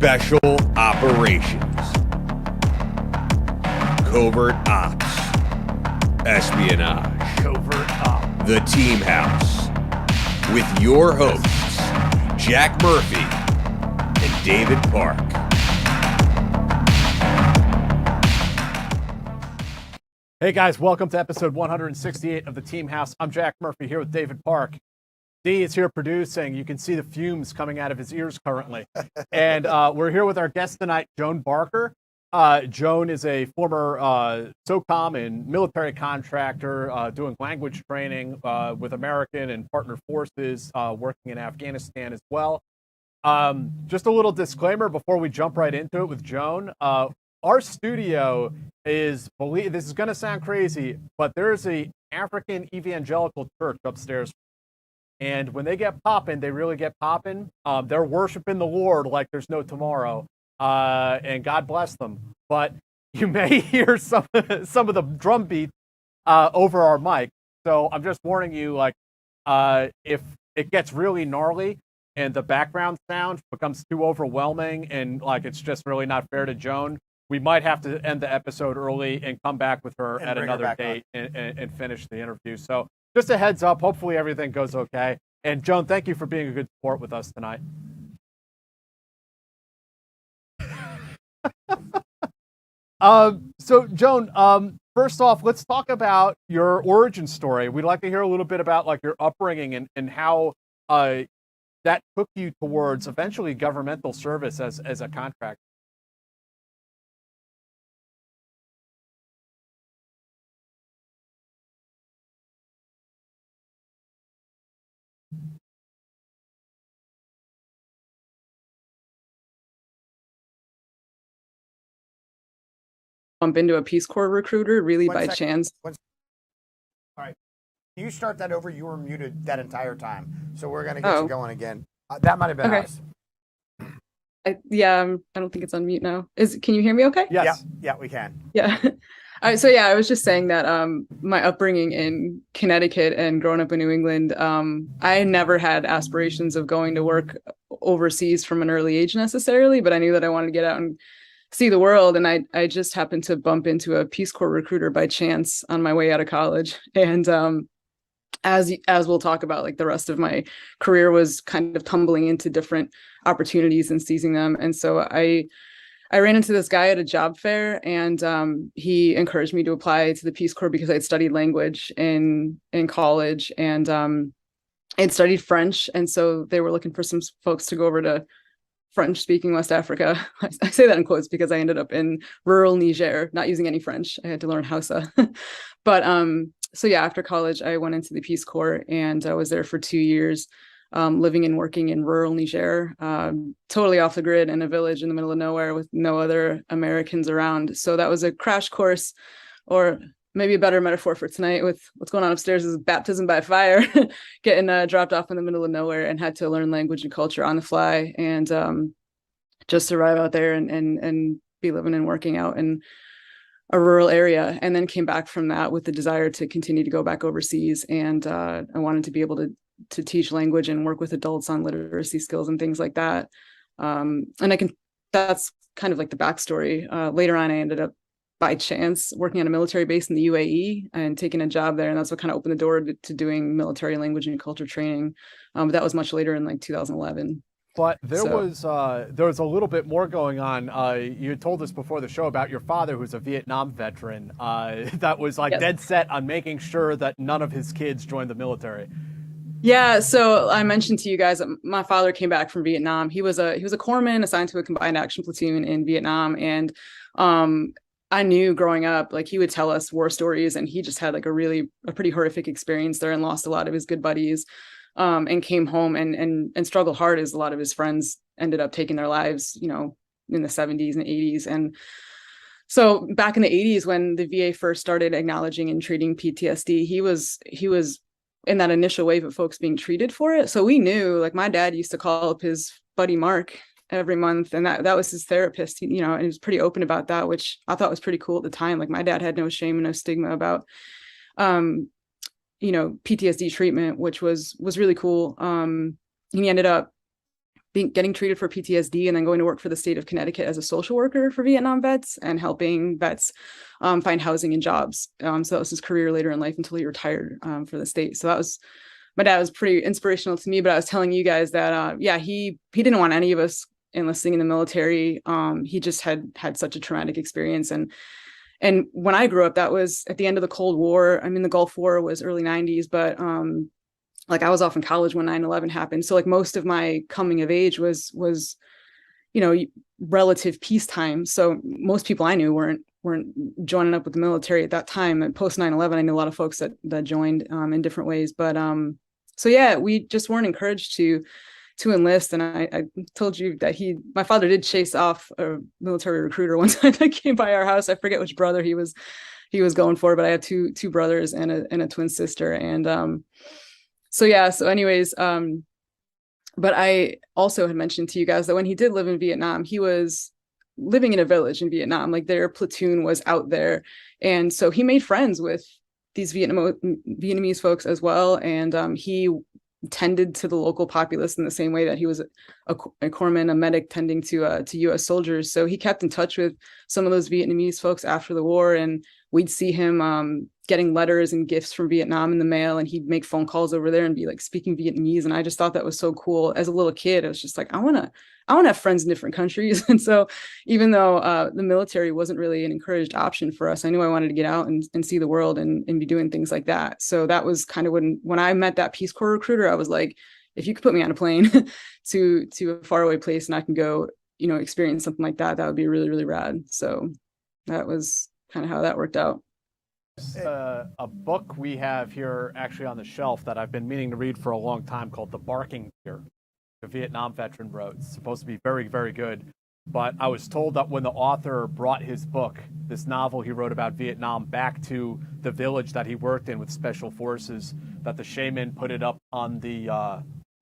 Special Operations, Covert Ops, Espionage, Covert Ops, The Team House, with your hosts, Jack Murphy and David Park. Hey guys, welcome to episode 168 of The Team House. I'm Jack Murphy here with David Park. D is here producing. You can see the fumes coming out of his ears currently. And we're here with our guest tonight, Joan Barker. Joan is a former SOCOM and military contractor doing language training with American and partner forces, working in Afghanistan as well. Just a little disclaimer before we jump right into it with Joan. Our studio is, this is going to sound crazy, but there's a African evangelical church upstairs. And when they get popping, they really get popping. They're worshiping the Lord like there's no tomorrow. And God bless them. But you may hear some of the drum beats over our mic. So I'm just warning you, like, if it gets really gnarly and the background sound becomes too overwhelming and like it's just really not fair to Joan, we might have to end the episode early and come back with her at another date and finish the interview. So just a heads up, hopefully everything goes okay. And Joan, thank you for being a good support with us tonight. So Joan, first off, let's talk about your origin story. We'd like to hear a little bit about like your upbringing and how that took you towards eventually governmental service as a contractor. Bump into a Peace Corps recruiter really by chance. All right. Can you start that over? You were muted that entire time. So we're going to get you going again. That might have been us. I don't think it's on mute now. Can you hear me okay? Yes. Yeah, we can. Yeah. All right, so yeah, I was just saying that my upbringing in Connecticut and growing up in New England, I never had aspirations of going to work overseas from an early age necessarily, but I knew that I wanted to get out and see the world. And I just happened to bump into a Peace Corps recruiter by chance on my way out of college. And as we'll talk about, like the rest of my career was kind of tumbling into different opportunities and seizing them. And so I ran into this guy at a job fair, and he encouraged me to apply to the Peace Corps because I'd studied language in college, and I'd studied French. And so they were looking for some folks to go over to French-speaking West Africa. I say that in quotes because I ended up in rural Niger, not using any French. I had to learn Hausa. But so yeah, after college, I went into the Peace Corps, and I was there for 2 years, living and working in rural Niger, totally off the grid in a village in the middle of nowhere with no other Americans around. So that was a crash course, or maybe a better metaphor for tonight with what's going on upstairs is baptism by fire, getting dropped off in the middle of nowhere and had to learn language and culture on the fly, and just survive out there and be living and working out in a rural area. And then came back from that with the desire to continue to go back overseas. And I wanted to be able to teach language and work with adults on literacy skills and things like that. And that's kind of like the backstory. Later on, I ended up by chance working on a military base in the UAE and taking a job there. And that's what kind of opened the door to doing military language and culture training. But that was much later in like 2011. But there was a little bit more going on. You had told us before the show about your father, who's a Vietnam veteran, that was like dead set on making sure that none of his kids joined the military. Yeah, so I mentioned to you guys that my father came back from Vietnam. He was a corpsman assigned to a combined action platoon in Vietnam, and I knew growing up, like he would tell us war stories, and he just had like a pretty horrific experience there and lost a lot of his good buddies, and came home and struggled hard as a lot of his friends ended up taking their lives, you know, in the 70s and 80s. And so back in the 80s, when the VA first started acknowledging and treating PTSD, he was in that initial wave of folks being treated for it. So we knew, like my dad used to call up his buddy Mark every month, and that was his therapist, and he was pretty open about that, which I thought was pretty cool at the time. Like my dad had no shame and no stigma about PTSD treatment, which was really cool. He ended up getting treated for PTSD, and then going to work for the state of Connecticut as a social worker for Vietnam vets and helping vets find housing and jobs. So that was his career later in life until he retired for the state. So that was, my dad was pretty inspirational to me. But I was telling you guys that, he didn't want any of us enlisting in the military. He just had such a traumatic experience. And when I grew up, that was at the end of the Cold War. I mean, the Gulf War was early 90s, but like I was off in college when 9/11 happened. So like most of my coming of age was, relative peacetime. So most people I knew weren't joining up with the military at that time. And post 9/11, I knew a lot of folks that joined in different ways. But so yeah, we just weren't encouraged to enlist. And I told you that my father did chase off a military recruiter one time that came by our house. I forget which brother he was going for, but I have two brothers and a twin sister. And so anyways, but I also had mentioned to you guys that when he did live in Vietnam, he was living in a village in Vietnam. Like their platoon was out there. And so he made friends with these Vietnamese folks as well. And he tended to the local populace in the same way that he was a corpsman, a medic tending to U.S. soldiers. So he kept in touch with some of those Vietnamese folks after the war, and we'd see him getting letters and gifts from Vietnam in the mail, and he'd make phone calls over there and be like speaking Vietnamese. And I just thought that was so cool. As a little kid, I was just like, I want to have friends in different countries. And so even though the military wasn't really an encouraged option for us, I knew I wanted to get out and see the world and be doing things like that. So that was kind of when I met that Peace Corps recruiter, I was like, if you could put me on a plane to a faraway place and I can go, experience something like that, that would be really, really rad. So that was kind of how that worked out. A book we have here actually on the shelf that I've been meaning to read for a long time called The Barking Deer. A Vietnam veteran wrote. It's supposed to be very, very good. But I was told that when the author brought his book, this novel he wrote about Vietnam, back to the village that he worked in with Special Forces, that the shaman put it up on the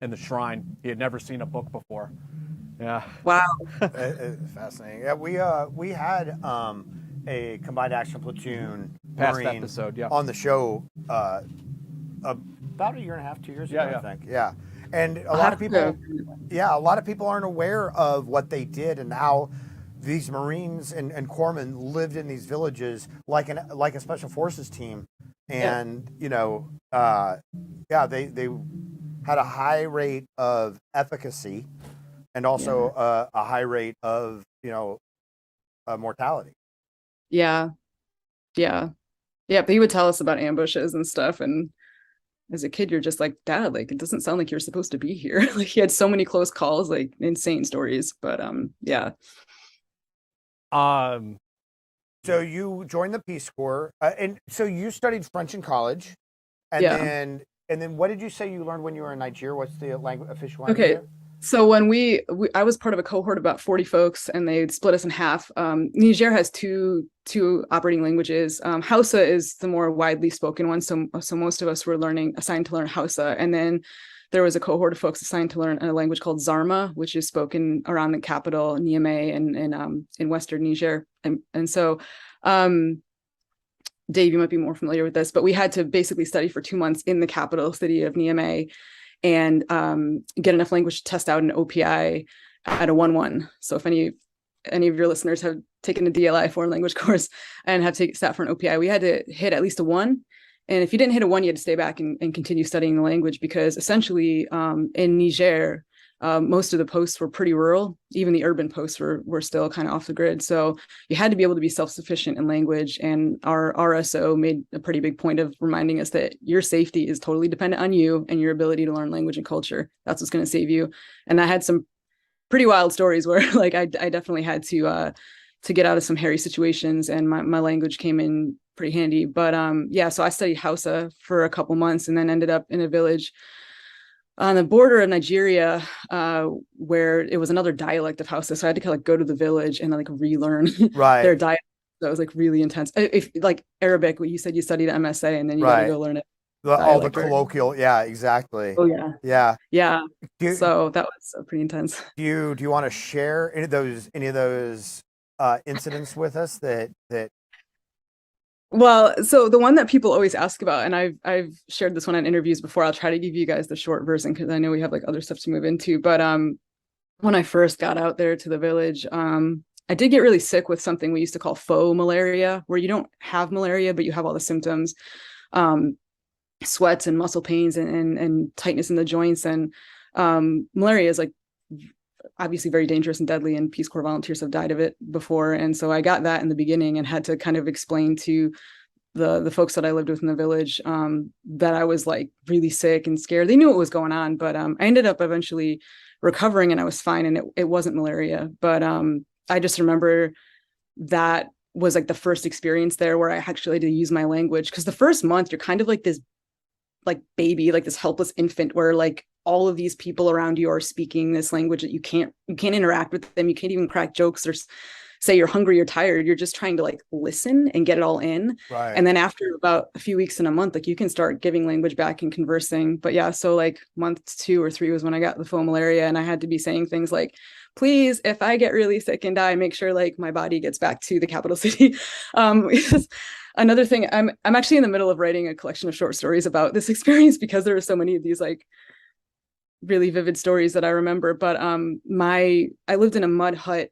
in the shrine. He had never seen a book before. Yeah. Wow. Fascinating. Yeah, we had a combined action platoon Past Marine episode, yeah, on the show about a year and a half, 2 years ago, I think. Yeah. And a lot of people aren't aware of what they did and how these Marines and corpsmen lived in these villages like a Special Forces team. And, they had a high rate of efficacy and also a high rate of, mortality. Yeah. But he would tell us about ambushes and stuff. And as a kid, you're just like, Dad, like, it doesn't sound like you're supposed to be here. Like he had so many close calls, like insane stories. But yeah. So you joined the Peace Corps, and so you studied French in college, and then what did you say you learned when you were in Niger? What's the official language? Okay. There? So when I was part of a cohort of about 40 folks, and they split us in half. Niger has two operating languages. Hausa is the more widely spoken one. So most of us were assigned to learn Hausa. And then there was a cohort of folks assigned to learn a language called Zarma, which is spoken around the capital, Niamey, and in Western Niger. And so, Dave, you might be more familiar with this, but we had to basically study for 2 months in the capital city of Niamey and get enough language to test out an OPI at a 1-1. So if any of your listeners have taken a DLI foreign language course and have sat for an OPI, we had to hit at least a 1. And if you didn't hit a 1, you had to stay back and continue studying the language, because essentially in Niger, most of the posts were pretty rural. Even the urban posts were still kind of off the grid. So you had to be able to be self-sufficient in language. And our RSO made a pretty big point of reminding us that your safety is totally dependent on you and your ability to learn language and culture. That's what's going to save you. And I had some pretty wild stories where like I definitely had to get out of some hairy situations, and my language came in pretty handy. But so I studied Hausa for a couple months and then ended up in a village on the border of Nigeria, where it was another dialect of Hausa. So I had to kind of go to the village and like relearn their dialect. That was like really intense. If like Arabic, you said you studied MSA and then you got to go learn it. All the colloquial, yeah, exactly. Oh yeah. So that was pretty intense. Do you want to share any of those incidents with us that? Well, so the one that people always ask about, and I've shared this one in interviews before. I'll try to give you guys the short version because I know we have like other stuff to move into. But when I first got out there to the village, I did get really sick with something we used to call faux malaria, where you don't have malaria, but you have all the symptoms, sweats and muscle pains and tightness in the joints. And malaria is like obviously very dangerous and deadly, and Peace Corps volunteers have died of it before. And so I got that in the beginning and had to kind of explain to the folks that I lived with in the village that I was like really sick and scared. They knew what was going on, but I ended up eventually recovering and I was fine, and it wasn't malaria. But I just remember that was like the first experience there where I actually had to use my language, because the first month you're kind of like this like baby, like this helpless infant, where like all of these people around you are speaking this language that you can't interact with them. You can't even crack jokes or say you're hungry or tired. You're just trying to like listen and get it all in. Right. And then after about a few weeks and a month, like you can start giving language back and conversing. But yeah, so like month 2 or 3 was when I got the faux malaria, and I had to be saying things like, please, if I get really sick and die, make sure like my body gets back to the capital city. Another thing, I'm actually in the middle of writing a collection of short stories about this experience, because there are so many of these like really vivid stories that I remember. But I lived in a mud hut.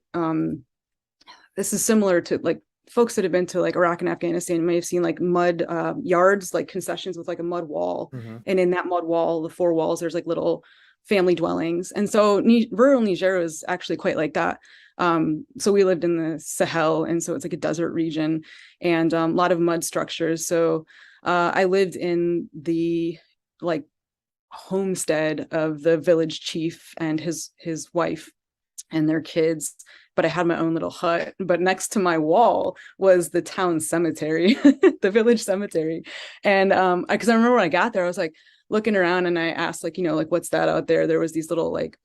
This is similar to like folks that have been to like Iraq and Afghanistan may have seen like mud yards, like concessions with like a mud wall. Mm-hmm. And in that mud wall, the 4 walls, there's like little family dwellings. And so rural Niger is actually quite like that. So we lived in the Sahel, and so it's like a desert region, and a lot of mud structures. So I lived in the like homestead of the village chief and his wife and their kids, but I had my own little hut. But next to my wall was the town cemetery, the village cemetery. And because I remember when I got there, I was like looking around and I asked, like, like, what's that out there? There was these little like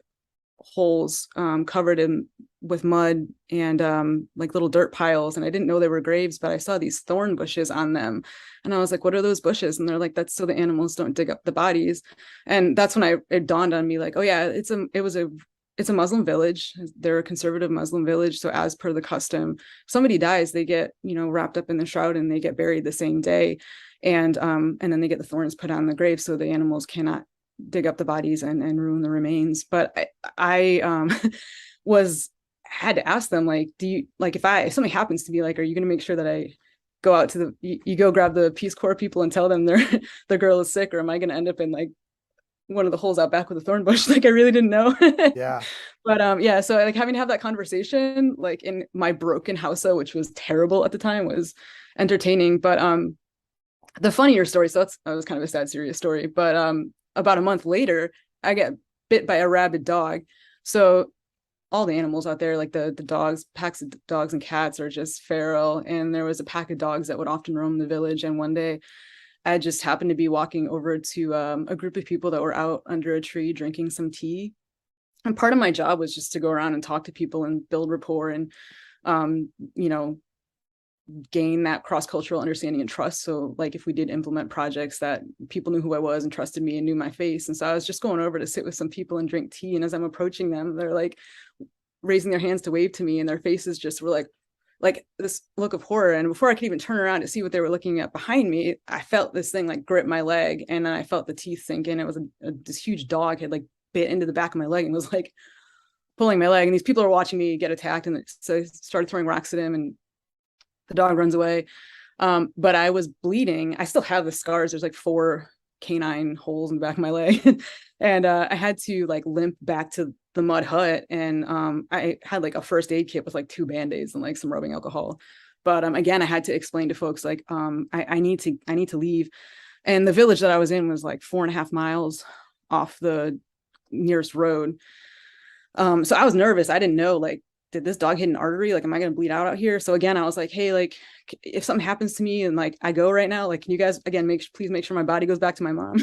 holes covered in with mud and like little dirt piles, and I didn't know they were graves, but I saw these thorn bushes on them, and I was like, what are those bushes? And they're like, that's so the animals don't dig up the bodies. And that's when it dawned on me, like, oh yeah, it's a Muslim village. They're a conservative Muslim village, so as per the custom, somebody dies, they get wrapped up in the shroud and they get buried the same day, and then they get the thorns put on the grave so the animals cannot dig up the bodies and ruin the remains. But I had to ask them, like, do you, like, if something happens to me, like, are you going to make sure that I go out to you go grab the Peace Corps people and tell them their girl is sick, or am I going to end up in like one of the holes out back with a thorn bush? Like, I really didn't know. Yeah. But yeah, so like having to have that conversation like in my broken Hausa, which was terrible at the time, was entertaining. But the funnier story, so that was kind of a sad, serious story, but about a month later, I get bit by a rabid dog. So all the animals out there, like the dogs, packs of dogs and cats, are just feral. And there was a pack of dogs that would often roam the village. And one day I just happened to be walking over to a group of people that were out under a tree drinking some tea. And part of my job was just to go around and talk to people and build rapport and, gain that cross-cultural understanding and trust. So like if we did implement projects, that people knew who I was and trusted me and knew my face. And so I was just going over to sit with some people and drink tea. And as I'm approaching them, they're like raising their hands to wave to me, and their faces just were like this look of horror. And before I could even turn around to see what they were looking at behind me, I felt this thing like grip my leg, and then I felt the teeth sink in. It was this huge dog had like bit into the back of my leg and was like pulling my leg. And these people are watching me get attacked, and so I started throwing rocks at him, and the dog runs away. But I was bleeding. I still have the scars. There's like 4 canine holes in the back of my leg. And I had to like limp back to the mud hut. And I had like a first aid kit with like 2 Band-Aids and like some rubbing alcohol. But again, I had to explain to folks like, I need to leave. And the village that I was in was like 4.5 miles off the nearest road. So I was nervous. I didn't know, like, did this dog hit an artery? Like, am I going to bleed out here? So again, I was like, hey, like, if something happens to me and like I go right now, like, can you guys again please make sure my body goes back to my mom?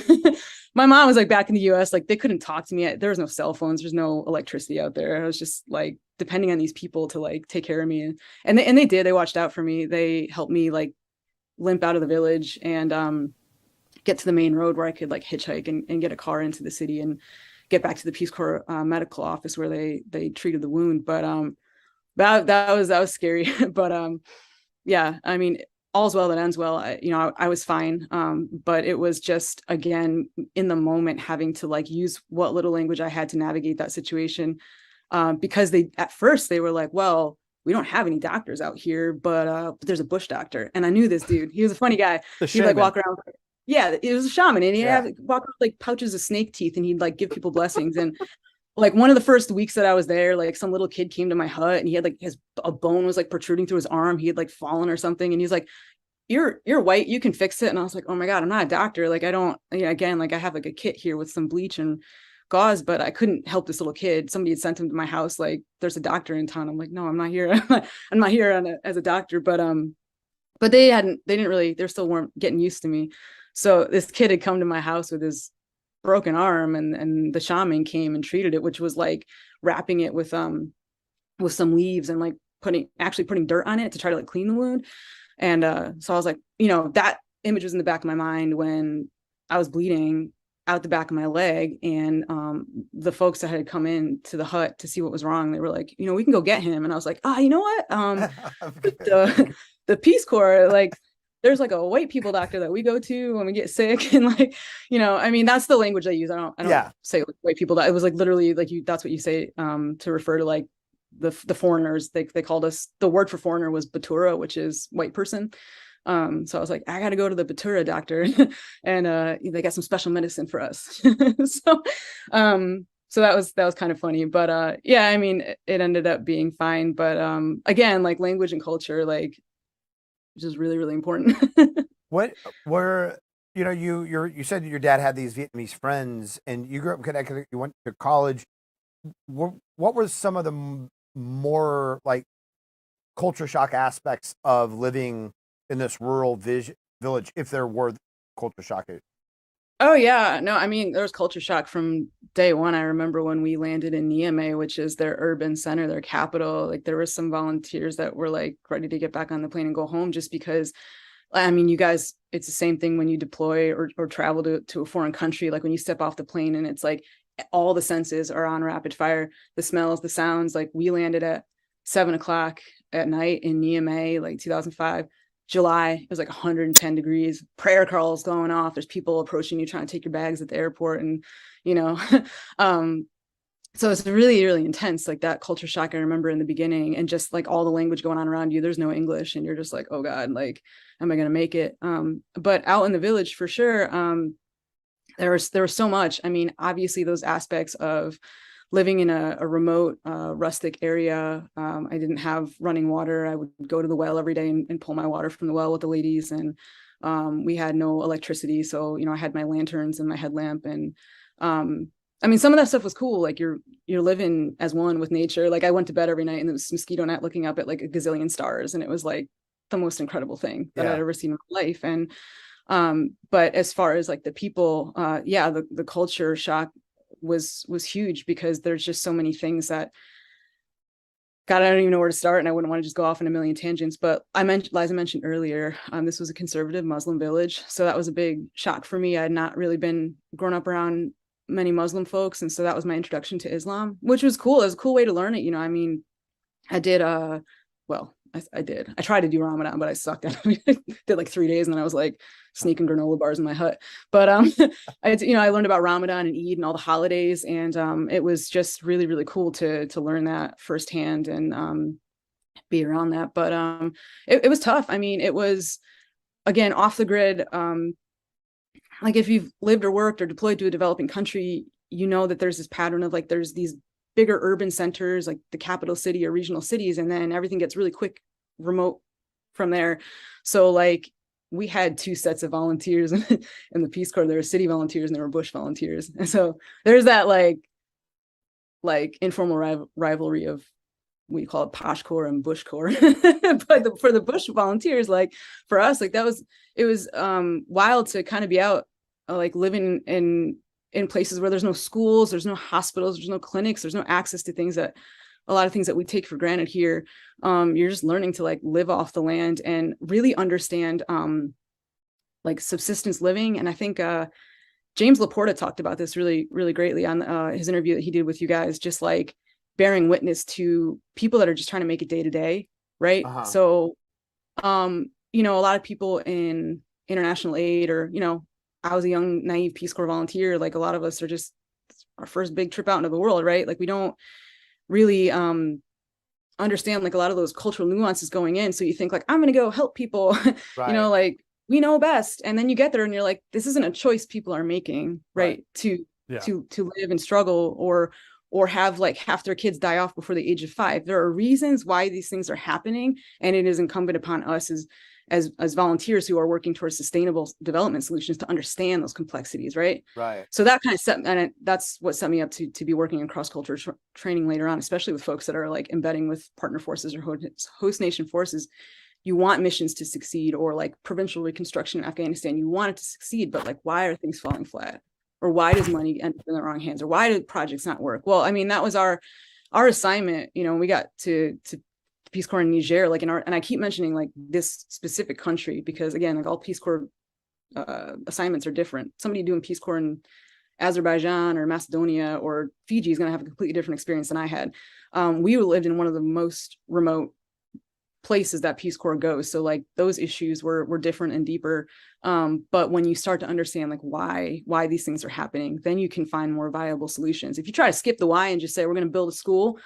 My mom was like back in the US, like they couldn't talk to me. There was no cell phones, there's no electricity out there. I was just like depending on these people to like take care of me, and they did. They watched out for me. They helped me like limp out of the village and get to the main road where I could like hitchhike and get a car into the city and get back to the Peace Corps medical office where they treated the wound. But that was scary. But yeah, I mean, all's well that ends well. I was fine. But it was just, again, in the moment, having to like use what little language I had to navigate that situation. because at first they were like, well, we don't have any doctors out here, but there's a bush doctor. And I knew this dude. He was a funny guy. He'd like walk around. Yeah, it was a shaman, and he'd have walk around like pouches of snake teeth, and he'd like give people blessings. And like one of the first weeks that I was there, like some little kid came to my hut, and he had like a bone was like protruding through his arm. He had like fallen or something, and he's like, you're white, you can fix it. And I was like, oh my God, I'm not a doctor. Like I don't, again, like I have like a kit here with some bleach and gauze, but I couldn't help this little kid. Somebody had sent him to my house, like there's a doctor in town. I'm like, no, I'm not here. I'm not here as a doctor. But they still weren't getting used to me. So this kid had come to my house with his broken arm, and the shaman came and treated it, which was like wrapping it with some leaves and like putting dirt on it to try to like clean the wound. And so I was like, that image was in the back of my mind when I was bleeding out the back of my leg. And the folks that had come in to the hut to see what was wrong, they were like, we can go get him. And I was like, you know what? The Peace Corps, like, there's like a white people doctor that we go to when we get sick. And like, that's the language I use. I don't say like white people. It was like literally like that's what you say to refer to like the foreigners. They called us, the word for foreigner was Batura, which is white person. So I was like, I got to go to the Batura doctor, and they got some special medicine for us. So that was kind of funny, but it ended up being fine. But again, like language and culture, like, which is really, really important. What were, you said your dad had these Vietnamese friends, and you grew up in Connecticut, you went to college. What were some of the more like culture shock aspects of living in this rural village, if there were culture shock? Oh yeah, no, there was culture shock from day one. I remember when we landed in Niamey, which is their urban center, their capital, like there were some volunteers that were like ready to get back on the plane and go home, just because, you guys, it's the same thing when you deploy or travel to a foreign country. Like when you step off the plane and it's like all the senses are on rapid fire, the smells, the sounds. Like we landed at 7:00 at night in Niamey, like 2005. July, it was like 110 degrees, prayer calls going off. There's people approaching you trying to take your bags at the airport. And, so it's really, really intense. Like that culture shock I remember in the beginning, and just like all the language going on around you, there's no English, and you're just like, oh God, like, am I going to make it? But out in the village for sure, there was so much. Obviously those aspects of living in a remote, rustic area. I didn't have running water. I would go to the well every day and pull my water from the well with the ladies. And we had no electricity. So, I had my lanterns and my headlamp. And some of that stuff was cool. Like you're living as one with nature. Like I went to bed every night and there was mosquito net looking up at like a gazillion stars. And it was like the most incredible thing that I'd ever seen in my life. And but as far as like the people, the culture shock was huge, because there's just so many things that, God, I don't even know where to start, and I wouldn't want to just go off in a million tangents. But Liza mentioned earlier, this was a conservative Muslim village, so that was a big shock for me. I had not really been grown up around many Muslim folks, and so that was my introduction to Islam, which was cool. It was a cool way to learn it. I did I did. I tried to do Ramadan, but I sucked at it. I did like 3 days, and then I was like sneaking granola bars in my hut. But I learned about Ramadan and Eid and all the holidays, and it was just really, really cool to learn that firsthand and be around that. But it was tough. It was, again, off the grid. Like if you've lived or worked or deployed to a developing country, that there's this pattern of like there's these bigger urban centers like the capital city or regional cities, and then everything gets really quick remote from there. So like we had two sets of volunteers in the Peace Corps. There were city volunteers and there were bush volunteers, and so there's that like informal rivalry of, we call it Posh Corps and Bush Corps. But for the bush volunteers, like for us, like it was wild to kind of be out like living in places where there's no schools, there's no hospitals, there's no clinics, there's no access to a lot of things that we take for granted here. You're just learning to like live off the land and really understand like subsistence living. And I think James Laporta talked about this really, really greatly on his interview that he did with you guys, just like bearing witness to people that are just trying to make it day to day. Right. Uh-huh. So, a lot of people in international aid or, I was a young, naive Peace Corps volunteer. Like a lot of us are just our first big trip out into the world, right? Like we don't really understand like a lot of those cultural nuances going in. So you think like, I'm going to go help people, Right. you know, like we know best. And then you get there and you're like, this isn't a choice people are making, right? To live and struggle or have like half their kids die off before the age of 5. There are reasons why these things are happening. And it is incumbent upon us as volunteers who are working towards sustainable development solutions to understand those complexities, right? Right. So that kind of that's what set me up to be working in cross-cultural training later on, especially with folks that are like embedding with partner forces or host nation forces. You want missions to succeed, or like provincial reconstruction in Afghanistan, you want it to succeed, but like, why are things falling flat? Or why does money end up in the wrong hands? Or why do projects not work? Well, I mean, that was our assignment. You know, we got to Peace Corps in Niger, like and I keep mentioning like this specific country because again, like all Peace Corps assignments are different. Somebody doing Peace Corps in Azerbaijan or Macedonia or Fiji is going to have a completely different experience than I had. We lived in one of the most remote places that Peace Corps goes. So like those issues were different and deeper. But when you start to understand like why these things are happening, then you can find more viable solutions. If you try to skip the why and just say, we're going to build a school,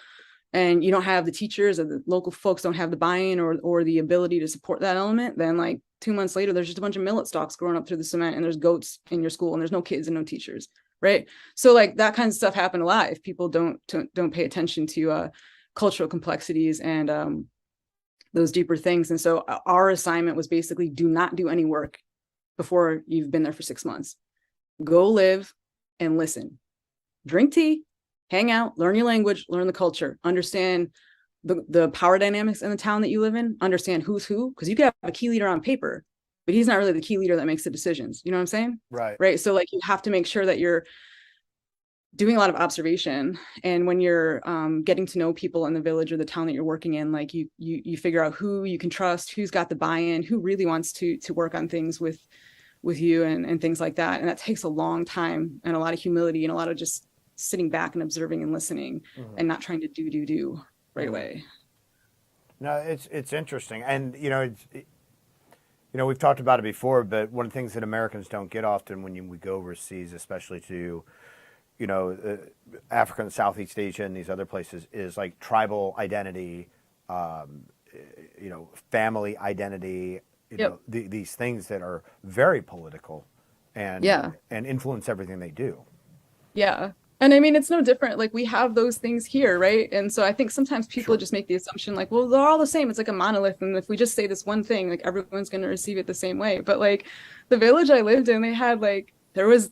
and you don't have the teachers or the local folks don't have the buy-in or the ability to support that element, then like 2 months later, there's just a bunch of millet stalks growing up through the cement and there's goats in your school and there's no kids and no teachers. Right. So like that kind of stuff happen a lot if people don't pay attention to cultural complexities and those deeper things. And so our assignment was basically do not do any work before you've been there for 6 months. Go live and listen, drink tea, hang out, learn your language, learn the culture, understand the power dynamics in the town that you live in, understand who's who, because you can have a key leader on paper, but he's not really the key leader that makes the decisions. You know what I'm saying? Right. Right. So like you have to make sure that you're doing a lot of observation. And when you're getting to know people in the village or the town that you're working in, like you figure out who you can trust, who's got the buy-in, who really wants to work on things with you and things like that. And that takes a long time and a lot of humility and a lot of just sitting back and observing and listening and not trying to do right away. No, it's interesting. And, we've talked about it before, but one of the things that Americans don't get often when we go overseas, especially to, Africa and Southeast Asia and these other places, is like tribal identity, family identity, these things that are very political and influence everything they do. Yeah. And I mean, it's no different. Like we have those things here, right? And so I think sometimes people just make the assumption like, well, they're all the same. It's like a monolith. And if we just say this one thing, like everyone's going to receive it the same way. But like the village I lived in, they had there was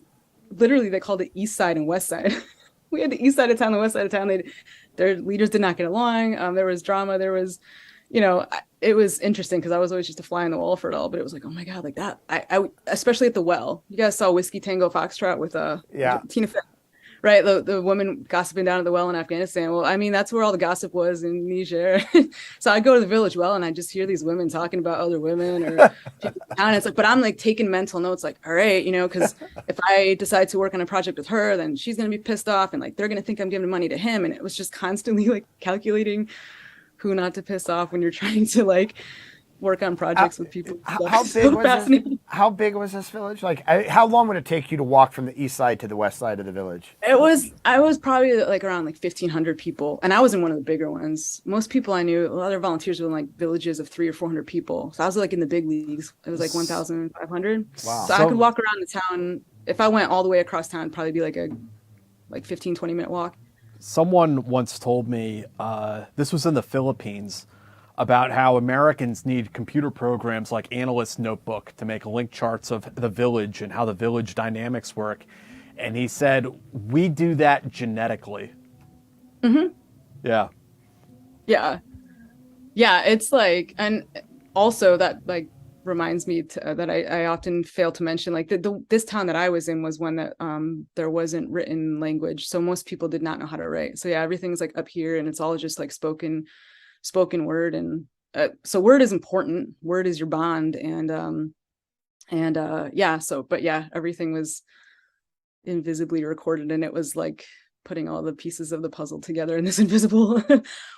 literally, they called it East Side and West Side. We had the East Side of town, the West Side of town. Their leaders did not get along. There was drama. There was, it was interesting because I was always just a fly on the wall for it all. But it was like, oh my God, like that. I especially at the well. You guys saw Whiskey Tango Foxtrot with Tina Fey. Right, the woman gossiping down at the well in Afghanistan. Well, I mean, that's where all the gossip was in Niger. So I go to the village well and I just hear these women talking about other women or people and it's like, but I'm like taking mental notes, like, all right, because if I decide to work on a project with her, then she's gonna be pissed off and like they're gonna think I'm giving money to him. And it was just constantly like calculating who not to piss off when you're trying to like work on projects with people. How big was this village? Like, how long would it take you to walk from the east side to the west side of the village? I was probably like around like 1,500 people, and I was in one of the bigger ones. Most people I knew, other volunteers were in like villages of 300 or 400 people. So I was like in the big leagues. It was like 1,500. Wow. So I could walk around the town. If I went all the way across town, it'd probably be like a 15, 20-minute walk. Someone once told me, this was in the Philippines, about how Americans need computer programs like Analyst Notebook to make link charts of the village and how the village dynamics work. And he said, we do that genetically. Mm-hmm. Yeah. Yeah. Yeah. It's like, and also that like reminds me that I often fail to mention, like this town that I was in was one that there wasn't written language. So most people did not know how to write. So yeah, everything's like up here and it's all just like spoken word. And so word is important. Word is your bond. But everything was invisibly recorded. And it was like putting all the pieces of the puzzle together in this invisible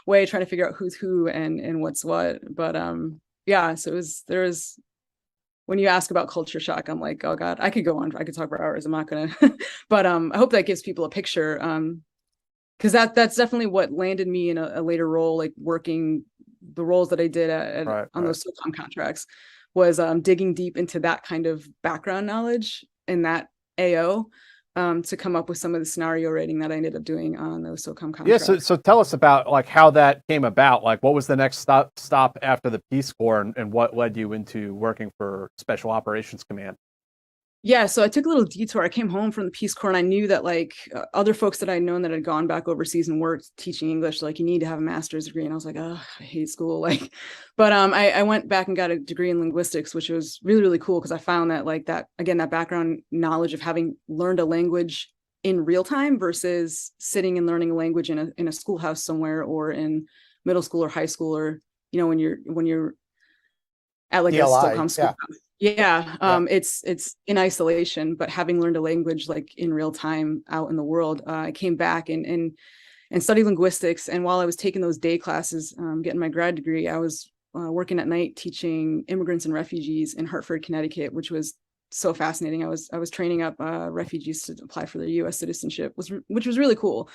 way, trying to figure out who's who and what's what. But so there was, when you ask about culture shock, I'm like, oh God, I could go on. I could talk for hours. I'm not going to, but I hope that gives people a picture. because that's definitely what landed me in a later role, like working the roles that I did on those SOCOM contracts, was digging deep into that kind of background knowledge and that AO to come up with some of the scenario writing that I ended up doing on those SOCOM contracts. Yeah, so tell us about like how that came about. Like, what was the next stop after the Peace Corps, and what led you into working for Special Operations Command? Yeah, so I took a little detour. I came home from the Peace Corps, and I knew that like other folks that I'd known that had gone back overseas and worked teaching English, like you need to have a master's degree. And I was like, oh, I hate school. Like, but I went back and got a degree in linguistics, which was really, really cool because I found that like that, again, that background knowledge of having learned a language in real time versus sitting and learning a language in a schoolhouse somewhere or in middle school or high school, or, you know, when you're at like DLI, a SOCOM schoolhouse. Yeah. It's in isolation, but having learned a language like in real time out in the world, I came back and studied linguistics. And while I was taking those day classes, getting my grad degree, I was working at night teaching immigrants and refugees in Hartford, Connecticut, which was so fascinating. I was training up refugees to apply for their U.S. citizenship, which was really cool.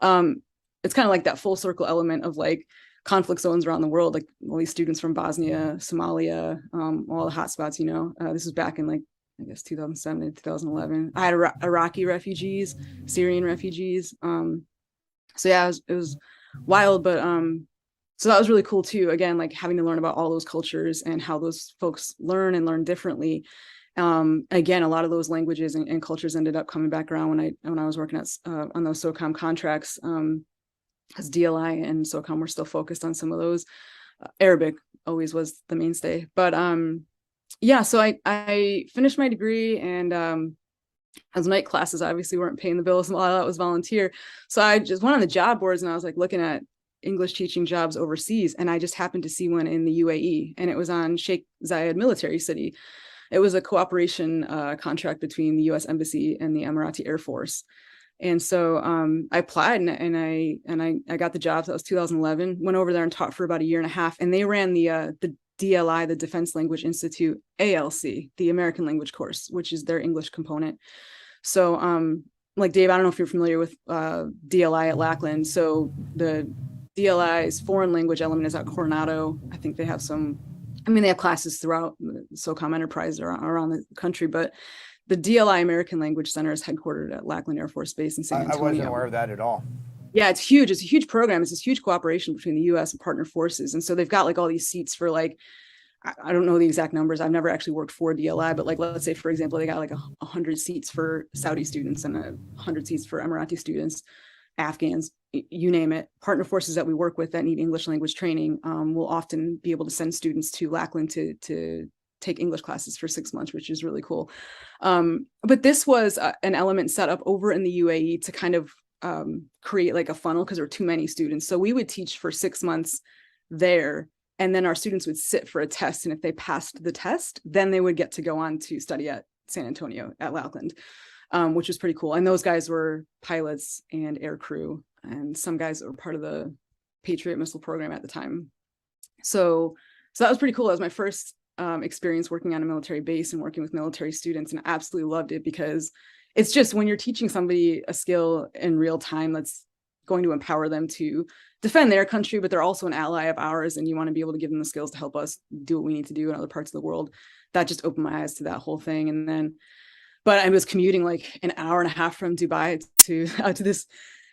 It's kind of like that full circle element of like conflict zones around the world, like all these students from Bosnia, Somalia, all the hotspots, you know. This was back in like, I guess 2007 and 2011. I had Iraqi refugees, Syrian refugees. So yeah, it was wild, but so that was really cool too. Again, like having to learn about all those cultures and how those folks learn and learn differently. Again, a lot of those languages and cultures ended up coming back around when I was working on those SOCOM contracts. As DLI and SOCOM were still focused on some of those. Arabic always was the mainstay. But yeah, so I finished my degree, and as night classes obviously weren't paying the bills, a lot of that was volunteer. So I just went on the job boards and I was like looking at English teaching jobs overseas, and I just happened to see one in the UAE, and it was on Sheikh Zayed Military City. It was a cooperation contract between the U.S. Embassy and the Emirati Air Force. And so I applied and I got the job. That was 2011. Went over there and taught for about a year and a half. And they ran the DLI, the Defense Language Institute, ALC, the American Language Course, which is their English component. So like Dave, I don't know if you're familiar with DLI at Lackland. So the DLI's foreign language element is at Coronado. I think they have they have classes throughout the SOCOM enterprise around the country, but the DLI American Language Center is headquartered at Lackland Air Force Base in San Antonio. I wasn't aware of that at all. Yeah, it's huge. It's a huge program. It's this huge cooperation between the U.S. and partner forces. And so they've got like all these seats for like, I don't know the exact numbers. I've never actually worked for DLI, but like, let's say, for example, they got like 100 seats for Saudi students and 100 seats for Emirati students, Afghans, you name it. Partner forces that we work with that need English language training will often be able to send students to Lackland to take English classes for 6 months, which is really cool. But this was an element set up over in the UAE to kind of create like a funnel because there were too many students. So we would teach for 6 months there, and then our students would sit for a test. And if they passed the test, then they would get to go on to study at San Antonio at Lackland, which was pretty cool. And those guys were pilots and air crew, and some guys were part of the Patriot missile program at the time. So that was pretty cool. That was my first experience working on a military base and working with military students, and I absolutely loved it because it's just when you're teaching somebody a skill in real time that's going to empower them to defend their country, but they're also an ally of ours, and you want to be able to give them the skills to help us do what we need to do in other parts of the world. That just opened my eyes to that whole thing. And then, but I was commuting like an hour and a half from Dubai to this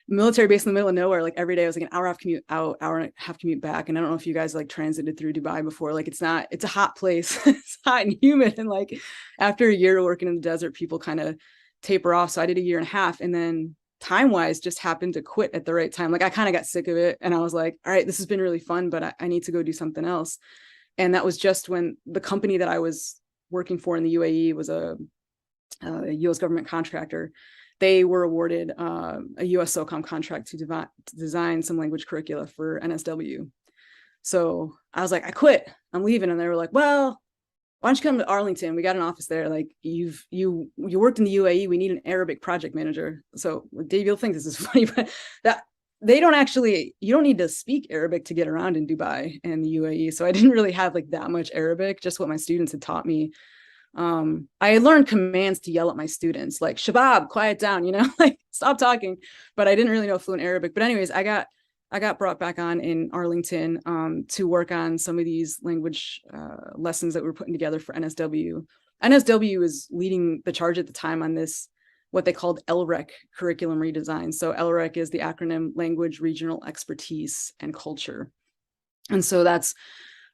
military base in the middle of nowhere. Like every day I was like an hour and a half commute out, hour and a half commute back. And I don't know if you guys like transited through Dubai before. Like it's a hot place. It's hot and humid. And like after a year working in the desert, people kind of taper off. So I did a year and a half, and then time-wise just happened to quit at the right time. Like I kind of got sick of it, and I was like, all right, this has been really fun, but I need to go do something else. And that was just when the company that I was working for in the UAE was a U.S. government contractor. They were awarded a U.S. SOCOM contract to design some language curricula for NSW. So I was like, I quit, I'm leaving. And they were like, well, why don't you come to Arlington? We got an office there. Like you worked in the UAE. We need an Arabic project manager. So Dave, you'll think this is funny, but that you don't need to speak Arabic to get around in Dubai and the UAE. So I didn't really have like that much Arabic, just what my students had taught me. I learned commands to yell at my students, like Shabab, quiet down, like stop talking. But I didn't really know fluent Arabic. But anyways, I got brought back on in Arlington to work on some of these language lessons that we were putting together for NSW. NSW was leading the charge at the time on this, what they called LREC curriculum redesign. So LREC is the acronym Language, Regional Expertise, and Culture. And so that's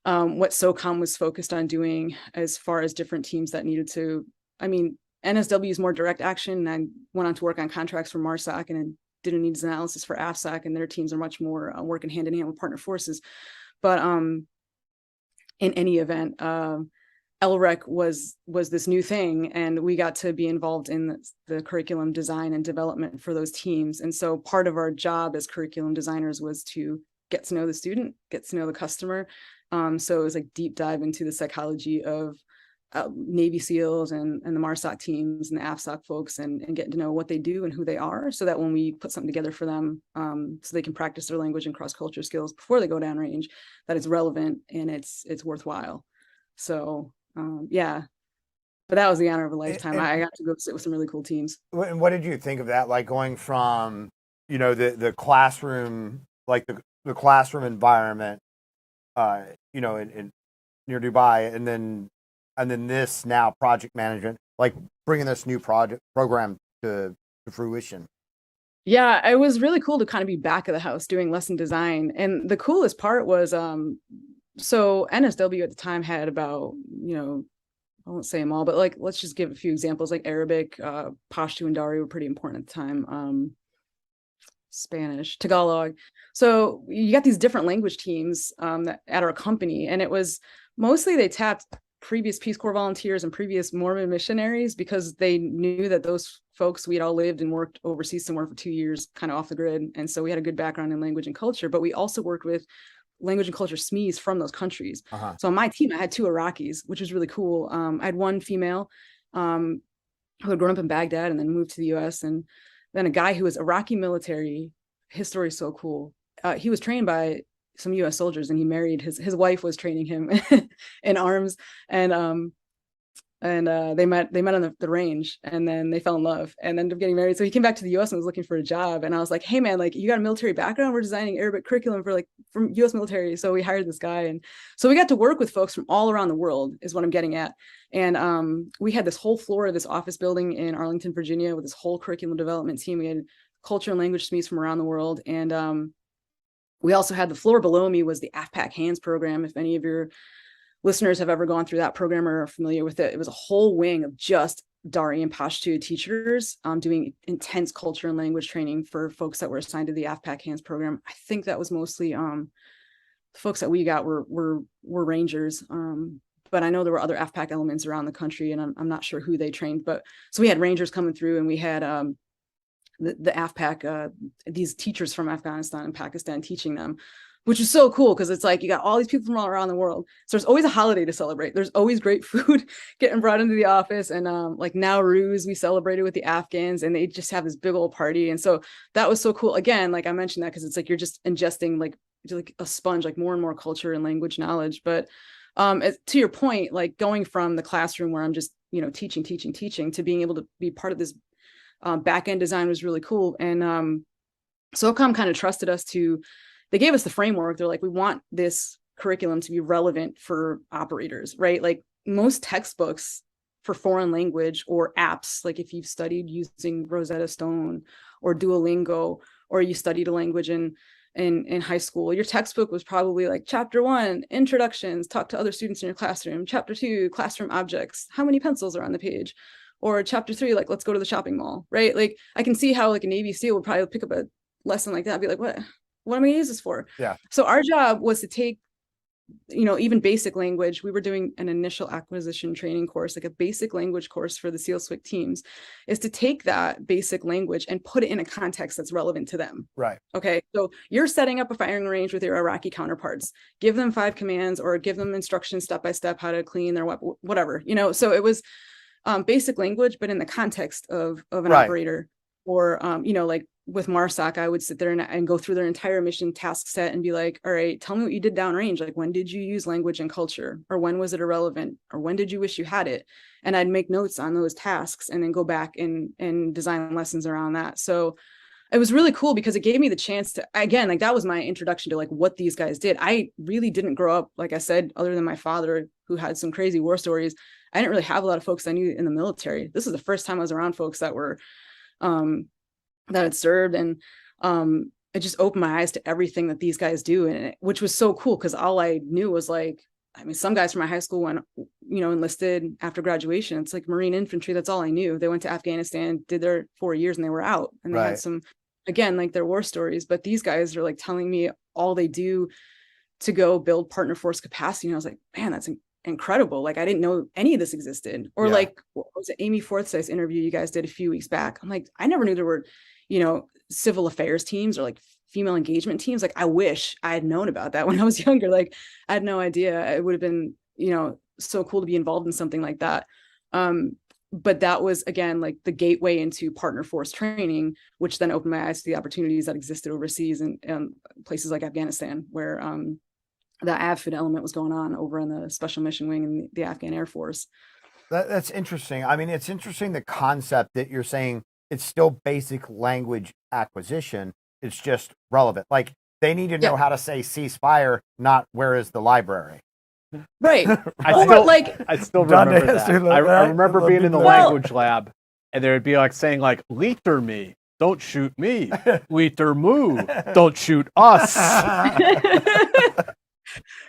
what SOCOM was focused on doing as far as different teams that needed to, NSW is more direct action. And I went on to work on contracts for MARSOC and then did a needs analysis for AFSOC, and their teams are much more working hand in hand with partner forces. But in any event, LREC was this new thing, and we got to be involved in the curriculum design and development for those teams. And so part of our job as curriculum designers was to get to know the student, get to know the customer. So it was like deep dive into the psychology of Navy SEALs and the MARSOC teams and the AFSOC folks, and getting to know what they do and who they are, so that when we put something together for them, so they can practice their language and cross-culture skills before they go downrange, that it's relevant and it's worthwhile. So yeah, but that was the honor of a lifetime. I got to go sit with some really cool teams. And what did you think of that? Like going from, the classroom, like the classroom environment, in near Dubai, and then this now project management, like bringing this new program to fruition. Yeah, it was really cool to kind of be back of the house doing lesson design. And the coolest part was, so NSW at the time had about, I won't say them all, but like, let's just give a few examples, like Arabic, Pashto and Dari were pretty important at the time. Spanish, Tagalog. So you got these different language teams at our company, and it was mostly they tapped previous Peace Corps volunteers and previous Mormon missionaries, because they knew that those folks, we'd all lived and worked overseas somewhere for 2 years, kind of off the grid. And so we had a good background in language and culture, but we also worked with language and culture SMEs from those countries. So on my team, I had 2 Iraqis, which was really cool. I had one female who had grown up in Baghdad and then moved to the US, and then a guy who was Iraqi military. His story is so cool. He was trained by some US soldiers, and he married his wife was training him in arms, and they met on the range, and then they fell in love and ended up getting married. So he came back to the US and was looking for a job, and I was like, hey man, like you got a military background, we're designing Arabic curriculum from US military. So we hired this guy, and so we got to work with folks from all around the world, is what I'm getting at. And we had this whole floor of this office building in Arlington, Virginia, with this whole curriculum development team. We had culture and language SMEs from around the world, and we also had the floor below me was the AFPAC Hands program. If any of your listeners have ever gone through that program or are familiar with it, it was a whole wing of just Dari and Pashto teachers doing intense culture and language training for folks that were assigned to the AFPAC Hands program. I think that was mostly the folks that we got were Rangers. But I know there were other AFPAC elements around the country, and I'm not sure who they trained. But so we had Rangers coming through, and we had the AFPAC, these teachers from Afghanistan and Pakistan teaching them, which is so cool, because it's like you got all these people from all around the world. So there's always a holiday to celebrate. There's always great food getting brought into the office. And like Nowruz, we celebrated with the Afghans, and they just have this big old party. And so that was so cool. Again, like I mentioned that because it's like you're just ingesting like a sponge, like more and more culture and language knowledge. But to your point, like going from the classroom where I'm just, teaching to being able to be part of this back-end design was really cool. And SOCOM kind of trusted us they gave us the framework. They're like, we want this curriculum to be relevant for operators, right? Like most textbooks for foreign language or apps, like if you've studied using Rosetta Stone or Duolingo, or you studied a language in high school, your textbook was probably like chapter 1, introductions, talk to other students in your classroom, chapter 2, classroom objects, how many pencils are on the page, or chapter 3, like let's go to the shopping mall, right? Like I can see how like a Navy SEAL would probably pick up a lesson like that and be like, what am I gonna use this for? Yeah. So our job was to take, even basic language. We were doing an initial acquisition training course, like a basic language course for the SEAL SWIC teams, is to take that basic language and put it in a context that's relevant to them. Right. Okay. So you're setting up a firing range with your Iraqi counterparts, give them 5 commands or give them instructions step-by-step, how to clean their weapon, whatever, so it was basic language, but in the context of an operator, or, like with MARSOC, I would sit there and go through their entire mission task set and be like, all right, tell me what you did downrange. Like, when did you use language and culture? Or when was it irrelevant? Or when did you wish you had it? And I'd make notes on those tasks and then go back and design lessons around that. So it was really cool because it gave me the chance to, again, like that was my introduction to like what these guys did. I really didn't grow up, like I said, other than my father, who had some crazy war stories. I didn't really have a lot of folks I knew in the military. This is the first time I was around folks that were, that had served. And it just opened my eyes to everything that these guys do. And which was so cool because all I knew was like, I mean, some guys from my high school went, enlisted after graduation. It's like Marine infantry. That's all I knew. They went to Afghanistan, did their 4 years, and they were out. And they had some, again, like their war stories. But these guys are like telling me all they do to go build partner force capacity. And I was like, man, that's incredible. Like, I didn't know any of this existed. Or like, what was it, Amy Forsyth's interview you guys did a few weeks back? I'm like, I never knew there were, civil affairs teams or like female engagement teams. Like, I wish I had known about that when I was younger. Like, I had no idea. It would have been, so cool to be involved in something like that. But that was, again, like the gateway into partner force training, which then opened my eyes to the opportunities that existed overseas and places like Afghanistan, where the AVFID element was going on over in the Special Mission Wing and the Afghan Air Force. That's interesting. I mean, it's interesting the concept that you're saying it's still basic language acquisition. It's just relevant. Like, they need to know how to say ceasefire, not where is the library. Right. I still remember that. I remember being in the language lab, and they would be like saying like, "Leiter me, don't shoot me. Leiter mu, don't shoot us."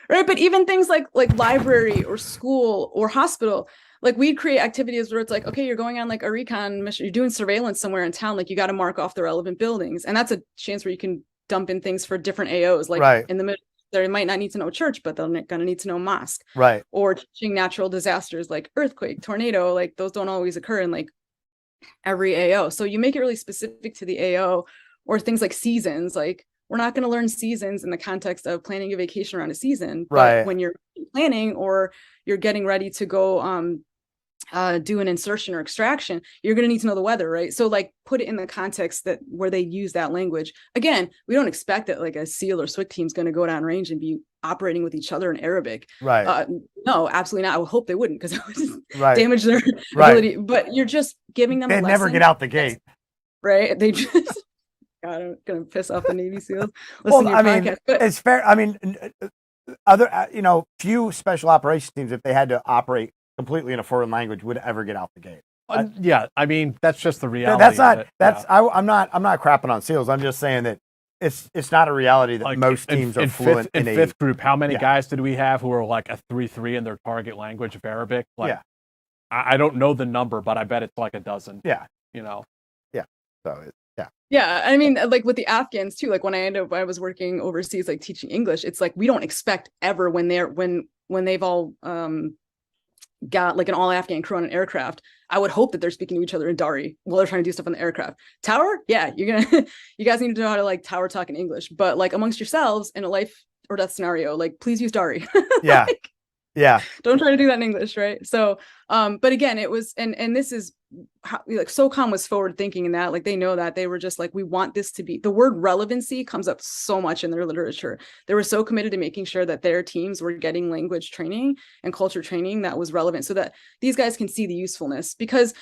Right. But even things like library or school or hospital, like we'd create activities where it's like, okay, you're going on like a recon mission, you're doing surveillance somewhere in town, like you got to mark off the relevant buildings. And that's a chance where you can dump in things for different AOs, like in the middle. They might not need to know church, but they're going to need to know mosque. Right. Or teaching natural disasters like earthquake, tornado, like those don't always occur in like every AO. So you make it really specific to the AO. Or things like seasons. Like, we're not going to learn seasons in the context of planning a vacation around a season. But when you're planning or you're getting ready to go do an insertion or extraction, you're going to need to know the weather, right? So like, put it in the context that where they use that language. Again, we don't expect that like a SEAL or SWCT team is going to go down range and be operating with each other in Arabic. Right. No, absolutely not. I would hope they wouldn't, because it would just damage their ability. But you're just giving them. They'd never get out the gate. Right. They just. God, I'm going to piss off the Navy SEALs. Well, I mean, it's fair. I mean, other, few special operations teams, if they had to operate completely in a foreign language, would ever get out the gate. Yeah, I mean, that's just the reality. That's not. I'm not crapping on SEALs. I'm just saying that it's not a reality that like most teams are fluent in fifth group. How many guys did we have who were like a 3-3 in their target language of Arabic? Like, I don't know the number, but I bet it's like a dozen. Yeah. Yeah. So Yeah, I mean, like with the Afghans too, like when I was working overseas, like teaching English, it's like, we don't expect ever when they've all got like an all Afghan crew on an aircraft, I would hope that they're speaking to each other in Dari while they're trying to do stuff on the aircraft. Tower, yeah, you guys need to know how to like tower talk in English, but like amongst yourselves in a life or death scenario, like please use Dari. Yeah. Yeah. Don't try to do that in English, right? So, but again, it was, and this is how, like, SOCOM was forward thinking in that, like, they know that they were just like, we want this to be, the word relevancy comes up so much in their literature. They were so committed to making sure that their teams were getting language training and culture training that was relevant so that these guys can see the usefulness, because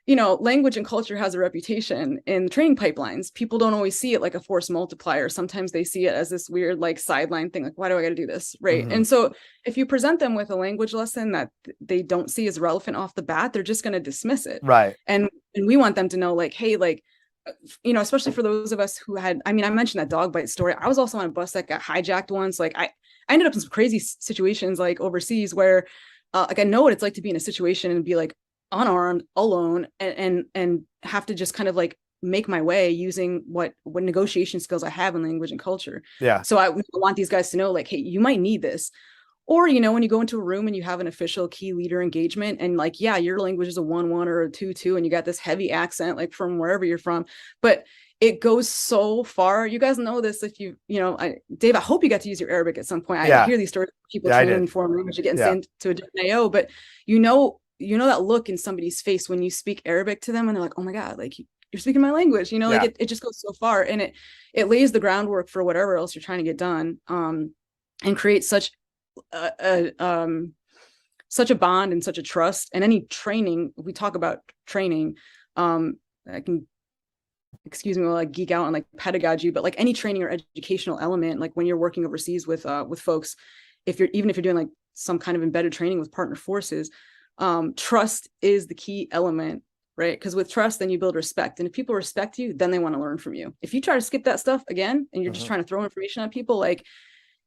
language and culture has a reputation in training pipelines. People don't always see it like a force multiplier. Sometimes they see it as this weird, like, sideline thing. Like, why do I got to do this? Right. Mm-hmm. And so if you present them with a language lesson that they don't see as relevant off the bat, they're just going to dismiss it. Right. And we want them to know, like, hey, like, especially for those of us who had, I mean, I mentioned that dog bite story. I was also on a bus that got hijacked once. Like, I ended up in some crazy situations, like overseas, where like, I know what it's like to be in a situation and be like, unarmed, alone, and have to just kind of like make my way using what negotiation skills I have in language and culture. Yeah. So I want these guys to know, like, hey, you might need this. Or, when you go into a room and you have an official key leader engagement and, like, yeah, your language is a 1-1 or a 2-2, and you got this heavy accent, like, from wherever you're from, but it goes so far. You guys know this. If Dave, I hope you got to use your Arabic at some point. I hear these stories of people training in foreign language and getting sent to a different AO, but you know that look in somebody's face when you speak Arabic to them and they're like, oh my God, like, you're speaking my language, Yeah. like it just goes so far, and it lays the groundwork for whatever else you're trying to get done, and create such a bond and such a trust. And any training, we talk about training, I can, excuse me while I geek out on like pedagogy, but like any training or educational element, like when you're working overseas with folks, even if you're doing like some kind of embedded training with partner forces, trust is the key element, right? Because with trust, then you build respect. And if people respect you, then they want to learn from you. If you try to skip that stuff again, and you're just trying to throw information at people, like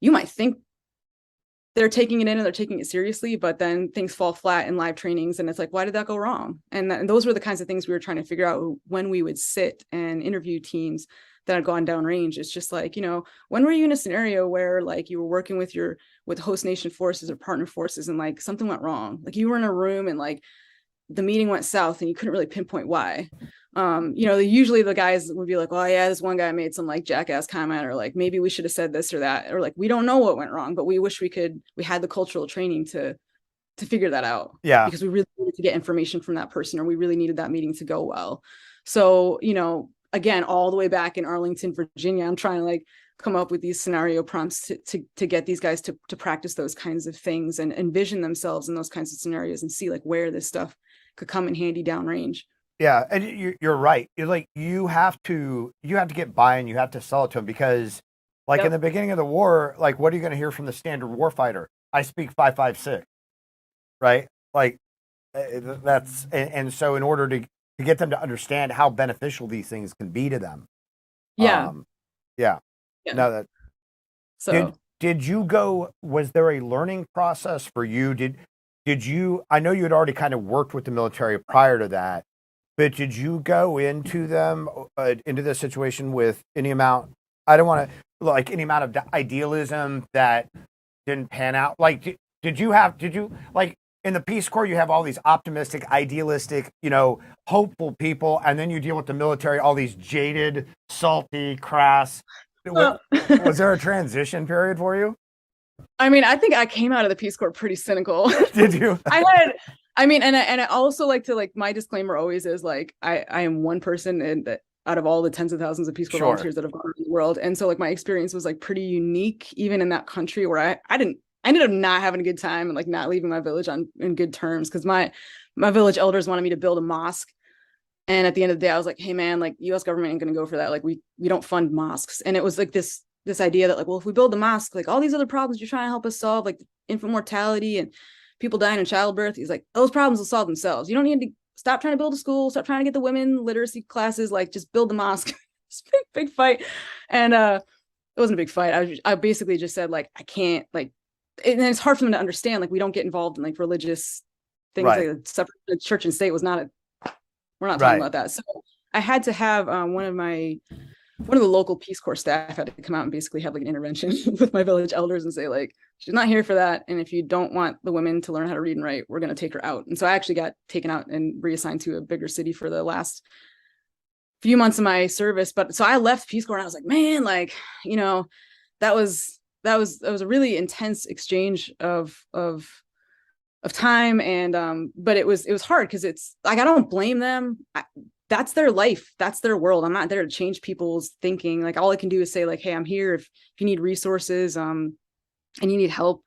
you might think they're taking it in and they're taking it seriously, but then things fall flat in live trainings. And it's like, why did that go wrong? And those were the kinds of things we were trying to figure out when we would sit and interview teams that had gone downrange. It's just like, when were you in a scenario where like you were working with host nation forces or partner forces and like something went wrong? Like you were in a room and like the meeting went south and you couldn't really pinpoint why. Usually the guys would be like, well, yeah, this one guy made some like jackass comment, or like maybe we should have said this or that, or like we don't know what went wrong, but we wish we had the cultural training to figure that out. Yeah. Because we really needed to get information from that person, or we really needed that meeting to go well. So, again, all the way back in Arlington, Virginia, I'm trying to like come up with these scenario prompts to get these guys to practice those kinds of things and envision themselves in those kinds of scenarios and see like where this stuff could come in handy downrange. Yeah, and you're right. You're like you have to get buy-in. You have to sell it to them, because, like in the beginning of the war, like what are you going to hear from the standard warfighter? I speak 5.56, right? Like that's and so in order to get them to understand how beneficial these things can be to them. Yeah. Yeah. No, that. So did you go? Was there a learning process for you? Did you? I know you had already kind of worked with the military prior to that. But did you go into this situation with any amount? I don't want to any amount of idealism that didn't pan out. Like, did you like in the Peace Corps? You have all these optimistic, idealistic, hopeful people, and then you deal with the military, all these jaded, salty, crass. Was there a transition period for you? I mean, I think I came out of the Peace Corps pretty cynical. Did you? And I also like to my disclaimer always is like I am one person out of all the tens of thousands of Peace Corps volunteers that have gone in the world, and so like my experience was like pretty unique even in that country where I ended up not having a good time and like not leaving my village in good terms, because my village elders wanted me to build a mosque, and at the end of the day I was like, hey man, like U.S. government ain't gonna go for that, like we don't fund mosques. And it was like this idea that like, well, if we build the mosque, like all these other problems you're trying to help us solve, like infant mortality and people dying in childbirth, he's like, those problems will solve themselves. You don't need to stop trying to build a school, stop trying to get the women literacy classes, like just build the mosque. It's a big fight. And it wasn't a big fight. I basically just said like, I can't, like, and it's hard for them to understand, like we don't get involved in like religious things, right. Like separate church and state was not we're not talking about that. So I had to have one of the local Peace Corps staff had to come out and basically have like an intervention with my village elders and say like, she's not here for that. And if you don't want the women to learn how to read and write, we're going to take her out. And so I actually got taken out and reassigned to a bigger city for the last few months of my service. But so I left Peace Corps and I was like, man, like, that was a really intense exchange of time. And, but it was hard because it's like, I don't blame them. That's their life. That's their world. I'm not there to change people's thinking. Like all I can do is say like, hey, I'm here if you need resources and you need help.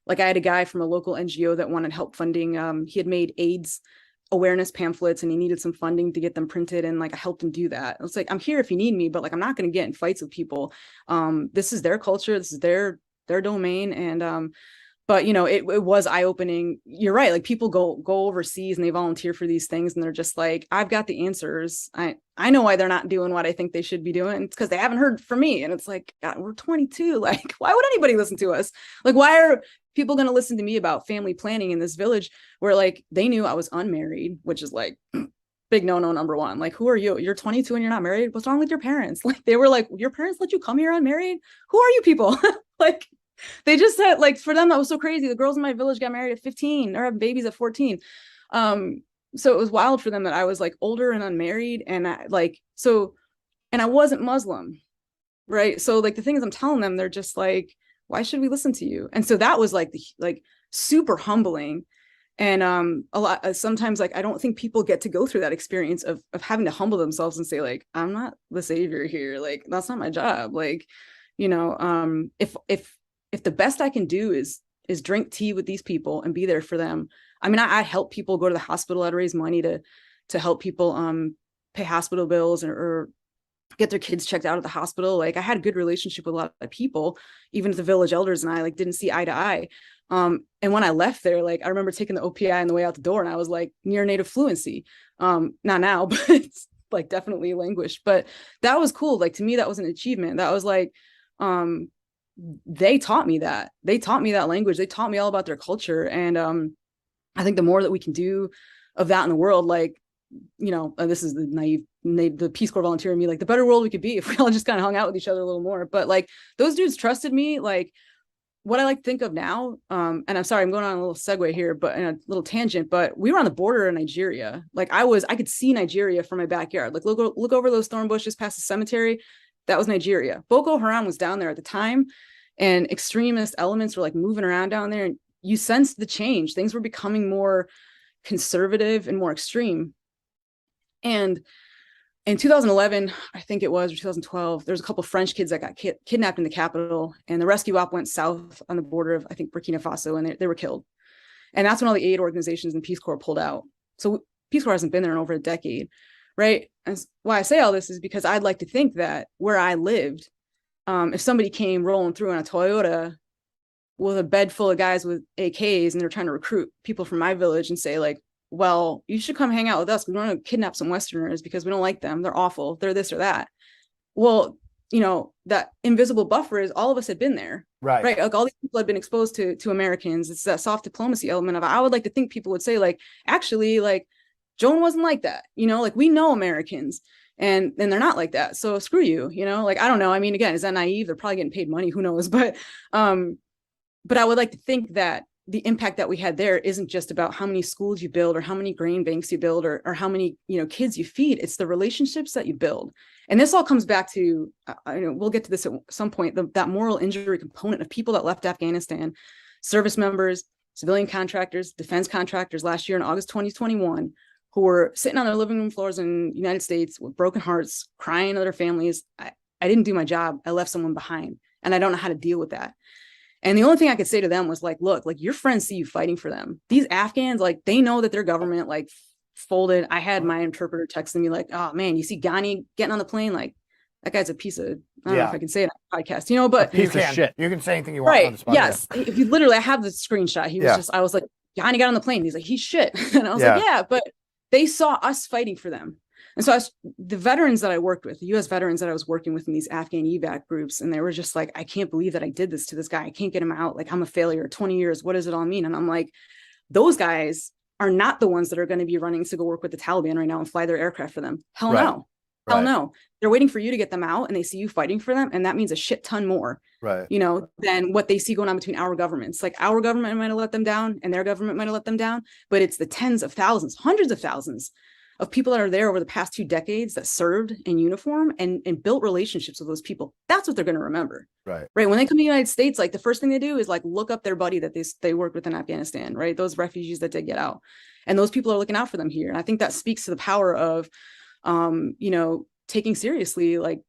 Like I had a guy from a local NGO that wanted help funding. He had made AIDS awareness pamphlets and he needed some funding to get them printed. And like, I helped him do that. It's like, I'm here if you need me, but like, I'm not going to get in fights with people. This is their culture. This is their domain. And, but it was eye-opening. You're right. Like people go overseas and they volunteer for these things and they're just like, I've got the answers. I know why they're not doing what I think they should be doing. It's because they haven't heard from me. And it's like, God, we're 22. Like, why would anybody listen to us? Like, why are people going to listen to me about family planning in this village where like they knew I was unmarried, which is like big no number one. Like, who are you? You're 22 and you're not married. What's wrong with your parents? Like they were like, your parents let you come here unmarried? Who are you people? Like, they just said like, for them, that was so crazy. The girls in my village got married at 15 or have babies at 14. So it was wild for them that I was like older and unmarried. And I wasn't Muslim. Right. So like the things I'm telling them, they're just like, why should we listen to you? And so that was like super humbling. And a lot sometimes, like, I don't think people get to go through that experience of having to humble themselves and say, like, I'm not the savior here, like that's not my job. Like, if the best I can do is drink tea with these people and be there for them. I mean, I help people go to the hospital. I'd raise money to help people pay hospital bills or get their kids checked out at the hospital. Like, I had a good relationship with a lot of people, even if the village elders and I like didn't see eye to eye. And when I left there, like, I remember taking the OPI on the way out the door and I was like near native fluency. Not now, but it's like definitely languished, but that was cool. Like, to me, that was an achievement. That was like, they taught me that language. They taught me all about their culture. And I think the more that we can do of that in the world, like, this is the Peace Corps volunteer in me, like, the better world we could be if we all just kind of hung out with each other a little more. But like, those dudes trusted me. Like, what I like to think of now, and I'm sorry, I'm going on a little segue here, but in a little tangent, but we were on the border in Nigeria. Like, I could see Nigeria from my backyard. Like, look over those thorn bushes past the cemetery. That was Nigeria. Boko Haram was down there at the time, and extremist elements were like moving around down there. And you sensed the change. Things were becoming more conservative and more extreme. And in 2011, I think it was, or 2012, there's a couple of French kids that got kidnapped in the capital, and the rescue op went south on the border of, I think, Burkina Faso, and they were killed. And that's when all the aid organizations and Peace Corps pulled out. So Peace Corps hasn't been there in over a decade, right? And why I say all this is because I'd like to think that where I lived, if somebody came rolling through in a Toyota with a bed full of guys with AKs and they're trying to recruit people from my village and say, like, well, you should come hang out with us. We want to kidnap some Westerners because we don't like them. They're awful. They're this or that. Well, that invisible buffer is all of us had been there. Right. Like, all these people had been exposed to Americans. It's that soft diplomacy element of, I would like to think people would say, like, actually, like, Joan wasn't like that. Like, we know Americans and they're not like that. So screw you, like, I don't know. I mean, again, is that naive? They're probably getting paid money. Who knows? But I would like to think that the impact that we had there isn't just about how many schools you build or how many grain banks you build or how many, kids you feed. It's the relationships that you build. And this all comes back to, we'll get to this at some point, that moral injury component of people that left Afghanistan, service members, civilian contractors, defense contractors last year in August 2021, who were sitting on their living room floors in the United States with broken hearts, crying to their families. I didn't do my job. I left someone behind, and I don't know how to deal with that. And the only thing I could say to them was, like, look, like, your friends see you fighting for them. These Afghans, like, they know that their government, like, folded. I had my interpreter texting me, like, oh man, you see Ghani getting on the plane? Like, that guy's a piece of, I don't know if I can say it on a podcast, but piece of shit. You can say anything you want right. on the spot. Yes. If you literally, I have the screenshot. He was just, I was like, Ghani got on the plane. He's like, he's shit. And I was like, yeah, but they saw us fighting for them. And so the veterans that I worked with, the U.S. veterans that I was working with in these Afghan evac groups, and they were just like, I can't believe that I did this to this guy. I can't get him out. Like, I'm a failure. 20 years. What does it all mean? And I'm like, those guys are not the ones that are going to be running to go work with the Taliban right now and fly their aircraft for them. Hell no. Hell no. They're waiting for you to get them out, and they see you fighting for them. And that means a shit ton more, than what they see going on between our governments. Like, our government might have let them down and their government might have let them down, but it's the tens of thousands, hundreds of thousands of people that are there over the past 2 decades that served in uniform and built relationships with those people. That's what they're going to remember. Right. When they come to the United States, like, the first thing they do is, like, look up their buddy that they worked with in Afghanistan, right? Those refugees that did get out. And those people are looking out for them here. And I think that speaks to the power of, taking seriously, like,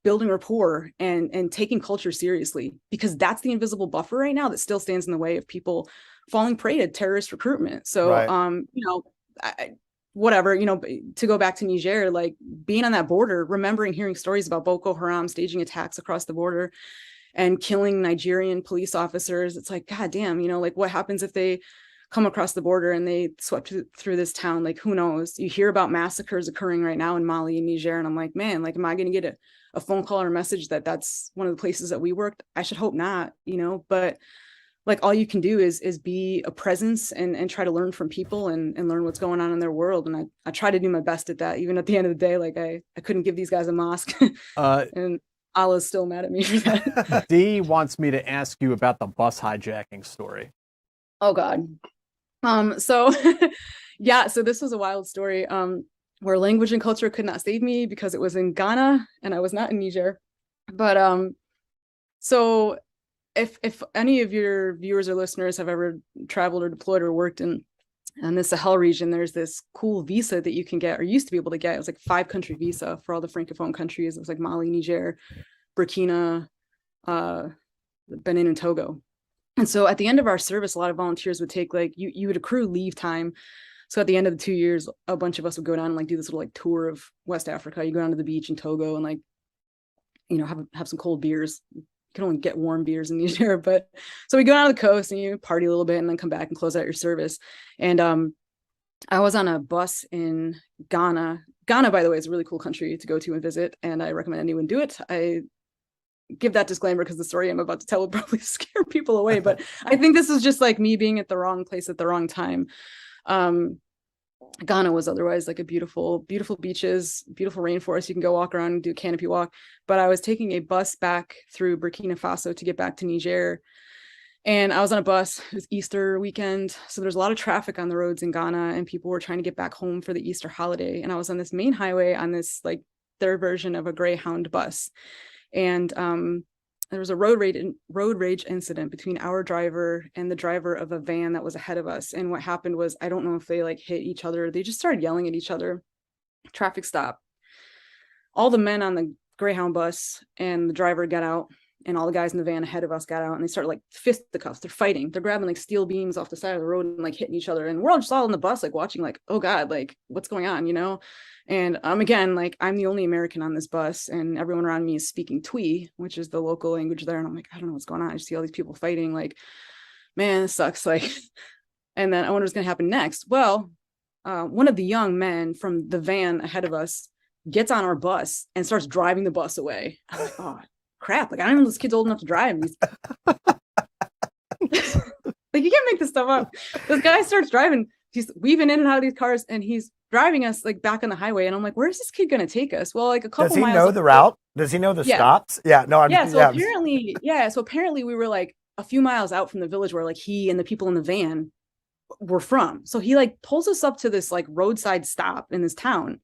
building rapport and taking culture seriously, because that's the invisible buffer right now that still stands in the way of people falling prey to terrorist recruitment. So, whatever, to go back to Niger, like, being on that border, remembering hearing stories about Boko Haram staging attacks across the border and killing Nigerian police officers. It's like, God damn, like, what happens if they come across the border and they swept through this town? Like, who knows? You hear about massacres occurring right now in Mali and Niger. And I'm like, man, like, am I going to get a phone call or a message that's one of the places that we worked? I should hope not, but like, all you can do is be a presence and try to learn from people and learn what's going on in their world. And I try to do my best at that. Even at the end of the day, like, I couldn't give these guys a mosque and Allah's still mad at me for that. Dee wants me to ask you about the bus hijacking story. Oh God. So so this was a wild story where language and culture could not save me because it was in Ghana and I was not in Niger. But so if any of your viewers or listeners have ever traveled or deployed or worked in And the Sahel region, there's this cool visa that you can get, or used to be able to get. It was like 5-country visa for all the Francophone countries. It was like Mali, Niger, Burkina, Benin, and Togo. And so at the end of our service, a lot of volunteers would take like, you would accrue leave time. So at the end of the 2 years, a bunch of us would go down and like do this little like tour of West Africa. You go down to the beach in Togo and like, have some cold beers. You can only get warm beers in Niger, but so we go down to the coast and you party a little bit and then come back and close out your service. And I was on a bus in Ghana. Ghana, by the way, is a really cool country to go to and visit, and I recommend anyone do it. I give that disclaimer because the story I'm about to tell will probably scare people away, but I think this is just like me being at the wrong place at the wrong time. Ghana was otherwise like a beautiful, beautiful beaches, beautiful rainforest. You can go walk around and do a canopy walk. But I was taking a bus back through Burkina Faso to get back to Niger. And I was on a bus. It was Easter weekend. So there's a lot of traffic on the roads in Ghana, and people were trying to get back home for the Easter holiday. And I was on this main highway on this like their version of a Greyhound bus. And there was a road rage incident between our driver and the driver of a van that was ahead of us. And what happened was, I don't know if they like hit each other. They just started yelling at each other. Traffic stop. All the men on the Greyhound bus and the driver got out, and all the guys in the van ahead of us got out, and they started like fisticuffs. They're fighting. They're grabbing like steel beams off the side of the road and like hitting each other. And we're all just all on the bus, like watching, like, oh God, like what's going on, And again, like I'm the only American on this bus, and everyone around me is speaking Twi, which is the local language there. And I'm like, I don't know what's going on. I just see all these people fighting. Like, man, this sucks. Like, and then I wonder what's going to happen next. Well, one of the young men from the van ahead of us gets on our bus and starts driving the bus away. I'm like, oh crap! Like I don't even know this kid's old enough to drive. Like you can't make this stuff up. This guy starts driving. He's weaving in and out of these cars, and he's driving us like back on the highway. And I'm like, where's this kid going to take us? Well, like a couple miles. Does he know the route? Does he know the stops? Yeah, no. So apparently we were like a few miles out from the village where like he and the people in the van were from. So he like pulls us up to this like roadside stop in this town,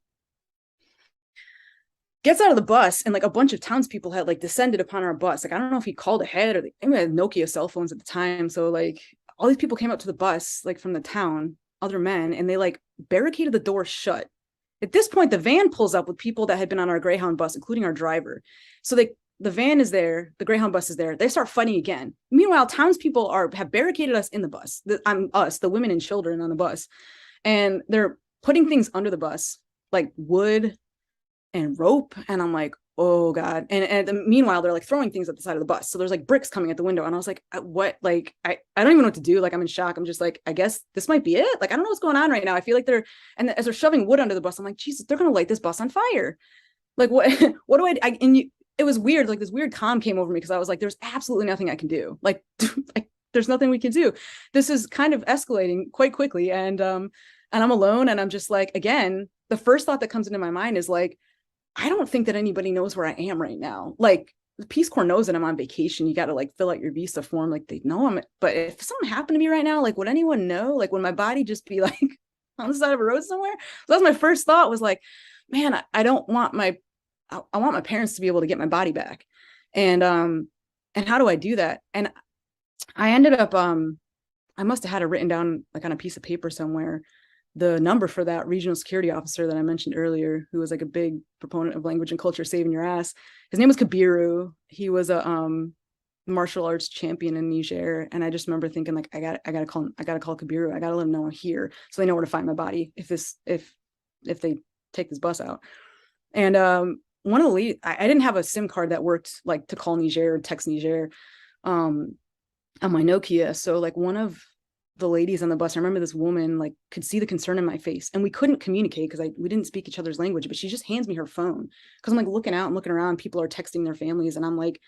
gets out of the bus, and like a bunch of townspeople had like descended upon our bus. Like, I don't know if he called ahead, or we had Nokia cell phones at the time. So like all these people came up to the bus, like from the town, other men, and they like barricaded the door shut. At this point, the van pulls up with people that had been on our Greyhound bus, including our driver. So the van is there, the Greyhound bus is there. They start fighting again. Meanwhile, townspeople have barricaded us in the bus. The women and children on the bus, and they're putting things under the bus, like wood and rope. And I'm like, oh God. And meanwhile, they're like throwing things at the side of the bus. So there's like bricks coming at the window. And I was like, what? Like, I don't even know what to do. Like, I'm in shock. I'm just like, I guess this might be it. Like, I don't know what's going on right now. I feel like as they're shoving wood under the bus, I'm like, Jesus, they're going to light this bus on fire. Like, what do it was weird. Like this weird calm came over me, because I was like, there's absolutely nothing I can do. Like, there's nothing we can do. This is kind of escalating quite quickly. And I'm alone. And I'm just like, again, the first thought that comes into my mind is like, I don't think that anybody knows where I am right now. Like the Peace Corps knows that I'm on vacation. You got to like fill out your visa form. Like they know but if something happened to me right now, like would anyone know? Like would my body just be like on the side of a road somewhere? So that's my first thought, was like, man, I want my parents to be able to get my body back. And how do I do that? And I ended up, I must've had it written down like on a piece of paper somewhere, the number for that regional security officer that I mentioned earlier, who was like a big proponent of language and culture saving your ass. His name was Kabiru. He was a martial arts champion in Niger. And I just remember thinking like, I gotta call Kabiru. I gotta let him know I'm here, so they know where to find my body if they take this bus out. And one of the lead, I didn't have a SIM card that worked like to call Niger or text Niger on my Nokia. So like one of the ladies on the bus, I remember this woman like could see the concern in my face, and we couldn't communicate because we didn't speak each other's language, but she just hands me her phone, because I'm like looking out and looking around, people are texting their families, and I'm like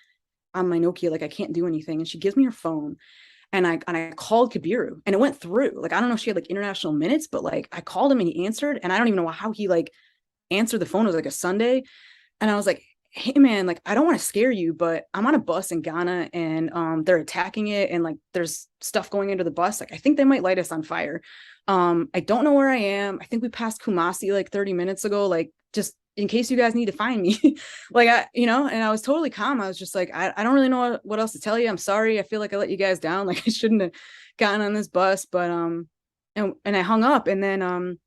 on my Nokia, like I can't do anything. And she gives me her phone, and I called Kabiru, and it went through. Like I don't know if she had like international minutes, but like I called him and he answered, and I don't even know how he like answered the phone. It was like a Sunday, and I was like, hey man, like I don't want to scare you, but I'm on a bus in Ghana, and they're attacking it, and like there's stuff going into the bus. Like I think they might light us on fire. I don't know where I am. I think we passed Kumasi like 30 minutes ago. Like just in case you guys need to find me. Like and I was totally calm. I was just like, I don't really know what else to tell you. I'm sorry. I feel like I let you guys down. Like I shouldn't have gotten on this bus, but and I hung up, and then and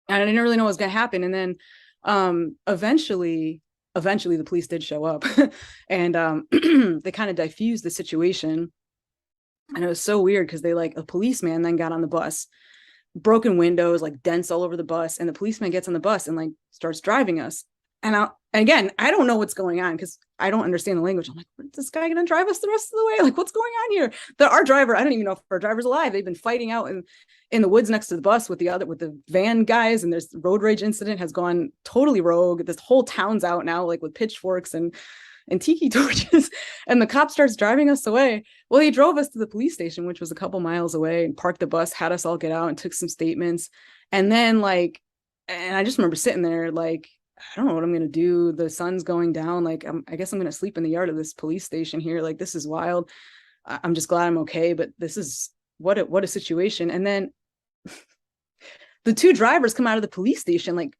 I didn't really know what was going to happen. And then eventually the police did show up, and they kind of diffused the situation. And it was so weird because they a policeman then got on the bus, broken windows, like dents all over the bus, and the policeman gets on the bus and like starts driving us. And again, I don't know what's going on because I don't understand the language. I'm like, is this guy going to drive us the rest of the way? Like, what's going on here? Our driver, I don't even know if our driver's alive. They've been fighting out in the woods next to the bus with the van guys, and there's road rage incident has gone totally rogue. This whole town's out now, like with pitchforks and tiki torches, and the cop starts driving us away. Well, he drove us to the police station, which was a couple miles away, and parked the bus, had us all get out and took some statements. And then and I just remember sitting there like, I don't know what I'm going to do. The sun's going down. Like, I guess I'm going to sleep in the yard of this police station here. Like, this is wild. I'm just glad I'm okay. But this is what a situation. And then the two drivers come out of the police station, like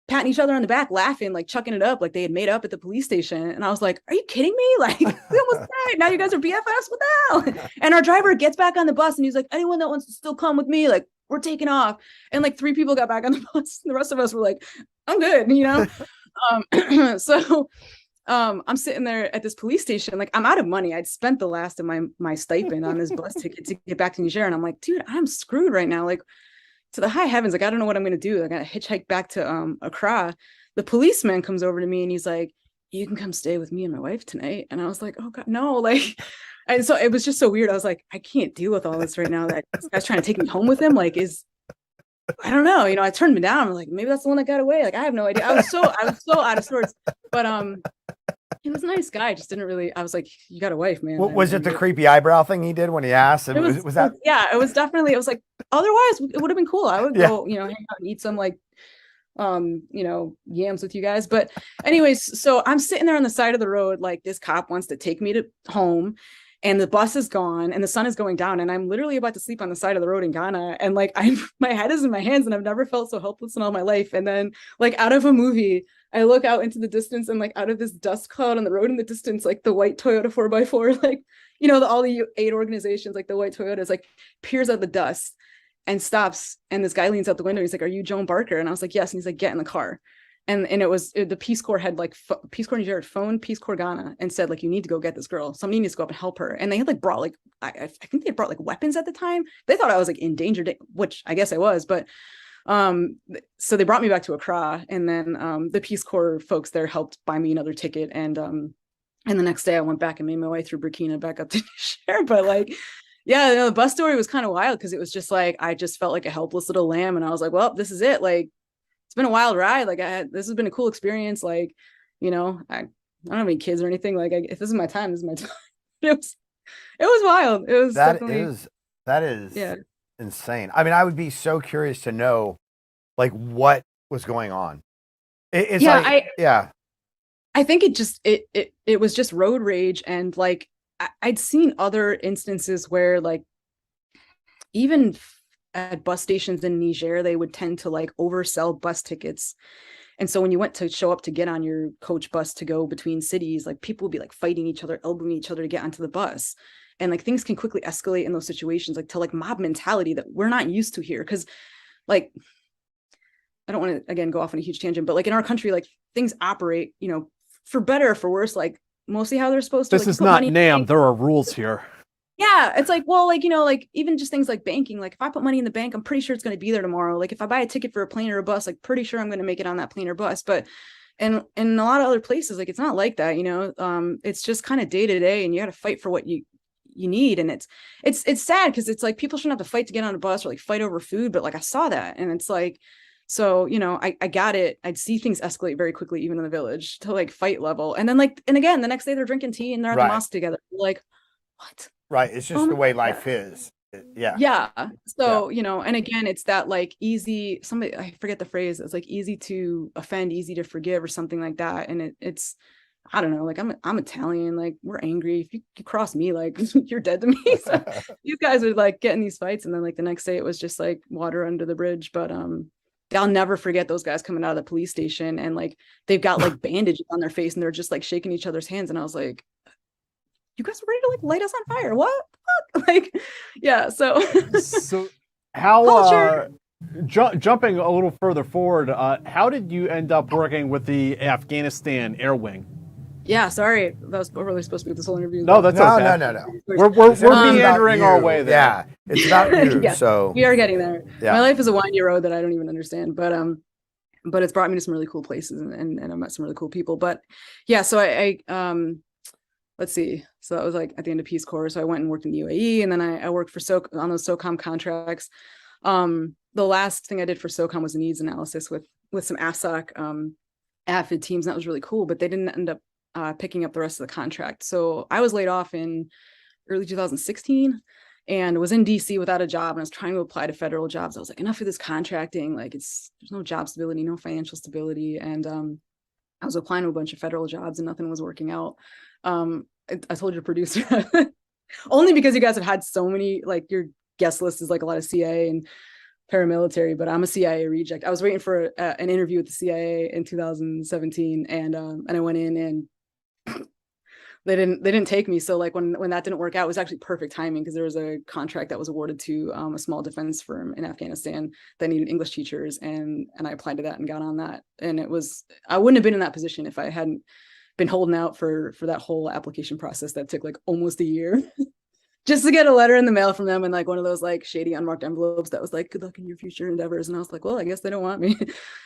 patting each other on the back, laughing, like chucking it up, like they had made up at the police station. And I was like, are you kidding me? Like, we almost died. Now you guys are BFFs? What the hell? And our driver gets back on the bus and he's like, anyone that wants to still come with me, like, we're taking off. And like 3 people got back on the bus. And the rest of us were like, I'm good, So I'm sitting there at this police station, like I'm out of money. I'd spent the last of my stipend on this bus ticket to get back to Niger. And I'm like, dude, I'm screwed right now. Like, to the high heavens, like, I don't know what I'm going to do. I got to hitchhike back to Accra. The policeman comes over to me and he's like, you can come stay with me and my wife tonight. And I was like, oh God, no. Like, and so it was just so weird. I was like, I can't deal with all this right now. That this guy's trying to take me home with him. Like, I don't know. I turned him down. I'm like, maybe that's the one that got away. Like, I have no idea. I was so out of sorts. But he was a nice guy. I just didn't really. I was like, you got a wife, man. Was it the creepy eyebrow thing he did when he asked? And was that? Yeah, it was definitely. It was like, otherwise it would have been cool. I would go, hang out and eat some yams with you guys. But anyways, so I'm sitting there on the side of the road, like this cop wants to take me to home. And the bus is gone and the sun is going down and I'm literally about to sleep on the side of the road in Ghana. And like, my head is in my hands and I've never felt so helpless in all my life. And then like out of a movie, I look out into the distance and like out of this dust cloud on the road in the distance, like the white Toyota 4x4, like, all the aid organizations, like the white Toyotas, like peers out the dust and stops. And this guy leans out the window. He's like, are you Joan Barker? And I was like, yes. And he's like, get in the car. And it was the Peace Corps had Peace Corps Niger phoned Peace Corps Ghana and said, like, you need to go get this girl. Somebody needs to go up and help her. And they had like brought like, I think they had brought like weapons at the time. They thought I was like in danger, which I guess I was. But so they brought me back to Accra, and then the Peace Corps folks there helped buy me another ticket. And the next day I went back and made my way through Burkina back up to Niger. But like, yeah, the bus story was kind of wild because it was just like, I just felt like a helpless little lamb. And I was like, well, this is it. Like, it's been a wild ride. Like this has been a cool experience. Like, I don't have any kids or anything. Like, if this is my time, this is my time. It was wild. It was that is insane. I mean, I would be so curious to know, like, what was going on. I think it was just road rage, and like I'd seen other instances where like even at bus stations in Niger, they would tend to like oversell bus tickets. And so when you went to show up to get on your coach bus to go between cities, like people would be like fighting each other, elbowing each other to get onto the bus. And like things can quickly escalate in those situations, like to like mob mentality that we're not used to here. Cause like, I don't want to, again, go off on a huge tangent, but like in our country, like things operate, for better or for worse, like mostly how they're supposed to. This is not NAM. There are rules here. Yeah, it's like, well, like, like even just things like banking, like if I put money in the bank, I'm pretty sure it's going to be there tomorrow. Like if I buy a ticket for a plane or a bus, like pretty sure I'm going to make it on that plane or bus. But in a lot of other places, like it's not like that, it's just kind of day to day, and you got to fight for what you need. And it's sad because it's like people shouldn't have to fight to get on a bus or like fight over food. But like I saw that, and it's like, so, I got it. I'd see things escalate very quickly, even in the village, to like fight level. And then like, and again, the next day they're drinking tea and they're at the mosque together. Like, what? Right. It's just the way life is. Yeah. Yeah. So, and again, it's that like easy, I forget the phrase. It's like easy to offend, easy to forgive or something like that. And it's, I don't know, like I'm Italian, like we're angry. If you cross me, like you're dead to me. So these guys would like get in these fights. And then like the next day it was just like water under the bridge. But, I'll never forget those guys coming out of the police station and like, they've got like bandages on their face and they're just like shaking each other's hands. And I was like, you guys are ready to like light us on fire? What? Like, yeah. So How jumping a little further forward, how did you end up working with the Afghanistan Air Wing? Yeah, sorry, that was really supposed to be this whole interview. No, that's okay. No. We're meandering our way there. Yeah, it's about you. Yeah, so we are getting there. Yeah. My life is a windy road that I don't even understand, but it's brought me to some really cool places, and I met some really cool people. But yeah, so I let's see. So that was like at the end of Peace Corps. So I went and worked in the UAE, and then I worked for on those SOCOM contracts. The last thing I did for SOCOM was a needs analysis with some AFSOC AFID teams, and that was really cool. But they didn't end up picking up the rest of the contract. So I was laid off in early 2016 and was in DC without a job, and I was trying to apply to federal jobs. I was like, enough of this contracting. Like there's no job stability, no financial stability. And I was applying to a bunch of federal jobs and nothing was working out. I told your producer only because you guys have had so many, like your guest list is like a lot of CIA and paramilitary, but I'm a CIA reject. I was waiting for an interview with the CIA in 2017, and I went in and they didn't take me. So like when that didn't work out, it was actually perfect timing because there was a contract that was awarded to a small defense firm in Afghanistan that needed English teachers, and I applied to that and got on that. And I wouldn't have been in that position if I hadn't been holding out for that whole application process that took like almost a year. Just to get a letter in the mail from them and like one of those like shady unmarked envelopes that was like, good luck in your future endeavors. And I was like, well, I guess they don't want me.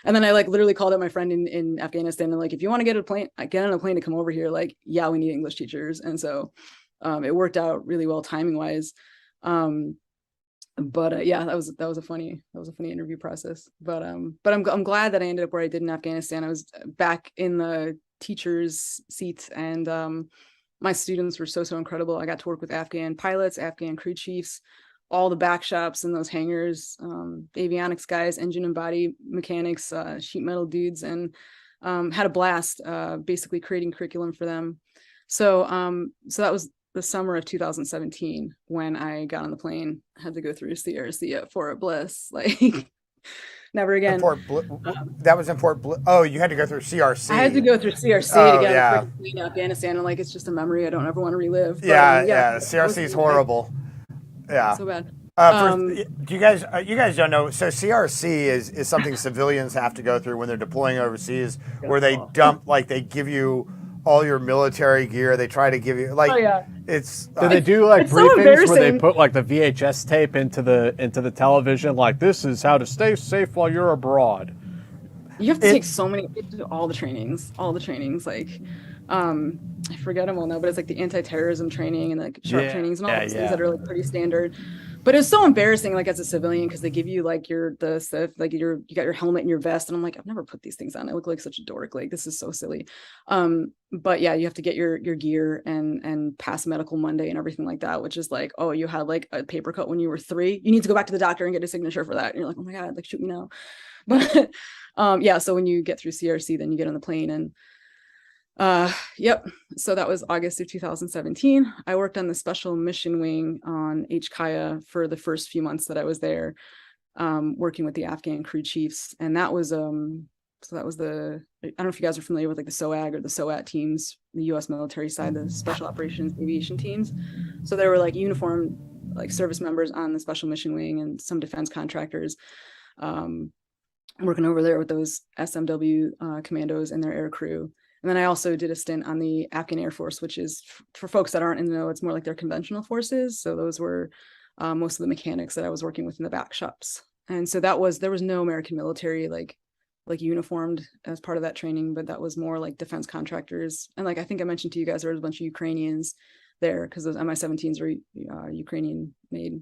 And then I like literally called up my friend in Afghanistan and like, if you want to get on a plane to come over here, like, yeah, we need English teachers. And so it worked out really well timing wise. But yeah, that was a funny interview process. But I'm glad that I ended up where I did in Afghanistan. I was back in the teacher's seat, and my students were so incredible. I got to work with Afghan pilots, Afghan crew chiefs, all the back shops in those hangars, avionics guys, engine and body mechanics, sheet metal dudes, and had a blast basically creating curriculum for them. So that was the summer of 2017 when I got on the plane. I had to go through CRC at Fort Bliss, like never again. That was in Fort Bliss. Oh, you had to go through CRC. I had to go through CRC to get on the Afghanistan, and like it's just a memory I don't ever want to relive. But, yeah. CRC is horrible. Yeah, so bad. You guys don't know. So CRC is something civilians have to go through when they're deploying overseas, where they dump, like they give you all your military gear. They try to give you it's. Do they do like briefings where they put like the VHS tape into the television? Like, this is how to stay safe while you're abroad. You have to take all the trainings. Like, I forget them all now, but it's like the anti-terrorism training and like sharp trainings and all those things that are like pretty standard. But it was so embarrassing, like as a civilian, because they give you like you got your helmet and your vest, and I'm like, I've never put these things on. I look like such a dork. Like, this is so silly. But yeah, you have to get your gear and pass medical Monday and everything like that, which is like, oh, you had like a paper cut when you were 3. You need to go back to the doctor and get a signature for that. And you're like, oh my God, like shoot me now. But yeah, so when you get through CRC, then you get on the plane and so that was August of 2017. I worked on the Special Mission Wing on HKIA for the first few months that I was there, working with the Afghan crew chiefs. And that was I don't know if you guys are familiar with like the SOAG or the SOAT teams, the US military side, the Special Operations Aviation teams. So there were like uniformed like service members on the Special Mission Wing and some defense contractors working over there with those SMW commandos and their air crew. And then I also did a stint on the Afghan Air Force, which is, for folks that aren't in the know, it's more like their conventional forces. So those were most of the mechanics that I was working with in the back shops. And so there was no American military like uniformed as part of that training, but that was more like defense contractors. And like I think I mentioned to you guys, there was a bunch of Ukrainians there because those Mi-17s were Ukrainian made.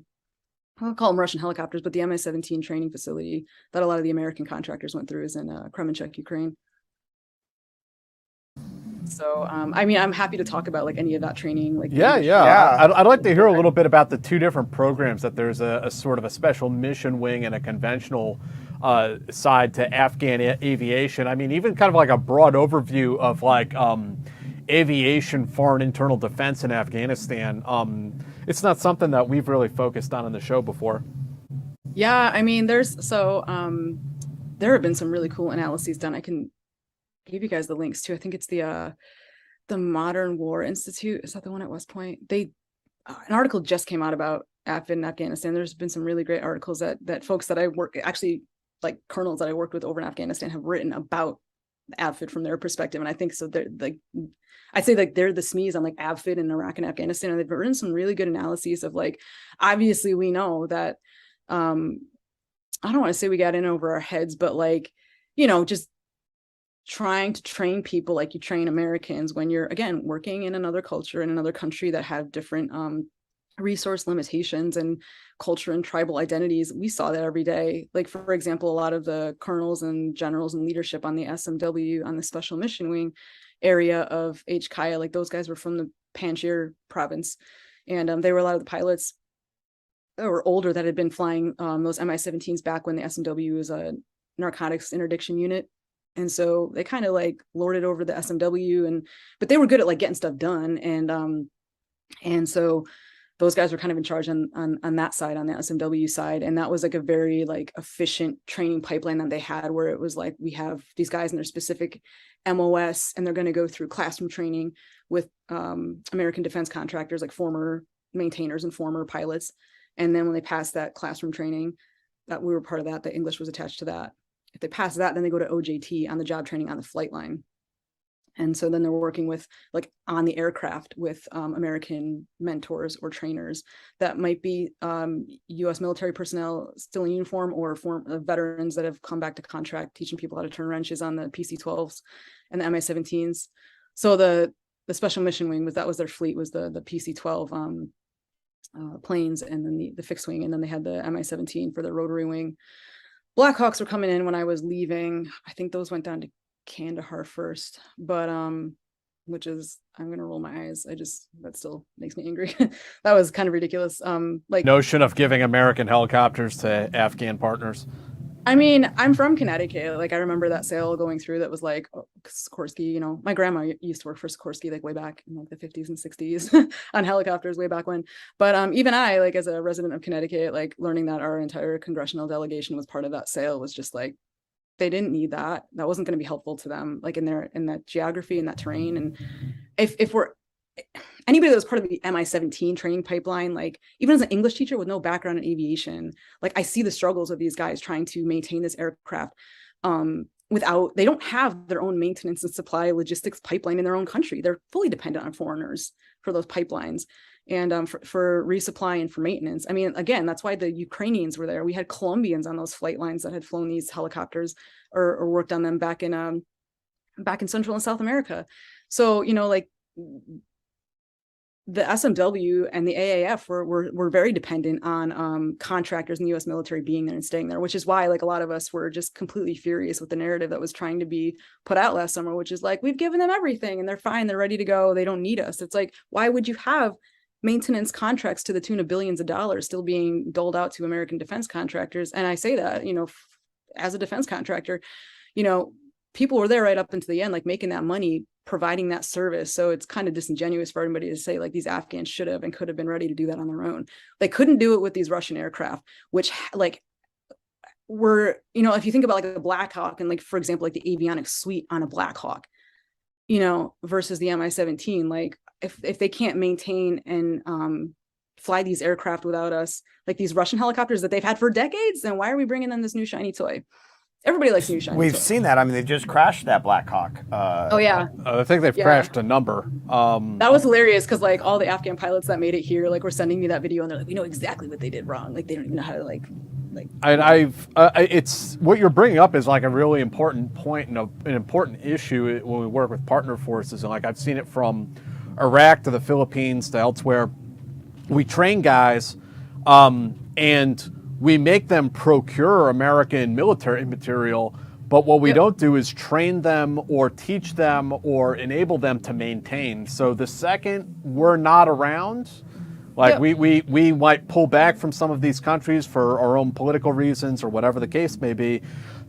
I'll call them Russian helicopters, but the Mi-17 training facility that a lot of the American contractors went through is in Kremenchuk, Ukraine. So, I mean, I'm happy to talk about like any of that training. Like, I'd like to hear a little bit about the two different programs. That there's a sort of a special mission wing and a conventional side to Afghan aviation. I mean, even kind of like a broad overview of like aviation, foreign internal defense in Afghanistan. It's not something that we've really focused on the show before. Yeah, I mean, there have been some really cool analyses done. I can give you guys the links too. I think it's the Modern War Institute. Is that the one at West Point? An article just came out about AFID in Afghanistan. There's been some really great articles that folks that I work, actually like colonels that I worked with over in Afghanistan, have written about AFID from their perspective. And I think so they're like, I'd say like they're the SMEs on like AFID in Iraq and Afghanistan. And they've written some really good analyses of like, obviously we know that, I don't want to say we got in over our heads, but like, you know, just trying to train people like you train Americans when you're, again, working in another culture, in another country that have different resource limitations and culture and tribal identities. We saw that every day. Like, for example, a lot of the colonels and generals and leadership on the SMW, on the Special Mission Wing area of HKIA, like those guys were from the Panjshir province. And they were a lot of the pilots that were older that had been flying those Mi-17s back when the SMW was a narcotics interdiction unit. And so they kind of like lorded over the SMW, but they were good at like getting stuff done. And so those guys were kind of in charge on that side, on the SMW side. And that was like a very like efficient training pipeline that they had, where it was like, we have these guys in their specific MOS, and they're going to go through classroom training with American defense contractors, like former maintainers and former pilots. And then when they passed that classroom training, that we were part of that, the English was attached to that. If they pass that, then they go to OJT, on the job training on the flight line. And so then they're working with like on the aircraft with American mentors or trainers that might be US military personnel still in uniform, or veterans that have come back to contract, teaching people how to turn wrenches on the PC-12s and the Mi-17s. So the Special Mission Wing that was their fleet, was the PC-12 planes, and then the fixed wing, and then they had the Mi-17 for the rotary wing. Blackhawks were coming in when I was leaving. I think those went down to Kandahar first, but which is, I'm gonna roll my eyes. That still makes me angry. That was kind of ridiculous. Like notion of giving American helicopters to Afghan partners. I mean, I'm from Connecticut. Like I remember that sale going through that was like, oh, Sikorsky, you know, my grandma used to work for Sikorsky like way back in like the 50s and 60s on helicopters way back when. But even I, like as a resident of Connecticut, like learning that our entire congressional delegation was part of that sale was just like, they didn't need that. That wasn't going to be helpful to them, like in that geography and that terrain. And if we're anybody that was part of the Mi-17 training pipeline, like even as an English teacher with no background in aviation, like I see the struggles of these guys trying to maintain this aircraft they don't have their own maintenance and supply logistics pipeline in their own country. They're fully dependent on foreigners for those pipelines and for resupply and for maintenance. I mean, again, that's why the Ukrainians were there. We had Colombians on those flight lines that had flown these helicopters or worked on them back in Central and South America. So, you know, like the SMW and the AAF were very dependent on contractors in the U.S. military being there and staying there, which is why like a lot of us were just completely furious with the narrative that was trying to be put out last summer, which is like, we've given them everything and they're fine, they're ready to go, they don't need us. It's like, why would you have maintenance contracts to the tune of billions of dollars still being doled out to American defense contractors? And I say that, you know, as a defense contractor, you know, people were there right up into the end, like making that money, providing that service. So it's kind of disingenuous for everybody to say like these Afghans should have and could have been ready to do that on their own. They couldn't do it with these Russian aircraft, which like were, you know, if you think about like a Black Hawk and like, for example, like the avionics suite on a Black Hawk, you know, versus the Mi-17, like if they can't maintain and fly these aircraft without us, like these Russian helicopters that they've had for decades, then why are we bringing them this new shiny toy? Everybody likes new shiny We've toys. seen that. I mean, they just crashed that Black Hawk. Oh yeah. I think they've crashed a number. That was hilarious because like all the Afghan pilots that made it here, like were sending me that video and they're like, we know exactly what they did wrong. Like they don't even know how to like. It's what you're bringing up is like a really important point and an important issue when we work with partner forces. And like I've seen it from Iraq to the Philippines to elsewhere. We train guys, and we make them procure American military material, but what we don't do is train them or teach them or enable them to maintain. So the second we're not around, like we might pull back from some of these countries for our own political reasons or whatever the case may be,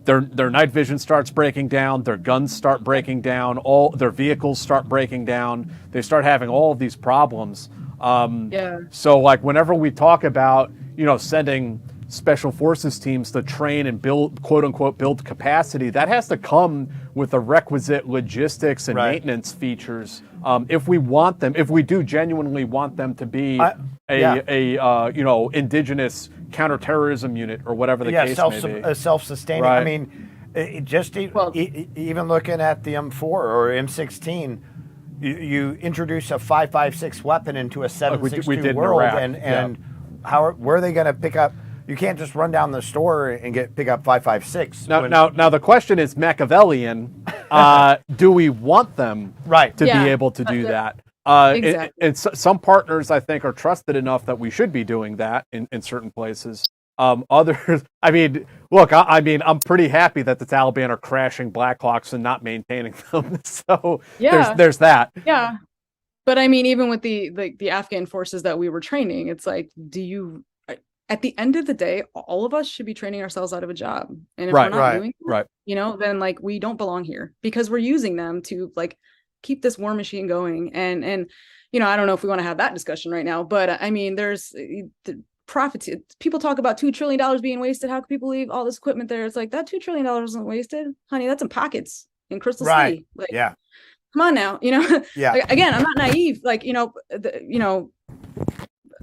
their night vision starts breaking down, their guns start breaking down, all their vehicles start breaking down, they start having all of these problems. So like whenever we talk about, you know, sending special forces teams to train and build, quote unquote, build capacity, that has to come with the requisite logistics and maintenance features. If we want them, if we do genuinely want them to be indigenous counterterrorism unit or whatever the case may be. Self-sustaining. Right. I mean, even looking at the M4 or M16, you introduce a 5.56 weapon into a 7.62 world, and where are they going to pick up? You can't just run down the store and pick up 5.56. Now the question is Machiavellian. Do we want them to be able to do that? Exactly. And some partners, I think, are trusted enough that we should be doing that in certain places. Others, I mean, look, I'm pretty happy that the Taliban are crashing Black Hawks and not maintaining them. So there's that. Yeah. But I mean, even with the Afghan forces that we were training, it's like, at the end of the day, all of us should be training ourselves out of a job. And if we're not doing that, then like we don't belong here because we're using them to like keep this war machine going. And I don't know if we want to have that discussion right now, but I mean, there's the profits. People talk about $2 trillion being wasted. How can people leave all this equipment there? It's like that $2 trillion isn't wasted, honey. That's in pockets in Crystal City. Like, come on now, Like, again, I'm not naive. Like,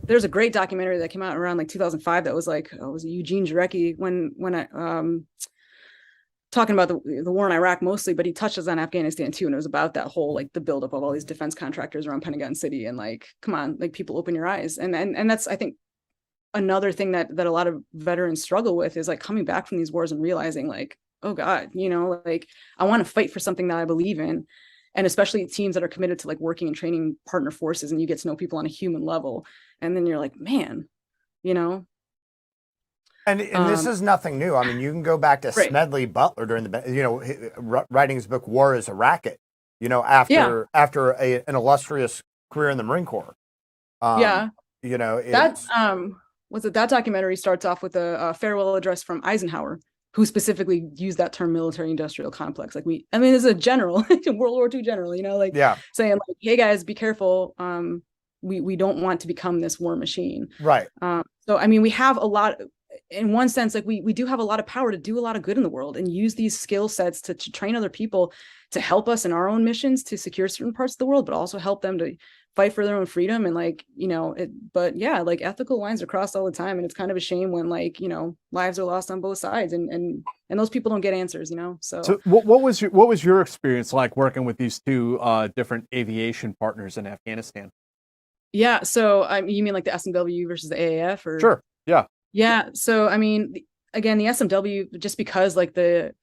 there's a great documentary that came out around like 2005 that was like, was it Eugene Jarecki when I talking about the war in Iraq mostly, but he touches on Afghanistan too, and it was about that whole like the buildup of all these defense contractors around Pentagon City, and like, come on, like people open your eyes, and that's, I think, another thing that a lot of veterans struggle with is like coming back from these wars and realizing like, oh God, like I want to fight for something that I believe in. And especially teams that are committed to like working and training partner forces, and you get to know people on a human level. And then you're like, man, And this is nothing new. I mean, you can go back to Smedley Butler during writing his book, War is a Racket, after an illustrious career in the Marine Corps. That documentary starts off with a farewell address from Eisenhower, who specifically used that term military industrial complex. Like as a general, World War II general, saying like, hey guys, be careful. We don't want to become this war machine. Right. So, I mean, we have a lot, in one sense, like we do have a lot of power to do a lot of good in the world and use these skill sets to train other people to help us in our own missions to secure certain parts of the world, but also help them to fight for their own freedom. And like, but yeah, like ethical lines are crossed all the time. And it's kind of a shame when like, lives are lost on both sides and those people don't get answers, So what was your experience like working with these two different aviation partners in Afghanistan? Yeah. So you mean like the SMW versus the AAF or? Sure. Yeah. Yeah. So, I mean, again, the SMW, just because like the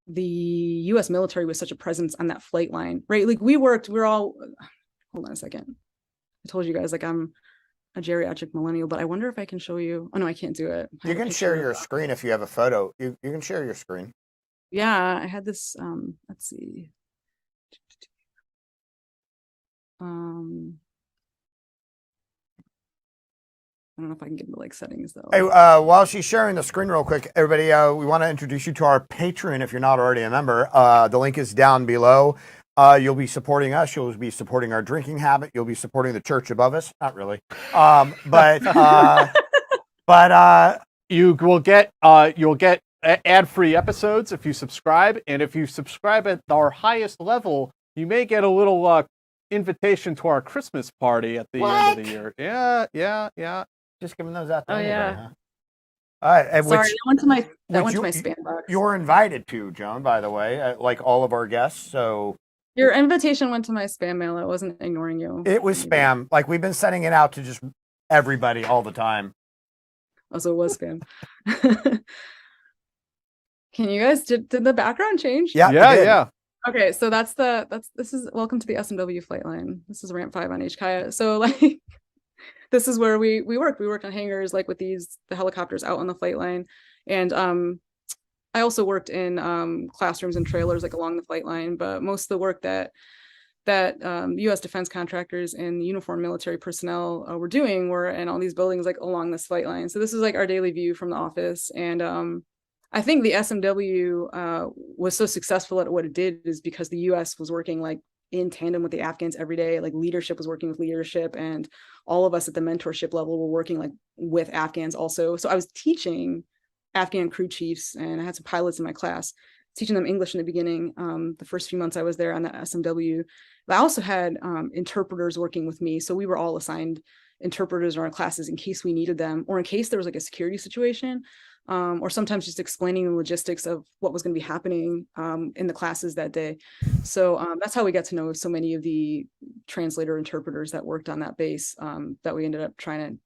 U.S. military was such a presence on that flight line, right? Like we're all, hold on a second. I told you guys, like I'm a geriatric millennial, but I wonder if I can show you. Oh no, I can't do it. You can share your screen if you have a photo. You can share your screen. Yeah. I had this, let's see. I don't know if I can get into like settings though. Hey, while she's sharing the screen real quick, everybody, we want to introduce you to our Patreon if you're not already a member. The link is down below. You'll be supporting us. You'll be supporting our drinking habit. You'll be supporting the church above us. Not really. But you will get ad-free episodes if you subscribe. And if you subscribe at our highest level, you may get a little invitation to our Christmas party at the end of the year. Yeah. Just giving those out. Oh, yeah. Huh? All right. Sorry, that went to my spam box. You're invited to, Joan, by the way, like all of our guests. So your invitation went to my spam mail. I wasn't ignoring you. It was spam. Like we've been sending it out to just everybody all the time. Also, it was spam. Can you guys did the background change? Yeah. Okay, so this is welcome to the SMW flight line. This is ramp 5 on HKIA. So like this is where we worked. We worked on hangars like with the helicopters out on the flight line. And I also worked in classrooms and trailers like along the flight line, but most of the work that U.S. defense contractors and uniformed military personnel were doing were in all these buildings like along this flight line. So this is like our daily view from the office. And I think the SMW was so successful at what it did is because the U.S. was working like in tandem with the Afghans every day. Like leadership was working with leadership, and all of us at the mentorship level were working like with Afghans also. So I was teaching Afghan crew chiefs, and I had some pilots in my class, teaching them English in the beginning, the first few months I was there on the SMW. But I also had interpreters working with me. So we were all assigned interpreters in our classes in case we needed them, or in case there was like a security situation, or sometimes just explaining the logistics of what was going to be happening in the classes that day. So that's how we got to know so many of the translator interpreters that worked on that base that we ended up trying to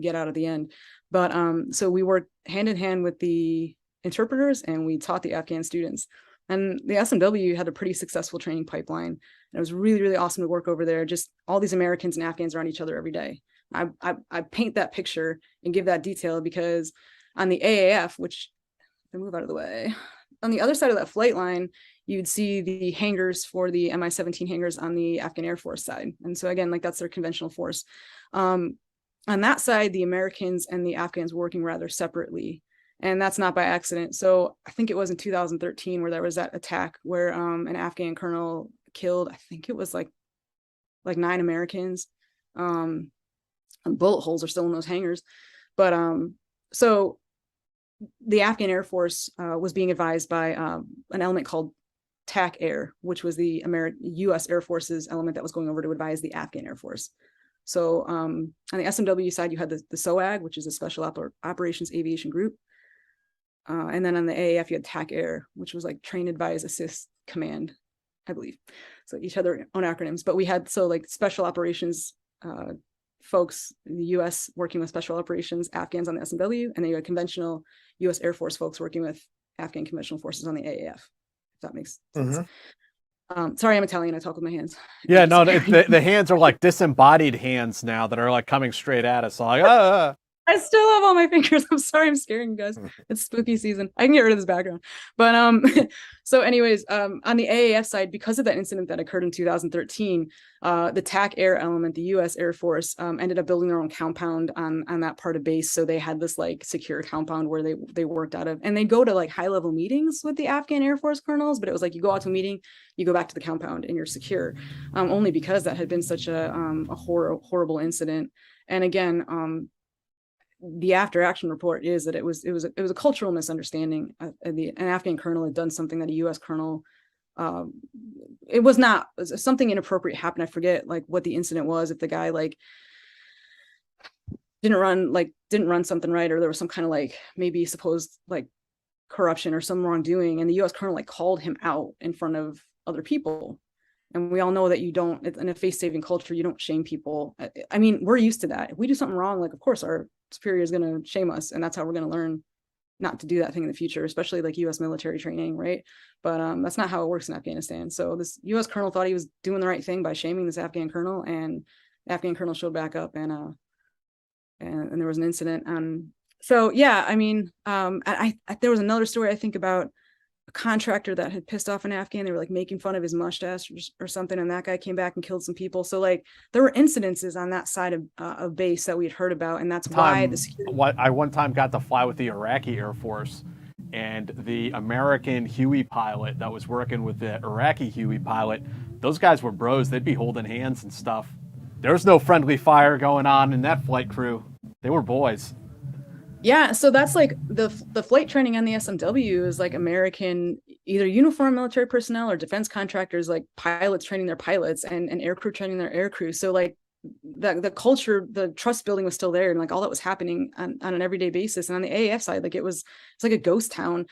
get out at the end. But so we worked hand in hand with the interpreters, and we taught the Afghan students. And the SMW had a pretty successful training pipeline. And it was really, really awesome to work over there. Just all these Americans and Afghans around each other every day. I paint that picture and give that detail because on the AAF, which, if I move out of the way, on the other side of that flight line, you'd see the hangars for the Mi-17 hangars on the Afghan Air Force side. And so again, like that's their conventional force. On that side, the Americans and the Afghans were working rather separately. And that's not by accident. So I think it was in 2013 where there was that attack where an Afghan colonel killed, I think it was like 9 Americans. And bullet holes are still in those hangars. But so the Afghan Air Force was being advised by an element called TAC Air, which was the U.S. Air Force's element that was going over to advise the Afghan Air Force. So on the SMW side, you had the SOAG, which is a Special Operations Aviation Group. And then on the AAF, you had TAC Air, which was like Train, Advise, Assist, Command, I believe. So each had their own acronyms. But we had like Special Operations folks in the U.S. working with Special Operations Afghans on the SMW, and then you had conventional U.S. Air Force folks working with Afghan conventional forces on the AAF, if that makes sense. Sorry, I'm Italian. I talk with my hands. Yeah, no, the hands are like disembodied hands now that are like coming straight at us. So like, I still have all my fingers. I'm sorry, I'm scaring you guys. It's spooky season. I can get rid of this background. But so anyways, on the AAF side, because of that incident that occurred in 2013, the TAC Air element, the US Air Force, ended up building their own compound on that part of base. So they had this like secure compound where they worked out of, and they go to like high level meetings with the Afghan Air Force colonels, but it was like you go out to a meeting, you go back to the compound and you're secure, only because that had been such a horrible incident. And again, the after action report is that it was a cultural misunderstanding. An Afghan colonel had done something that a U.S. colonel, it was something inappropriate happened. I forget like what the incident was. If the guy like didn't run something right, or there was some kind of like maybe supposed like corruption or some wrongdoing, and the U.S. colonel like called him out in front of other people. And we all know that you don't, in a face-saving culture, you don't shame people. I mean, we're used to that. If we do something wrong, like, of course, our superior is going to shame us. And that's how we're going to learn not to do that thing in the future, especially like U.S. military training, right? But that's not how it works in Afghanistan. So this U.S. colonel thought he was doing the right thing by shaming this Afghan colonel, and the Afghan colonel showed back up, and there was an incident. So, yeah, I mean, there was another story I think about a contractor that had pissed off an Afghan. They were like making fun of his mustache or something, and that guy came back and killed some people. So like there were incidences on that side of base that we had heard about, and that's why the security. I one time got to fly with the Iraqi Air Force, and the American Huey pilot that was working with the Iraqi Huey pilot, those guys were bros. They'd be holding hands and stuff. There was no friendly fire going on in that flight crew. They were boys. Yeah, so that's like the flight training on the SMW is like American, either uniformed military personnel or defense contractors, like pilots training their pilots and air crew training their air crew. So like the culture, the trust building was still there, and like all that was happening on an everyday basis. And on the AAF side, like it's like a ghost town.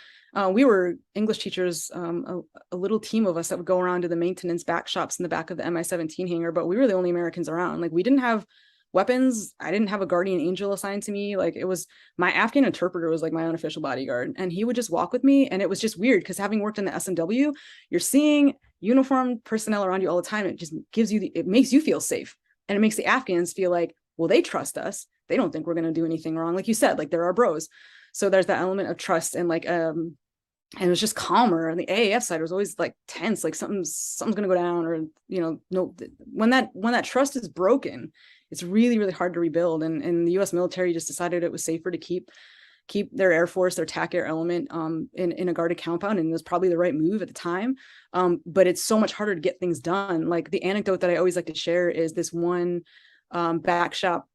We were English teachers, a little team of us that would go around to the maintenance back shops in the back of the Mi-17 hangar, but we were the only Americans around. Like we didn't have weapons. I didn't have a guardian angel assigned to me. Like it was my Afghan interpreter was like my unofficial bodyguard, and he would just walk with me. And it was just weird because having worked in the SMW, you're seeing uniformed personnel around you all the time. It just gives you it makes you feel safe, and it makes the Afghans feel like, well, they trust us. They don't think we're going to do anything wrong. Like you said, like they're our bros. So there's that element of trust, and like and it was just calmer. And the AAF side was always like tense, like something's going to go down, or no. When that trust is broken, it's really, really hard to rebuild. And the U.S. military just decided it was safer to keep keep their Air Force, their TAC Air element in a guarded compound, and it was probably the right move at the time. But it's so much harder to get things done. Like the anecdote that I always like to share is this one back shop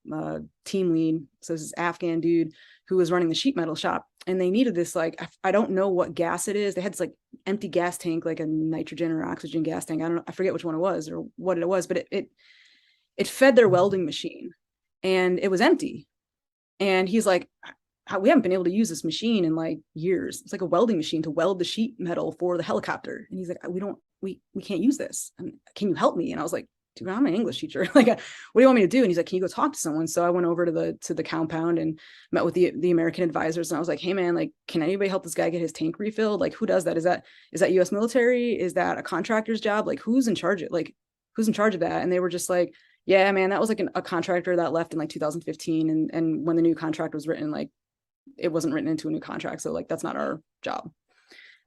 team lead. So this is Afghan dude who was running the sheet metal shop, and they needed this, like, I don't know what gas it is. They had this like empty gas tank, like a nitrogen or oxygen gas tank. I forget which one it was or what it was, but it fed their welding machine, and it was empty. And he's like, we haven't been able to use this machine in like years. It's like a welding machine to weld the sheet metal for the helicopter. And he's like, we can't use this. Can you help me? And I was like, dude, I'm an English teacher. Like, what do you want me to do? And he's like, can you go talk to someone? So I went over to the compound and met with the American advisors. And I was like, hey man, like, can anybody help this guy get his tank refilled? Like, who does that? Is that US military? Is that a contractor's job? Like, who's in charge of that? And they were just like, yeah, man, that was like a contractor that left in like 2015. And when the new contract was written, like, it wasn't written into a new contract. So like, that's not our job.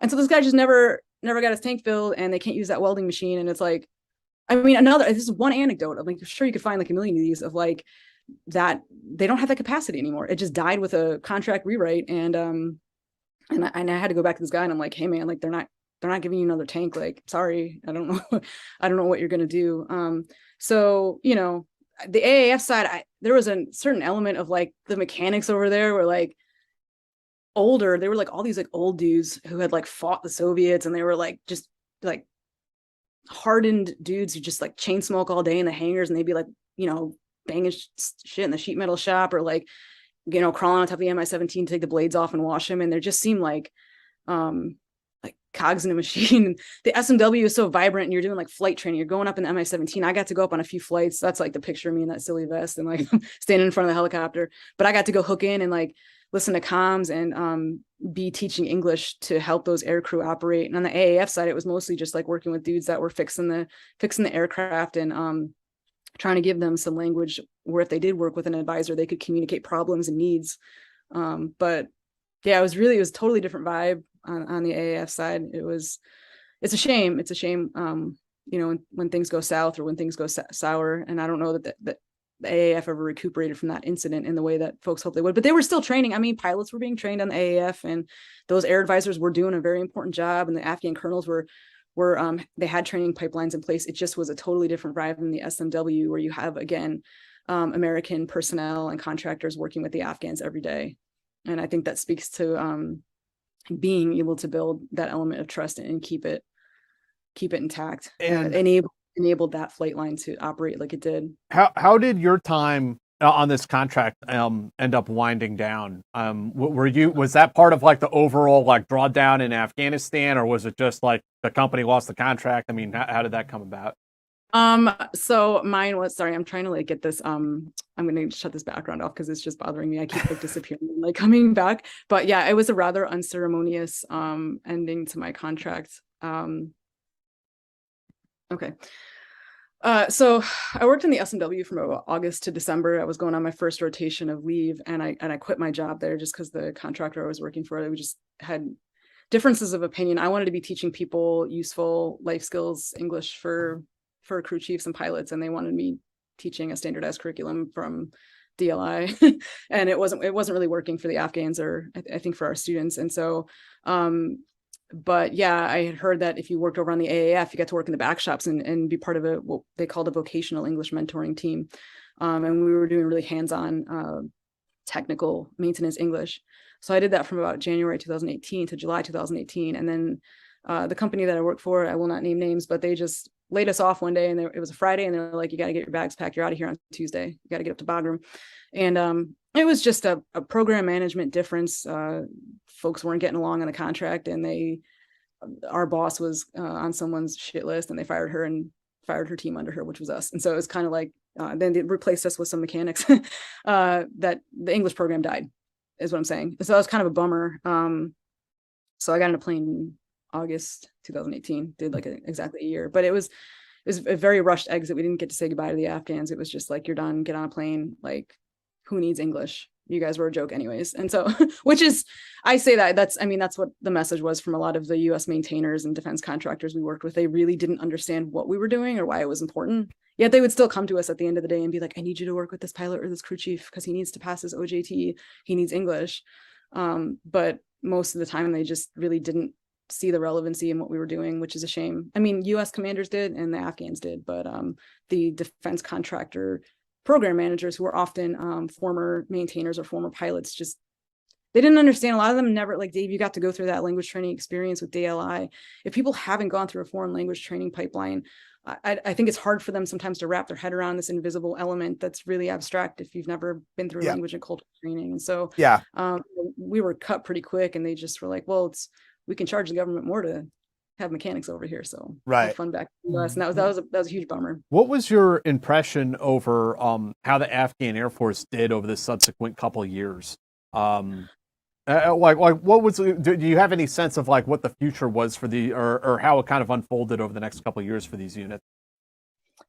And so this guy just never got his tank filled, and they can't use that welding machine. And it's like, I mean, this is one anecdote. I'm like, sure, you could find like a million of these of like that they don't have that capacity anymore. It just died with a contract rewrite. And I had to go back to this guy, and I'm like, hey man, like they're not giving you another tank. Like, sorry, I don't know what you're going to do. So, you know, the AAF side, there was a certain element of like the mechanics over there were like older. They were like all these like old dudes who had like fought the Soviets, and they were like just like hardened dudes who just like chain smoke all day in the hangars, and they'd be like, you know, banging shit in the sheet metal shop, or like, you know, crawling on top of the Mi-17 to take the blades off and wash them. And they just seemed like cogs in a machine. The SMW is so vibrant, and you're doing like flight training. You're going up in the Mi-17. I got to go up on a few flights. That's like the picture of me in that silly vest and like standing in front of the helicopter. But I got to go hook in and like listen to comms and be teaching English to help those air crew operate. And on the AAF side, it was mostly just like working with dudes that were fixing the aircraft and trying to give them some language where if they did work with an advisor, they could communicate problems and needs. But yeah, it was a totally different vibe on the AAF side. It's a shame. It's a shame, you know, when things go south or when things go sour. And I don't know that the AAF ever recuperated from that incident in the way that folks hope they would, but they were still training. I mean, pilots were being trained on the AAF, and those air advisors were doing a very important job. And the Afghan colonels were they had training pipelines in place. It just was a totally different vibe than the SMW, where you have, again, American personnel and contractors working with the Afghans every day. And I think that speaks to being able to build that element of trust and keep it intact, and enabled that flight line to operate like it did. How did your time on this contract end up winding down? Was that part of like the overall like drawdown in Afghanistan, or was it just like the company lost the contract? I mean, how did that come about? So mine was, sorry, I'm trying to like get this, I'm going to shut this background off because it's just bothering me. I keep like disappearing and like coming back, but yeah, it was a rather unceremonious, ending to my contract. Okay. So I worked in the SMW from about August to December. I was going on my first rotation of leave, and I quit my job there just because the contractor I was working for, we just had differences of opinion. I wanted to be teaching people useful life skills, English for crew chiefs and pilots, and they wanted me teaching a standardized curriculum from DLI, and it wasn't really working for the Afghans, or I think for our students. And so, but yeah, I had heard that if you worked over on the AAF, you got to work in the back shops and be part of what they called a vocational English mentoring team. And we were doing really hands-on technical maintenance English. So I did that from about January 2018 to July 2018. And then the company that I worked for, I will not name names, but they just laid us off one day, and it was a Friday, and they were like, you got to get your bags packed. You're out of here on Tuesday. You got to get up to Bagram. And it was just a program management difference. Folks weren't getting along on the contract, and our boss was on someone's shit list, and they fired her and fired her team under her, which was us. And so it was kind of like, then they replaced us with some mechanics that the English program died, is what I'm saying. So that was kind of a bummer. So I got on a plane in August 2018, did like exactly a year, but it was a very rushed exit. We didn't get to say goodbye to the Afghans. It was just like, you're done, get on a plane. Like, who needs English? You guys were a joke anyways. And so, which is, I say that's what the message was from a lot of the US maintainers and defense contractors we worked with. They really didn't understand what we were doing or why it was important. Yet they would still come to us at the end of the day and be like, I need you to work with this pilot or this crew chief because he needs to pass his OJT. He needs English. But most of the time they just really didn't see the relevancy in what we were doing, which is a shame. I mean, US commanders did and the Afghans did, but the defense contractor program managers, who were often former maintainers or former pilots, just they didn't understand. A lot of them never, like Dave, you got to go through that language training experience with DLI. If people haven't gone through a foreign language training pipeline, I think it's hard for them sometimes to wrap their head around this invisible element that's really abstract if you've never been through language and culture training. And so we were cut pretty quick, and they just were like, well, we can charge the government more to have mechanics over here. So have fun back in the US. And that was a huge bummer. What was your impression over how the Afghan Air Force did over the subsequent couple of years? Like what was? Do you have any sense of like what the future was for or how it kind of unfolded over the next couple of years for these units?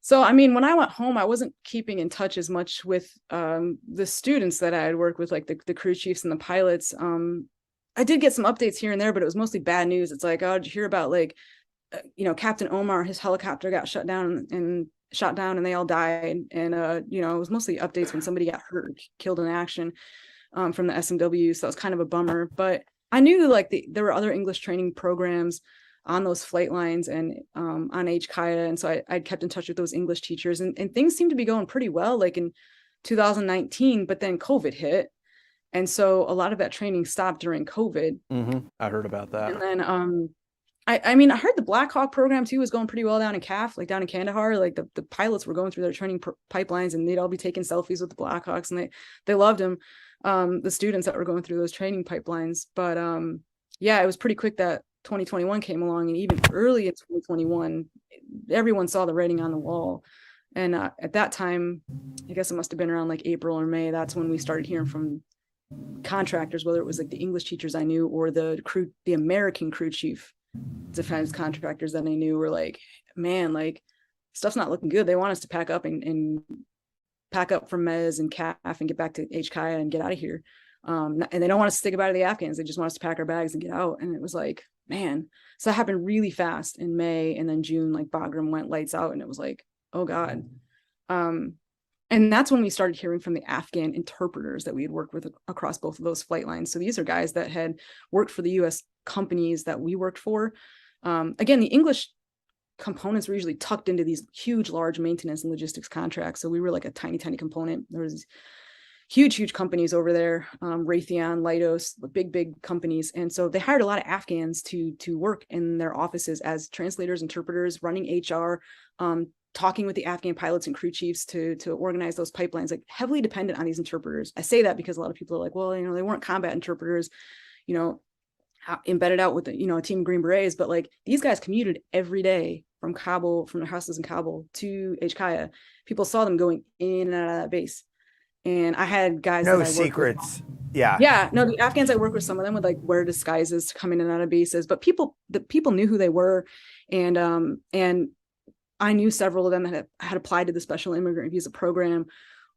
So, I mean, when I went home, I wasn't keeping in touch as much with the students that I had worked with, like the crew chiefs and the pilots. I did get some updates here and there, but it was mostly bad news. It's like, oh, did you hear about like, Captain Omar, his helicopter got shot down and they all died. And, it was mostly updates when somebody got hurt, killed in action. From the SMW, so that was kind of a bummer. But I knew like there were other English training programs on those flight lines and on HKIA, and so I kept in touch with those English teachers, and things seemed to be going pretty well, like in 2019. But then COVID hit, and so a lot of that training stopped during COVID. I heard about that. And then I heard the Black Hawk program too was going pretty well down in CAF, like down in Kandahar. Like the pilots were going through their training pipelines, and they'd all be taking selfies with the Black Hawks, and they loved them. The students that were going through those training pipelines. But it was pretty quick that 2021 came along, and even early in 2021, everyone saw the writing on the wall. And at that time, I guess it must have been around like April or May, that's when we started hearing from contractors, whether it was like the English teachers I knew or the American crew chief defense contractors that I knew, were like, man, like stuff's not looking good. They want us to pack up and pack up from Mez and CAF and get back to HKIA and get out of here. And they don't want us to stick about to the Afghans. They just want us to pack our bags and get out. And it was like, man. So that happened really fast in May, and then June, like Bagram went lights out, and it was like, oh God. And that's when we started hearing from the Afghan interpreters that we had worked with across both of those flight lines. So these are guys that had worked for the US companies that we worked for. Again, the English components were usually tucked into these huge, large maintenance and logistics contracts. So we were like a tiny, tiny component. There was huge companies over there, Raytheon, Leidos, big companies. And so they hired a lot of Afghans to work in their offices as translators, interpreters, running HR, talking with the Afghan pilots and crew chiefs to organize those pipelines, like heavily dependent on these interpreters. I say that because a lot of people are like, well, they weren't combat interpreters, embedded out with a team of Green Berets, but like these guys commuted every day from their houses in Kabul to HKIA. People saw them going in and out of that base. And I had guys. No secrets. Yeah. No, the Afghans I work with, some of them would like wear disguises to come in and out of bases, but the people knew who they were. And I knew several of them that had applied to the Special Immigrant Visa program.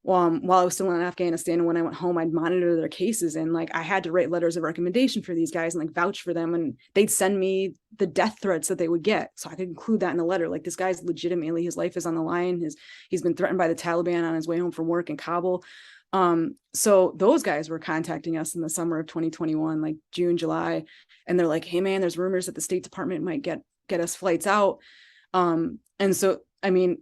While I was still in Afghanistan, and when I went home, I'd monitor their cases, and like I had to write letters of recommendation for these guys and like vouch for them, and they'd send me the death threats that they would get, so I could include that in the letter. Like, this guy's legitimately, his life is on the line. He's been threatened by the Taliban on his way home from work in Kabul. So those guys were contacting us in the summer of 2021, like June, July, and they're like, "Hey man, there's rumors that the State Department might get us flights out." And so, I mean,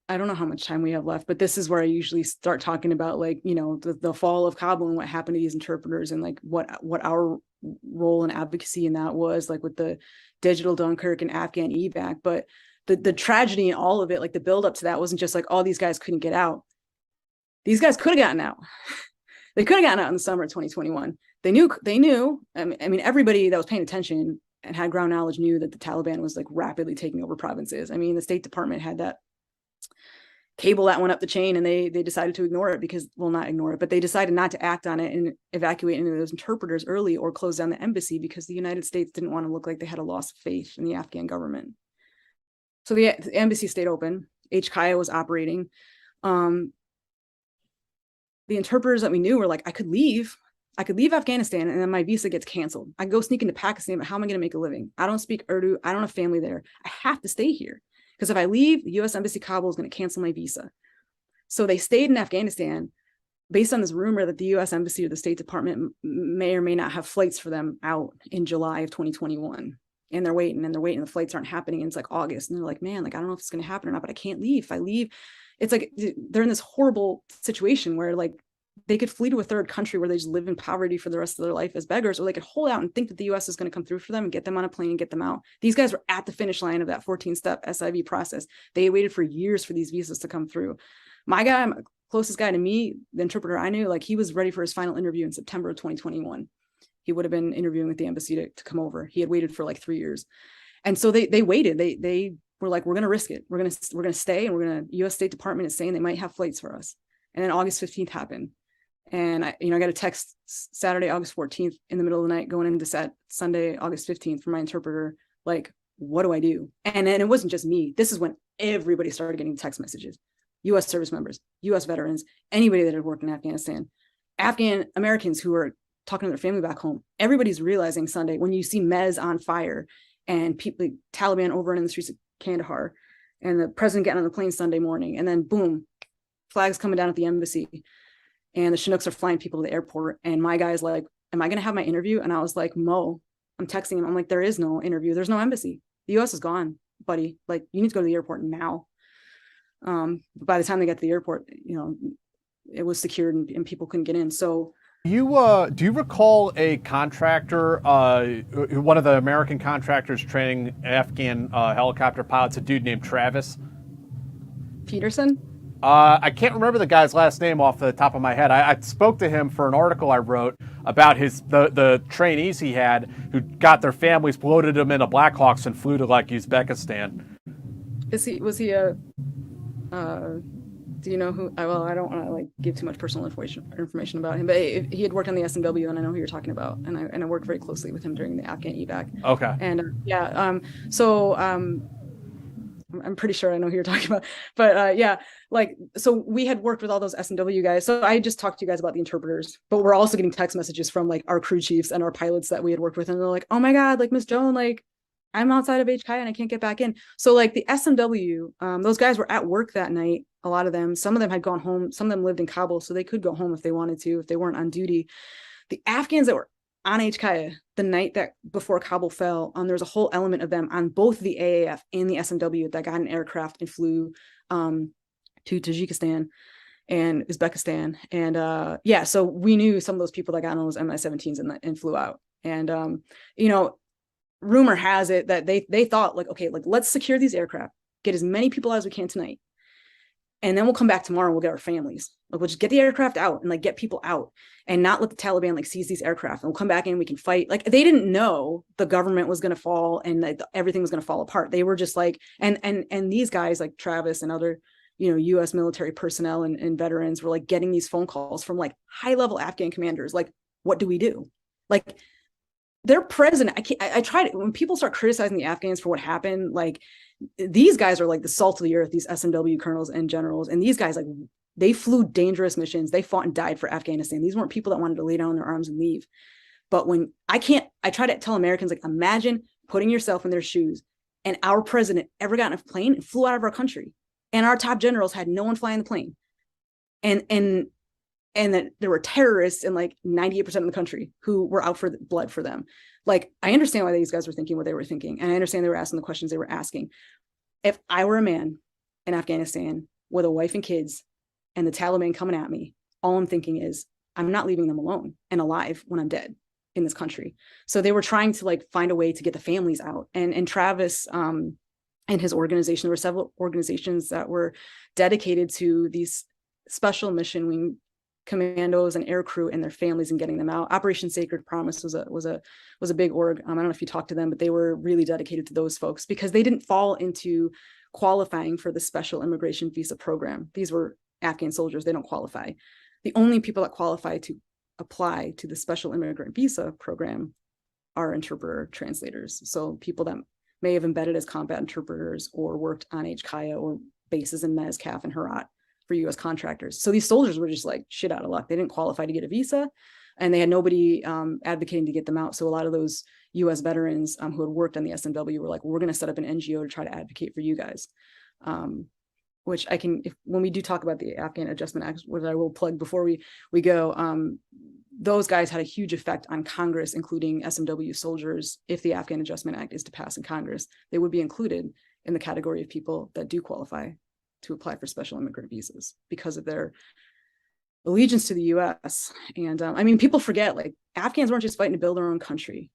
I don't know how much time we have left, but this is where I usually start talking about like, the fall of Kabul and what happened to these interpreters, and like what our role in advocacy in that was, like with the digital Dunkirk and Afghan evac. But the tragedy in all of it, like the buildup to that, wasn't just like, oh, these guys couldn't get out. These guys could have gotten out. They could have gotten out in the summer of 2021. They knew. I mean, everybody that was paying attention and had ground knowledge knew that the Taliban was like rapidly taking over provinces. I mean, the State Department had that cable that went up the chain, and they decided to ignore it because, well, not ignore it, but they decided not to act on it and evacuate any of those interpreters early or close down the embassy because the United States didn't want to look like they had a loss of faith in the Afghan government. So the embassy stayed open. HKIA was operating. The interpreters that we knew were like, I could leave Afghanistan and then my visa gets canceled. I go sneak into Pakistan, but how am I going to make a living? I don't speak Urdu. I don't have family there. I have to stay here. Because if I leave, the U.S. Embassy Kabul is going to cancel my visa. So they stayed in Afghanistan, based on this rumor that the U.S. Embassy or the State Department may or may not have flights for them out in July of 2021. And they're waiting, the flights aren't happening. And it's like August. And they're like, man, like, I don't know if it's going to happen or not, but I can't leave. If I leave, it's like they're in this horrible situation where like they could flee to a third country where they just live in poverty for the rest of their life as beggars, or they could hold out and think that the U.S. is going to come through for them and get them on a plane and get them out. These guys were at the finish line of that 14-step SIV process. They waited for years for these visas to come through. My guy, closest guy to me, the interpreter I knew, like he was ready for his final interview in September of 2021. He would have been interviewing with the embassy to come over. He had waited for like 3 years. And so they waited. They were like, we're going to risk it. We're going to stay, and U.S. State Department is saying they might have flights for us. And then August 15th happened. And I got a text Saturday, August 14th in the middle of the night going into Sunday, August 15th from my interpreter, like, what do I do? And it wasn't just me. This is when everybody started getting text messages. U.S. service members, U.S. veterans, anybody that had worked in Afghanistan, Afghan Americans who are talking to their family back home. Everybody's realizing Sunday when you see Mez on fire and people, Taliban over in the streets of Kandahar, and the president getting on the plane Sunday morning, and then boom, flags coming down at the embassy, and the Chinooks are flying people to the airport. And my guy's like, am I going to have my interview? And I was like, Mo, I'm texting him. I'm like, there is no interview. There's no embassy. The U.S. is gone, buddy. Like, you need to go to the airport now. By the time they got to the airport, it was secured and people couldn't get in. So do you recall a contractor, one of the American contractors training Afghan helicopter pilots, a dude named Travis Peterson? I can't remember the guy's last name off the top of my head. I spoke to him for an article I wrote about the trainees he had who got their families, bloated them into Blackhawks and flew to like Uzbekistan. Was he a do you know who? Well, I don't want to like give too much personal information about him, but he had worked on the SMW, and I know who you're talking about, and I worked very closely with him during the Afghan evac. Okay. And I'm pretty sure I know who you're talking about, but so we had worked with all those SMW guys. So I just talked to you guys about the interpreters, but we're also getting text messages from like our crew chiefs and our pilots that we had worked with, and they're like, oh my God, like Miss Joan, like I'm outside of HK and I can't get back in. So like the SMW, those guys were at work that night. A lot of them, some of them had gone home. Some of them lived in Kabul, so they could go home if they wanted to, if they weren't on duty. The Afghans that were on HK the night that before Kabul fell, there's a whole element of them on both the AAF and the SMW that got an aircraft and flew to Tajikistan and Uzbekistan. And so we knew some of those people that got on those Mi-17s and flew out. And rumor has it that they thought like, okay, like let's secure these aircraft, get as many people as we can tonight, and then we'll come back tomorrow and we'll get our families. Like we'll just get the aircraft out and like get people out and not let the Taliban like seize these aircraft, and we'll come back in and we can fight. Like they didn't know the government was going to fall and that everything was going to fall apart. They were just like, and these guys like Travis and other, U.S. military personnel and veterans were like getting these phone calls from like high level Afghan commanders. Like, what do we do? Like their president, I tried it. When people start criticizing the Afghans for what happened, like these guys are like the salt of the earth, these SMW colonels and generals. And these guys, like they flew dangerous missions. They fought and died for Afghanistan. These weren't people that wanted to lay down their arms and leave. But when I try to tell Americans, like, imagine putting yourself in their shoes and our president ever got on a plane and flew out of our country. And our top generals had no one flying the plane. And that there were terrorists in like 98% of the country who were out for blood for them. Like, I understand why these guys were thinking what they were thinking. And I understand they were asking the questions they were asking. If I were a man in Afghanistan with a wife and kids and the Taliban coming at me, all I'm thinking is, I'm not leaving them alone and alive when I'm dead in this country. So they were trying to like find a way to get the families out. And Travis and his organization, there were several organizations that were dedicated to these special mission wing commandos and air crew and their families and getting them out. Operation Sacred Promise was a big org. I don't know if you talked to them, but they were really dedicated to those folks because they didn't fall into qualifying for the Special Immigrant Visa program. These were Afghan soldiers. They don't qualify. The only people that qualify to apply to the Special Immigrant Visa program are interpreter translators. So people that may have embedded as combat interpreters or worked on HKIA or bases in Mez, CAF, and Herat for U.S. contractors. So these soldiers were just like shit out of luck. They didn't qualify to get a visa, and they had nobody advocating to get them out. So a lot of those U.S. veterans who had worked on the SMW were like, we're going to set up an NGO to try to advocate for you guys. which I can, when we do talk about the Afghan Adjustment Act, which I will plug before we go, those guys had a huge effect on Congress, including SMW soldiers. If the Afghan Adjustment Act is to pass in Congress, they would be included in the category of people that do qualify to apply for special immigrant visas because of their allegiance to the US. And I mean, people forget, like, Afghans weren't just fighting to build their own country.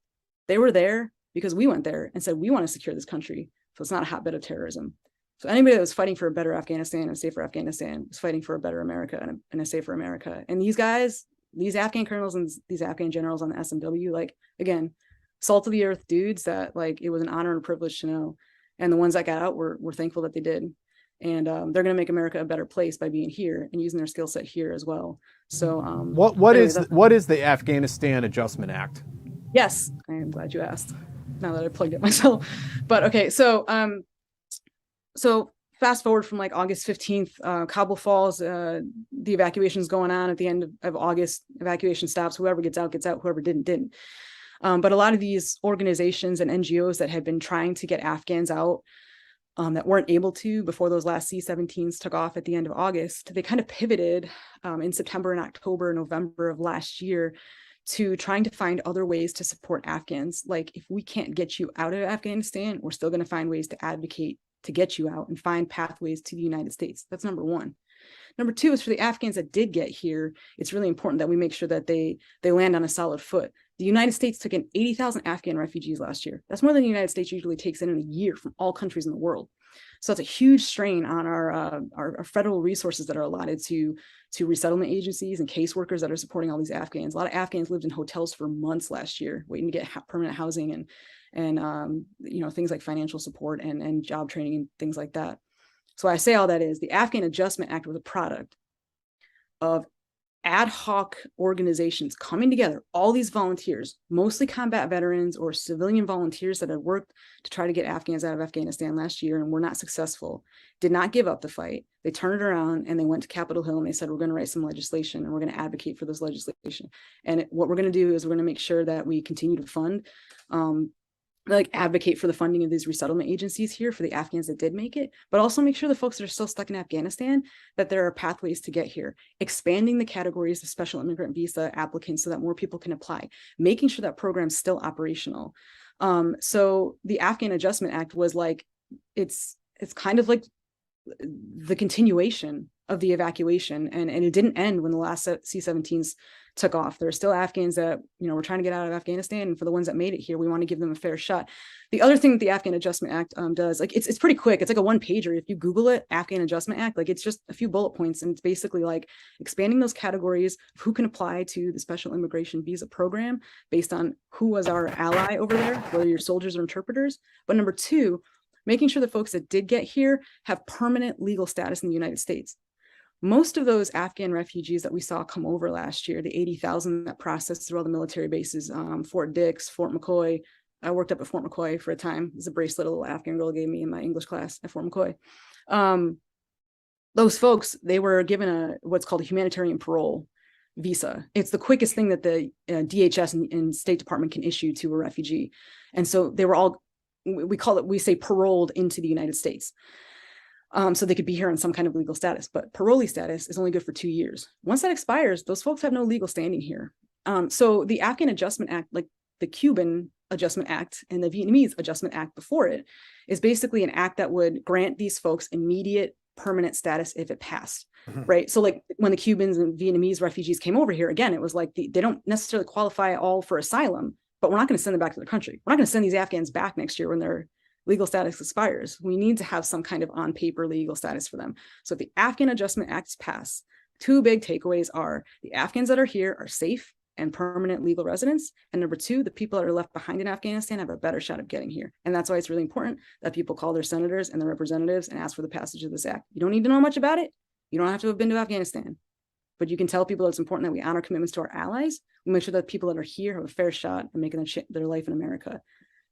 They were there because we went there and said, we want to secure this country, so it's not a hotbed of terrorism. So anybody that was fighting for a better Afghanistan and a safer Afghanistan was fighting for a better America and a safer America. And these guys, these Afghan colonels and these Afghan generals on the SMW, like, again, salt of the earth dudes that, like, it was an honor and a privilege to know. And the ones that got out were thankful that they did. And they're going to make America a better place by being here and using their skill set here as well. So what is the Afghanistan Adjustment Act? Yes, I am glad you asked, now that I plugged it myself. But okay, so fast forward from like August 15th, Kabul falls, the evacuation is going on at the end of August. Evacuation stops, whoever gets out, whoever didn't. But a lot of these organizations and NGOs that had been trying to get Afghans out, that weren't able to before those last C-17s took off at the end of August, they kind of pivoted in September and October, November of last year to trying to find other ways to support Afghans. Like, if we can't get you out of Afghanistan, we're still going to find ways to advocate to get you out and find pathways to the United States. That's number one. Number two is for the Afghans that did get here, it's really important that we make sure that they land on a solid foot. The United States took in 80,000 Afghan refugees last year. That's more than the United States usually takes in a year from all countries in the world. So it's a huge strain on our federal resources that are allotted to resettlement agencies and caseworkers that are supporting all these Afghans. A lot of Afghans lived in hotels for months last year, waiting to get permanent housing and things like financial support and job training and things like that. So I say all that is the Afghan Adjustment Act was a product of ad hoc organizations coming together, all these volunteers, mostly combat veterans or civilian volunteers that had worked to try to get Afghans out of Afghanistan last year and were not successful, did not give up the fight. They turned it around and they went to Capitol Hill and they said, we're going to write some legislation and we're going to advocate for this legislation. And what we're going to do is we're going to make sure that we continue to fund, advocate for the funding of these resettlement agencies here for the Afghans that did make it, but also make sure the folks that are still stuck in Afghanistan, that there are pathways to get here, expanding the categories of special immigrant visa applicants so that more people can apply, making sure that program's still operational. So the Afghan Adjustment Act was like, it's kind of like the continuation of the evacuation, and it didn't end when the last C-17s took off. There are still Afghans that, we're trying to get out of Afghanistan, and for the ones that made it here, we want to give them a fair shot. The other thing that the Afghan Adjustment Act does, like, it's pretty quick. It's like a one-pager. If you Google it, Afghan Adjustment Act, like, it's just a few bullet points, and it's basically like expanding those categories of who can apply to the Special Immigration Visa program based on who was our ally over there, whether you're soldiers or interpreters. But number two, making sure the folks that did get here have permanent legal status in the United States. Most of those Afghan refugees that we saw come over last year, the 80,000 that processed through all the military bases, Fort Dix, Fort McCoy. I worked up at Fort McCoy for a time. It's a bracelet a little Afghan girl gave me in my English class at Fort McCoy. Those folks, they were given what's called a humanitarian parole visa. It's the quickest thing that the DHS and State Department can issue to a refugee. And so they were all, we say paroled into the United States. So they could be here on some kind of legal status, but parolee status is only good for 2 years. Once that expires, those folks have no legal standing here. So the Afghan Adjustment Act, like the Cuban Adjustment Act and the Vietnamese Adjustment Act before it, is basically an act that would grant these folks immediate permanent status if it passed, right? So like when the Cubans and Vietnamese refugees came over here, again, it was like they don't necessarily qualify all for asylum, but we're not going to send them back to their country. We're not going to send these Afghans back next year when their legal status expires. We need to have some kind of on paper legal status for them. So if the Afghan Adjustment Acts pass, two big takeaways are the Afghans that are here are safe and permanent legal residents. And number two, the people that are left behind in Afghanistan have a better shot of getting here. And that's why it's really important that people call their senators and their representatives and ask for the passage of this act. You don't need to know much about it. You don't have to have been to Afghanistan, but you can tell people that it's important that we honor commitments to our allies. We make sure that people that are here have a fair shot at making their life in America.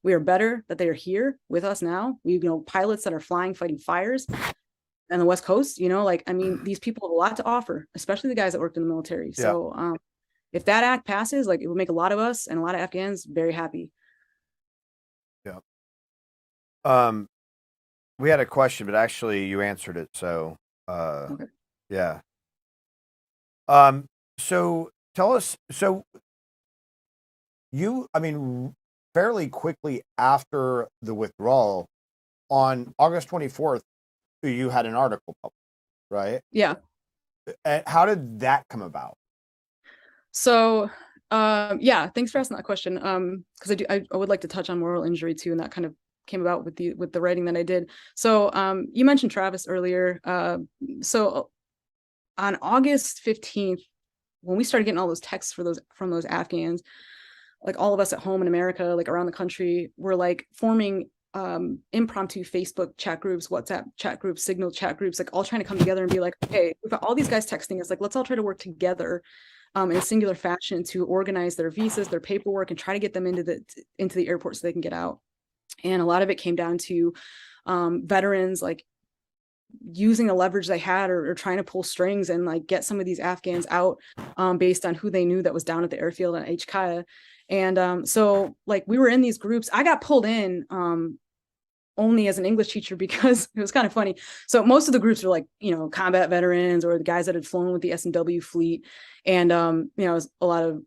We are better that they are here with us now. We, pilots that are flying, fighting fires on the West Coast, these people have a lot to offer, especially the guys that worked in the military. Yeah. So if that act passes, it would make a lot of us and a lot of Afghans very happy. Yeah. We had a question, but actually you answered it. So, Okay. yeah. So tell us, so I mean, fairly quickly after the withdrawal, on August 24th, you had an article published, right? Yeah. And how did that come about? So, yeah, thanks for asking that question. Because I would like to touch on moral injury too, and that kind of came about with the writing that I did. So, you mentioned Travis earlier. So on August 15th, when we started getting all those texts from those Afghans, like all of us at home in America, like around the country, were like forming impromptu Facebook chat groups, WhatsApp chat groups, Signal chat groups, like all trying to come together and be like, okay, we've got all these guys texting us, like let's all try to work together in a singular fashion to organize their visas, their paperwork, and try to get them into the airport so they can get out. And a lot of it came down to veterans like using the leverage they had or trying to pull strings and like get some of these Afghans out based on who they knew that was down at the airfield in HKIA. And so like we were in these groups. I got pulled in only as an English teacher because it was kind of funny. So most of the groups were like, you know, combat veterans or the guys that had flown with the S&W fleet. And, you know, it was a lot of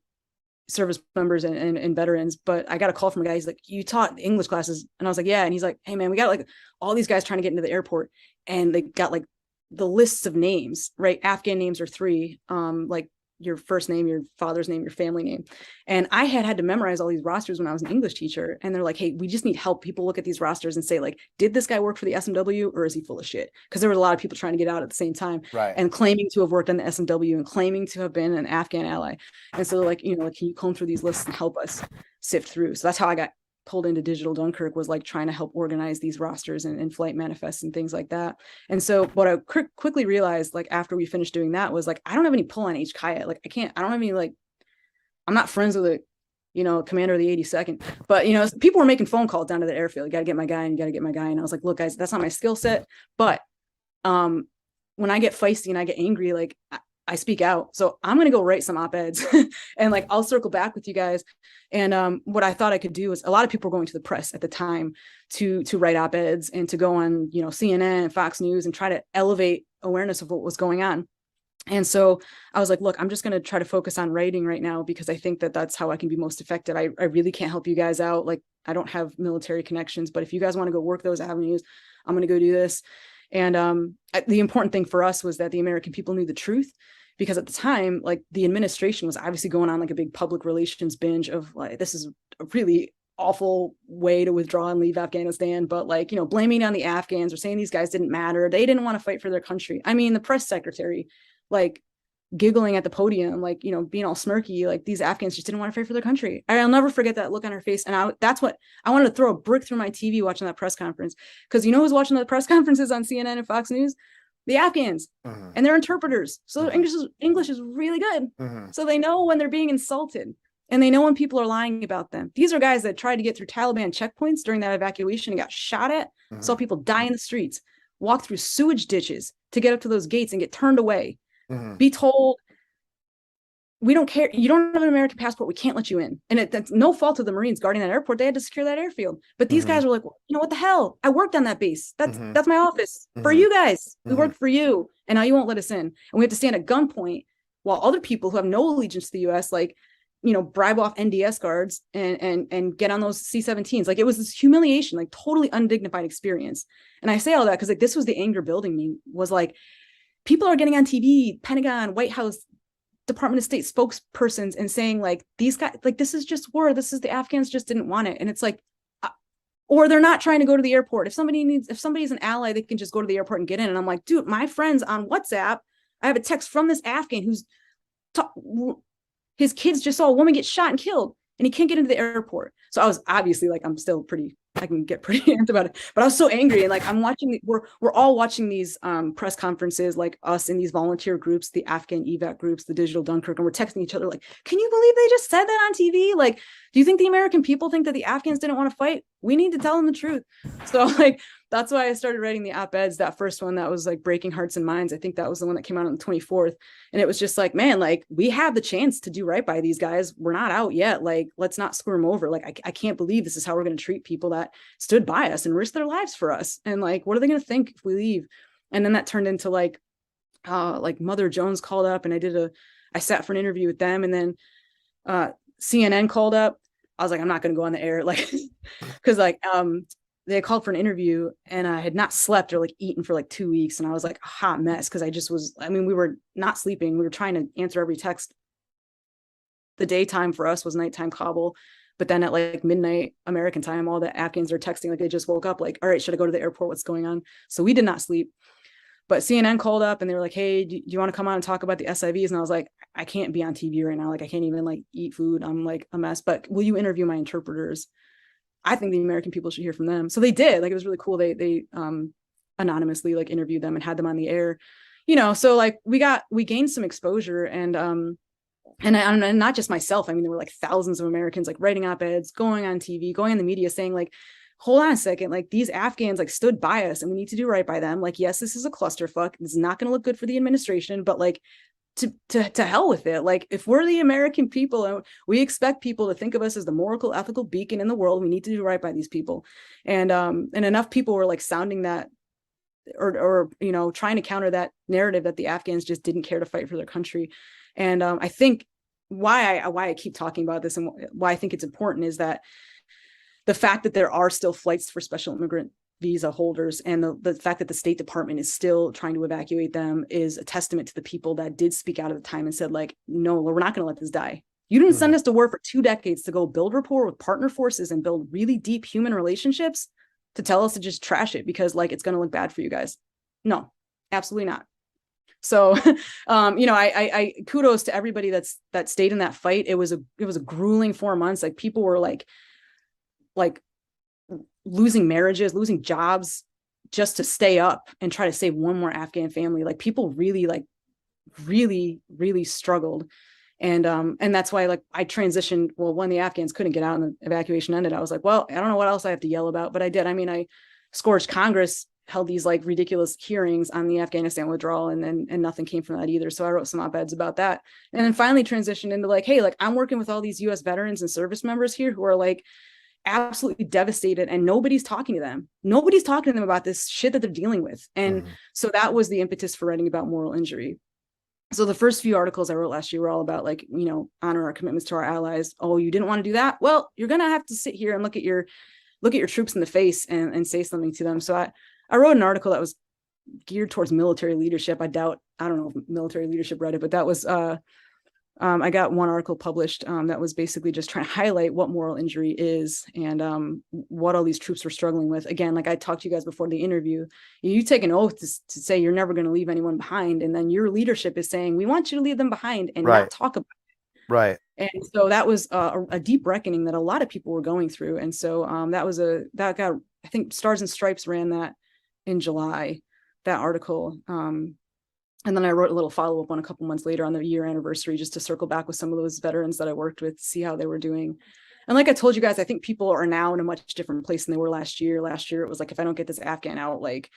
service members and veterans. But I got a call from a guy. He's like, you taught English classes? And I was like, yeah. And he's like, hey man, we got like all these guys trying to get into the airport, and they got like the lists of names, right? Afghan names are 3, like your first name, your father's name, your family name. And I had to memorize all these rosters when I was an English teacher. And they're like, hey, we just need help. People look at these rosters and say like, did this guy work for the SMW or is he full of shit? Because there were a lot of people trying to get out at the same time, Right. and claiming to have worked on the SMW and claiming to have been an Afghan ally. And so they're like, you know, like, can you comb through these lists and help us sift through? So that's how I got pulled into Digital Dunkirk, was like trying to help organize these rosters and flight manifests and things like that. And so what I quickly realized, like after we finished doing that, was like, I don't have any pull on HKIA. Like I don't have any, like, I'm not friends with the commander of the 82nd, but you know, people were making phone calls down to the airfield. You got to get my guy and you got to get my guy. And I was like, look guys, that's not my skill set. But when I get feisty and I get angry, like I speak out. So I'm going to go write some op-eds and like, I'll circle back with you guys. And what I thought I could do is, a lot of people were going to the press at the time to write op-eds and to go on, you know, CNN and Fox News and try to elevate awareness of what was going on. And so I was like, look, I'm just going to try to focus on writing right now, because I think that that's how I can be most effective. I really can't help you guys out. Like, I don't have military connections, but if you guys want to go work those avenues, I'm going to go do this. And the important thing for us was that the American people knew the truth, because at the time, like the administration was obviously going on like a big public relations binge of like, this is a really awful way to withdraw and leave Afghanistan, but like, you know, blaming on the Afghans or saying these guys didn't matter. They didn't want to fight for their country. I mean, the press secretary, like giggling at the podium, like, you know, being all smirky, like these Afghans just didn't want to fight for their country. I'll never forget that look on her face. And that's what I wanted to throw a brick through my TV watching that press conference. Because you know who's watching the press conferences on CNN and Fox News? The Afghans. And their interpreters. So their English is really good. So they know when they're being insulted, and they know when people are lying about them. These are guys that tried to get through Taliban checkpoints during that evacuation and got shot at, saw people die in the streets, walk through sewage ditches to get up to those gates and get turned away, be told, we don't care, you don't have an American passport, we can't let you in. And that's no fault of the Marines guarding that airport. They had to secure that airfield. But these guys were like, well, you know what the hell? I worked on that base. That's my office. For you guys. We worked for you. And now you won't let us in. And we have to stand at gunpoint while other people who have no allegiance to the US, like, you know, bribe off NDS guards and get on those C-17s. Like, it was this humiliation, like totally undignified experience. And I say all that because like this was the anger building me, was like, people are getting on TV, Pentagon, White House, Department of State spokespersons, and saying like, these guys, like, this is just war. This is, the Afghans just didn't want it. And it's like, or they're not trying to go to the airport. If somebody's an ally, they can just go to the airport and get in. And I'm like, dude, my friends on WhatsApp, I have a text from this Afghan who's his kids just saw a woman get shot and killed, and he can't get into the airport. So I was obviously like, I can get pretty amped about it, but I was so angry. And like, I'm watching, we're all watching these press conferences, like us in these volunteer groups, the Afghan evac groups, the Digital Dunkirk, and we're texting each other like, can you believe they just said that on TV? Like, do you think the American people think that the Afghans didn't want to fight? we need to tell them the truth. So like, that's why I started writing the op-eds. That first one that was like breaking hearts and minds. I think that was the one that came out on the 24th. And it was just like, man, like we have the chance to do right by these guys. We're not out yet. Like, let's not screw them over. Like, I can't believe this is how we're going to treat people that stood by us and risked their lives for us. And like, what are they going to think if we leave? And then that turned into like Mother Jones called up, and I sat for an interview with them, and then CNN called up. I was like, I'm not going to go on the air, like, because like they called for an interview, and I had not slept or like eaten for like 2 weeks, and I was like a hot mess because we were not sleeping. We were trying to answer every text. The daytime for us was nighttime Kabul, but then at like midnight American time, all the Afghans are texting like they just woke up, like, all right, should I go to the airport? What's going on? So we did not sleep. But CNN called up and they were like, hey, do you want to come on and talk about the SIVs? And I was like, I can't be on TV right now. Like, I can't even like eat food. I'm like a mess, but will you interview my interpreters? I think the American people should hear from them. So they did. Like, it was really cool. They anonymously like interviewed them and had them on the air, so like we gained some exposure, and not just myself. I mean, there were like thousands of Americans like writing op-eds, going on TV, going in the media saying like, hold on a second, like these Afghans like stood by us and we need to do right by them. Like, yes, this is a clusterfuck. It's not going to look good for the administration, but like to hell with it. Like, if we're the American people and we expect people to think of us as the moral, ethical beacon in the world, we need to do right by these people. And enough people were like sounding that or trying to counter that narrative that the Afghans just didn't care to fight for their country. And I think why I keep talking about this and why I think it's important is that the fact that there are still flights for special immigrant visa holders, and the fact that the State Department is still trying to evacuate them, is a testament to the people that did speak out at the time and said like, no, we're not going to let this die. You didn't send us to war for 2 decades to go build rapport with partner forces and build really deep human relationships to tell us to just trash it because like it's going to look bad for you guys. No, absolutely not. So, I kudos to everybody that stayed in that fight. It was a grueling 4 months. Like, people were like losing marriages, losing jobs just to stay up and try to save one more Afghan family. Like, people really struggled. And that's why like I transitioned. Well, when the Afghans couldn't get out and the evacuation ended, I was like, well, I don't know what else I have to yell about, but I did. I mean, I scourged Congress, held these like ridiculous hearings on the Afghanistan withdrawal, and nothing came from that either. So I wrote some op-eds about that, and then finally transitioned into like, hey, like I'm working with all these US veterans and service members here who are like absolutely devastated, and nobody's talking to them. Nobody's talking to them about this shit that they're dealing with. And so that was the impetus for writing about moral injury. So the first few articles I wrote last year were all about like, honor our commitments to our allies. Oh, you didn't want to do that? Well, you're going to have to sit here and look at your troops in the face and say something to them. So I wrote an article that was geared towards military leadership. I don't know if military leadership read it, but that was, I got one article published that was basically just trying to highlight what moral injury is and what all these troops were struggling with. Again, like I talked to you guys before the interview, you take an oath to say you're never going to leave anyone behind. And then your leadership is saying, we want you to leave them behind and not talk about it. Right. And so that was a deep reckoning that a lot of people were going through. And so that got, I think Stars and Stripes ran that in July, that article. And then I wrote a little follow-up one a couple months later on the year anniversary, just to circle back with some of those veterans that I worked with to see how they were doing. And like I told you guys, I think people are now in a much different place than they were last year. Last year, it was like, if I don't get this Afghan out, like,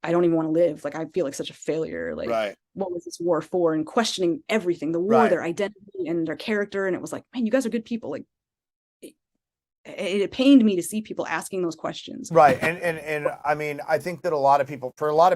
I don't even want to live. Like, I feel like such a failure. Like, what was this war for? And questioning everything, the war, their identity and their character. And it was like, man, you guys are good people. Like, it pained me to see people asking those questions. Right. And I mean, I think that for a lot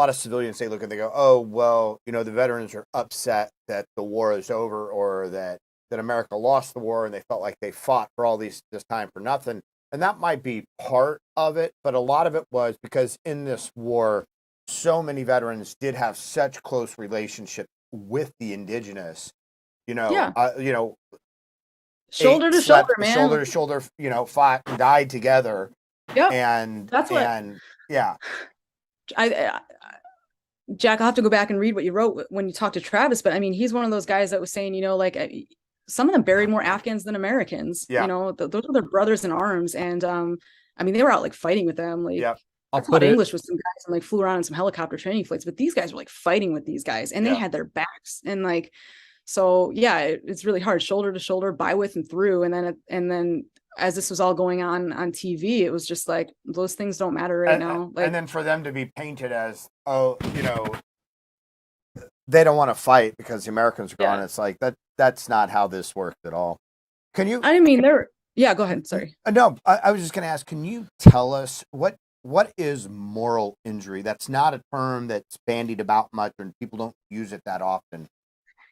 of civilians, they look and they go, oh, well, the veterans are upset that the war is over, or that America lost the war and they felt like they fought for all this time for nothing. And that might be part of it, but a lot of it was because in this war, so many veterans did have such close relationship with the indigenous, shoulder to shoulder, man. Shoulder to shoulder, fought and died together. Yep. And that's what. And yeah. Jack, I'll have to go back and read what you wrote when you talked to Travis, but I mean, he's one of those guys that was saying, some of them buried more Afghans than Americans. Yeah. Those are their brothers in arms, and I mean, they were out like fighting with them. Like, I taught English with some guys and like flew around on some helicopter training flights, but these guys were like fighting with these guys, and they had their backs, and like. So yeah, it's really hard, shoulder to shoulder, by, with, and through. And then as this was all going on TV, it was just like, those things don't matter right now. Like, and then for them to be painted as, oh, they don't want to fight because the Americans are gone. It's like that's not how this worked at all. Can you? I mean, yeah, go ahead. Sorry. No, I was just going to ask, can you tell us what is moral injury? That's not a term that's bandied about much and people don't use it that often.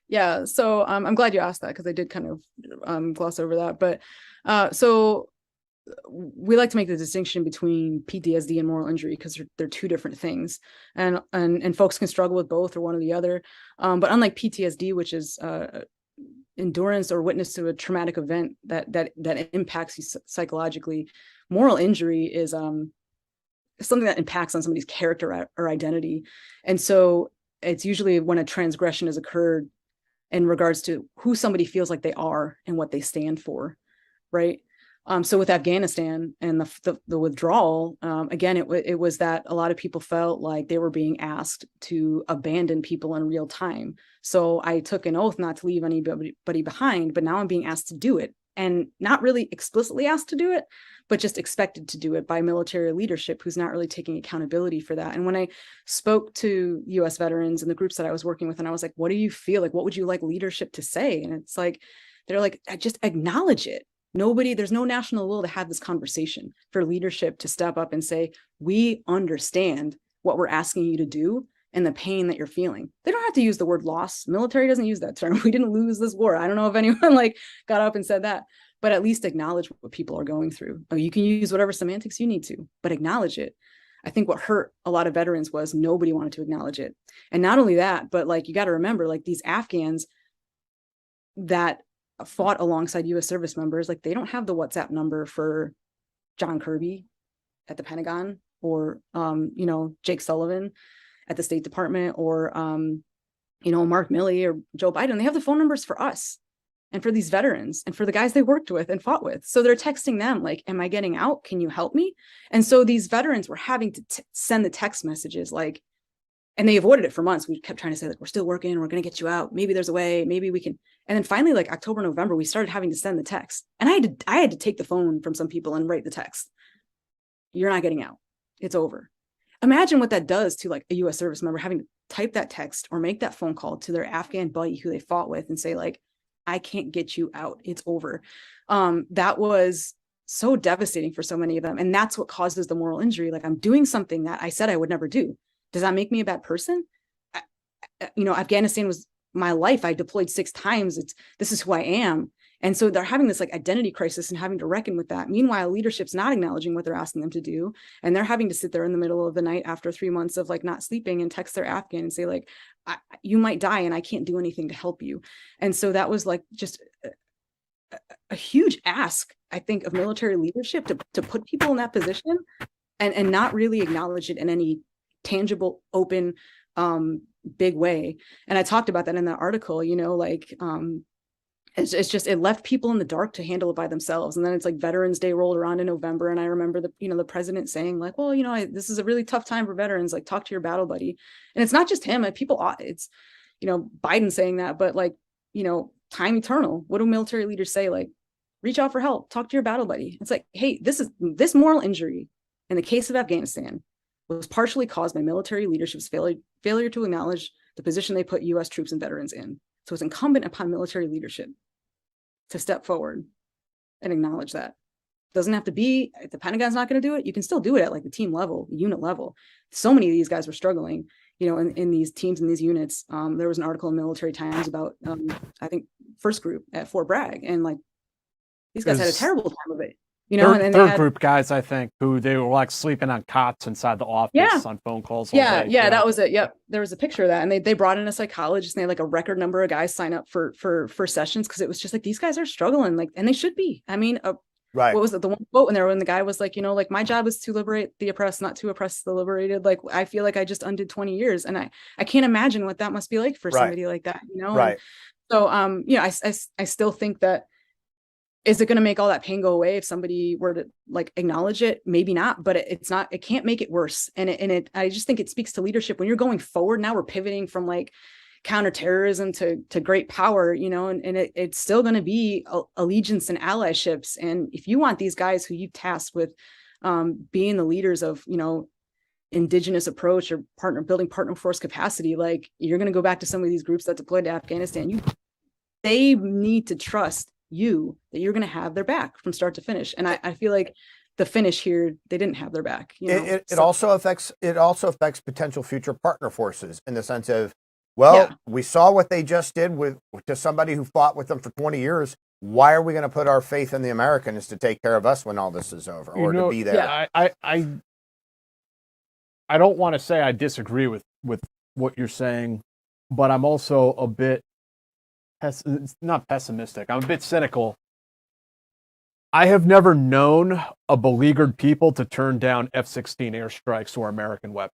Yeah, so I'm glad you asked that, because I did kind of gloss over that. But so we like to make the distinction between PTSD and moral injury, because they're two different things, and folks can struggle with both or one or the other. But unlike PTSD, which is endurance or witness to a traumatic event that impacts you psychologically, moral injury is something that impacts on somebody's character or identity. And so it's usually when a transgression has occurred in regards to who somebody feels like they are and what they stand for, right? So with Afghanistan and the withdrawal, again, it was that a lot of people felt like they were being asked to abandon people in real time. So I took an oath not to leave anybody behind, but now I'm being asked to do it, and not really explicitly asked to do it, but just expected to do it by military leadership who's not really taking accountability for that. And when I spoke to US veterans and the groups that I was working with, and I was like, what do you feel like? What would you like leadership to say? And it's like, they're like, just acknowledge it. There's no national will to have this conversation, for leadership to step up and say, we understand what we're asking you to do and the pain that you're feeling. They don't have to use the word loss. Military doesn't use that term. We didn't lose this war. I don't know if anyone got up and said that, but at least acknowledge what people are going through. You can use whatever semantics you need to, but acknowledge it. I think what hurt a lot of veterans was nobody wanted to acknowledge it. And not only that, but you got to remember, these Afghans that fought alongside US service members, they don't have the WhatsApp number for John Kirby at the Pentagon, or Jake Sullivan at the State Department, or Mark Milley or Joe Biden. They have the phone numbers for us and for these veterans and for the guys they worked with and fought with. So they're texting them am I getting out? Can you help me? And so these veterans were having to send the text messages and they avoided it for months. We kept trying to say, we're still working, we're going to get you out. Maybe there's a way, maybe we can. And then finally, October, November, we started having to send the text. And I had to take the phone from some people and write the text. You're not getting out. It's over. Imagine what that does to a US service member, having to type that text or make that phone call to their Afghan buddy who they fought with and say, I can't get you out. It's over. That was so devastating for so many of them. And that's what causes the moral injury. I'm doing something that I said I would never do. Does that make me a bad person? Afghanistan was my life. I deployed 6 times. This is who I am. And so they're having this identity crisis and having to reckon with that. Meanwhile, leadership's not acknowledging what they're asking them to do. And they're having to sit there in the middle of the night after 3 months of not sleeping and text their Afghan and say you might die and I can't do anything to help you. And so that was just a huge ask, I think, of military leadership to put people in that position and not really acknowledge it in any tangible, open, big way. And I talked about that in that article, it's just, it left people in the dark to handle it by themselves. And then it's Veterans Day rolled around in November. And I remember the president saying this is a really tough time for veterans, talk to your battle buddy. And it's not just him, it's, Biden saying that, but time eternal. What do military leaders say? Reach out for help, talk to your battle buddy. It's hey, this moral injury in the case of Afghanistan was partially caused by military leadership's failure to acknowledge the position they put US troops and veterans in. So it's incumbent upon military leadership to step forward and acknowledge that. Doesn't have to be, if the Pentagon's not going to do it, you can still do it at the team level, the unit level. So many of these guys were struggling, in these teams and these units. There was an article in Military Times about, I think, first group at Fort Bragg. And these guys had a terrible time of it. Third group guys, I think, who they were sleeping on cots inside the office on phone calls. Yeah, that was it. Yep, there was a picture of that, and they brought in a psychologist, and they had a record number of guys sign up for sessions, because it was just these guys are struggling, and they should be. I mean, right. What was it? The one quote when the guy was my job is to liberate the oppressed, not to oppress the liberated. I feel like I just undid 20 years, and I can't imagine what that must be like for somebody like that. Right. And so I still think that. Is it going to make all that pain go away if somebody were to acknowledge it? Maybe not, but it's not, it can't make it worse. And I just think it speaks to leadership when you're going forward. Now we're pivoting from counterterrorism to great power, and it's still going to be allegiance and allyships. And if you want these guys who you tasked with being the leaders of, indigenous approach or building partner force capacity, like you're going to go back to some of these groups that deployed to Afghanistan. They need to trust you that you're going to have their back from start to finish. And I feel like the finish here, they didn't have their back. It also affects potential future partner forces in the sense of, we saw what they just did to somebody who fought with them for 20 years. Why are we going to put our faith in the Americans to take care of us when all this is over, or to be there? Yeah, I don't want to say I disagree with what you're saying, but I'm also a bit not pessimistic. I'm a bit cynical. I have never known a beleaguered people to turn down F-16 airstrikes or American weapons.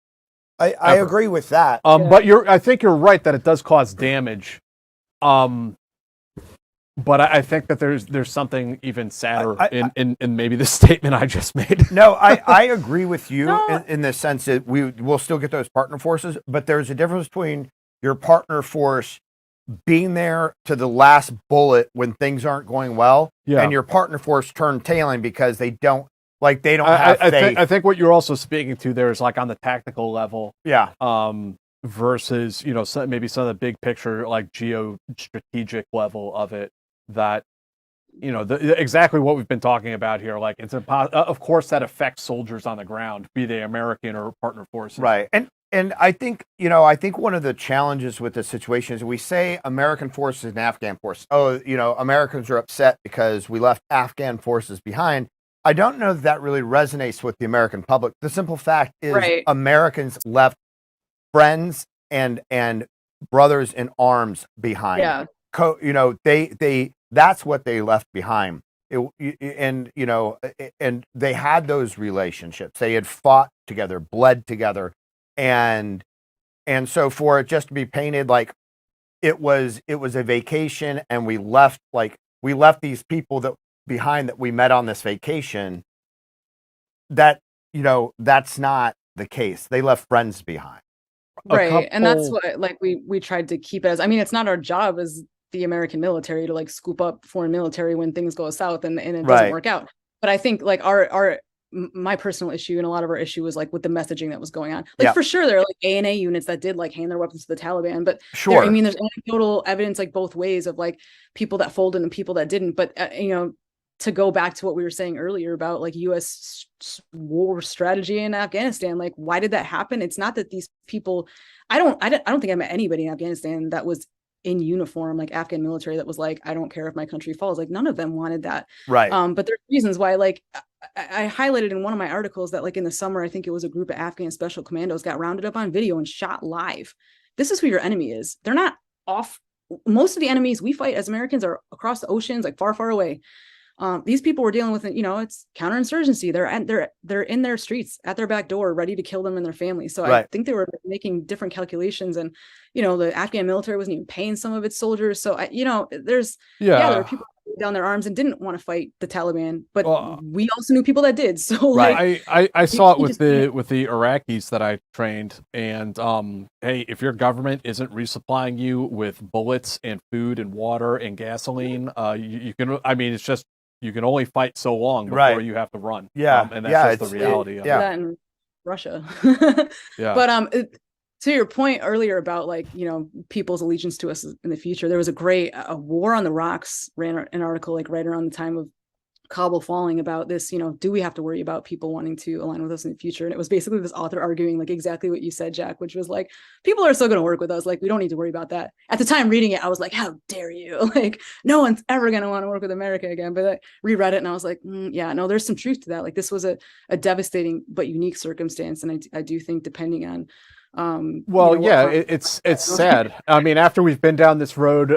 I agree with that. But I think you're right that it does cause damage. But I think that there's something even sadder in maybe the statement I just made. No, I agree with you in the sense that we'll still get those partner forces, but there's a difference between your partner force being there to the last bullet when things aren't going well, and your partner force tailing because they don't have faith. I think what you're also speaking to there is like on the tactical level. Yeah. Versus, maybe some of the big picture, like geostrategic level of it, that, exactly what we've been talking about here. Like, it's of course that affects soldiers on the ground, be they American or partner forces. Right. And I think, one of the challenges with this situation is we say American forces and Afghan forces. Oh, Americans are upset because we left Afghan forces behind. I don't know that really resonates with the American public. The simple fact is Americans left friends and brothers in arms behind. Yeah. That's what they left behind. And they had those relationships. They had fought together, bled together. And so for it just to be painted like it was a vacation and we left these people behind that we met on this vacation, that's not the case. They left friends behind. Right. And that's what we tried to keep it as. I mean, it's not our job as the American military to scoop up foreign military when things go south and it doesn't work out. But I think my personal issue and a lot of our issue was with the messaging that was going on. For sure, there are ANA units that did hand their weapons to the Taliban, but sure, there's anecdotal evidence both ways of people that folded and people that didn't. But to go back to what we were saying earlier about U.S. war strategy in Afghanistan, why did that happen? It's not that these people. I don't think I met anybody in Afghanistan that was in uniform, Afghan military, that was I don't care if my country falls. None of them wanted that. Right. But there's reasons why. I highlighted in one of my articles that in the summer, I think it was a group of Afghan special commandos got rounded up on video and shot live. This is who your enemy is. They're not off. Most of the enemies we fight as Americans are across the oceans, far, far away. These people were dealing with it. It's counterinsurgency. They're in their streets at their back door, ready to kill them and their families. So I think they were making different calculations, and the Afghan military wasn't even paying some of its soldiers. So there were people who put down their arms and didn't want to fight the Taliban, but we also knew people that did. So I saw it with the Iraqis that I trained, and hey, if your government isn't resupplying you with bullets and food and water and gasoline, you can. I mean, it's just. You can only fight so long before you have to run. Yeah, and that's just the reality of it. That in Russia. Yeah. But to your point earlier about people's allegiance to us in the future, there was a great War on the Rocks ran an article right around the time of Kabul falling about this. Do we have to worry about people wanting to align with us in the future? And it was basically this author arguing exactly what you said, Jack, which was people are still going to work with us. We don't need to worry about that. At the time reading it, I was how dare you? No one's ever going to want to work with America again. But I reread it and I was yeah, no, there's some truth to that. This was a devastating but unique circumstance. And I do think depending on it's sad. I mean, after we've been down this road,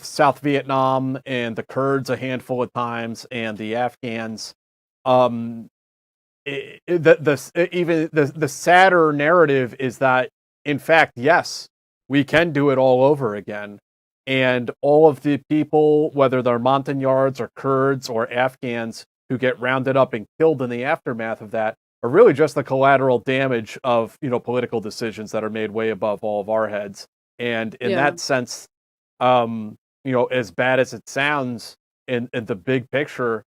South Vietnam and the Kurds a handful of times, and the Afghans, the sadder narrative is that, in fact, yes, we can do it all over again, and all of the people, whether they're Montagnards or Kurds or Afghans, who get rounded up and killed in the aftermath of that, are really just the collateral damage of political decisions that are made way above all of our heads. And in that sense, as bad as it sounds, in the big picture,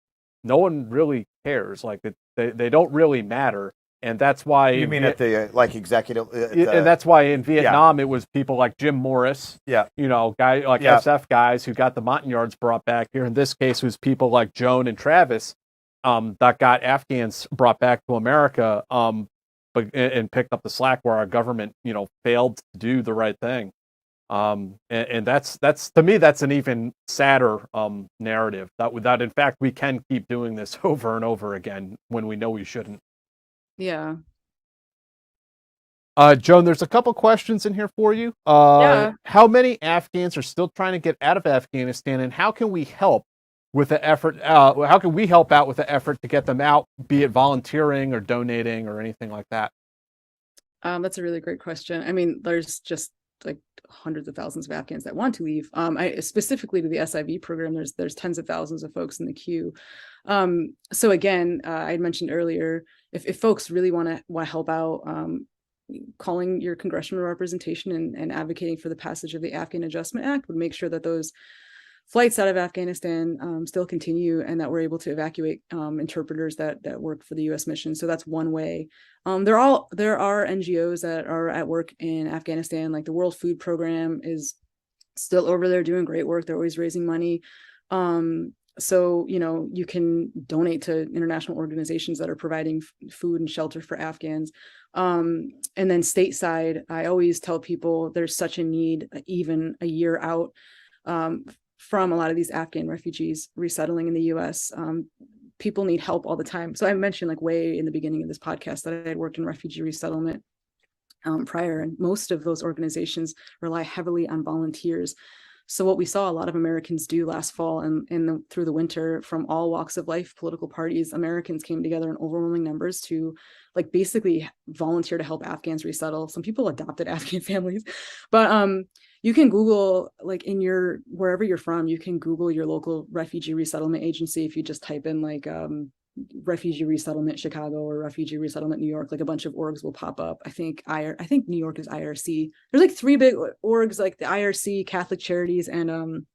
no one really cares. Like they don't really matter. And that's why you mean at the executive, and that's why in Vietnam it was people like Jim Morris, guy like SF guys who got the Montagnards brought back here. In this case, it was people like Joan and Travis that got Afghans brought back to America, and picked up the slack where our government, failed to do the right thing. And that's to me, that's an even sadder narrative that in fact we can keep doing this over and over again when we know we shouldn't. Yeah. Joan, there's a couple questions in here for you. How many Afghans are still trying to get out of Afghanistan, and how can we help with the effort? How can we help out with the effort to get them out, be it volunteering or donating or anything like that? That's a really great question. I mean, there's just like hundreds of thousands of Afghans that want to leave. Specifically to the SIV program, there's tens of thousands of folks in the queue. So again, I had mentioned earlier, if folks really want to help out, calling your congressional representation and advocating for the passage of the Afghan Adjustment Act would make sure that those flights out of Afghanistan still continue, and that we're able to evacuate interpreters that work for the U.S. mission. So that's one way. There are NGOs that are at work in Afghanistan, like the World Food Program is still over there doing great work. They're always raising money. So, you can donate to international organizations that are providing food and shelter for Afghans. And then stateside, I always tell people there's such a need, even a year out, from a lot of these Afghan refugees resettling in the U.S. People need help all the time. So I mentioned like way in the beginning of this podcast that I had worked in refugee resettlement prior, and most of those organizations rely heavily on volunteers. So what we saw a lot of Americans do last fall and through the winter, from all walks of life, political parties, Americans came together in overwhelming numbers to basically volunteer to help Afghans resettle. Some people adopted Afghan families, but you can Google, wherever you're from, you can Google your local refugee resettlement agency. If you just type in refugee resettlement Chicago or refugee resettlement New York, a bunch of orgs will pop up. I think New York is IRC. There's three big orgs, like the IRC, Catholic Charities, and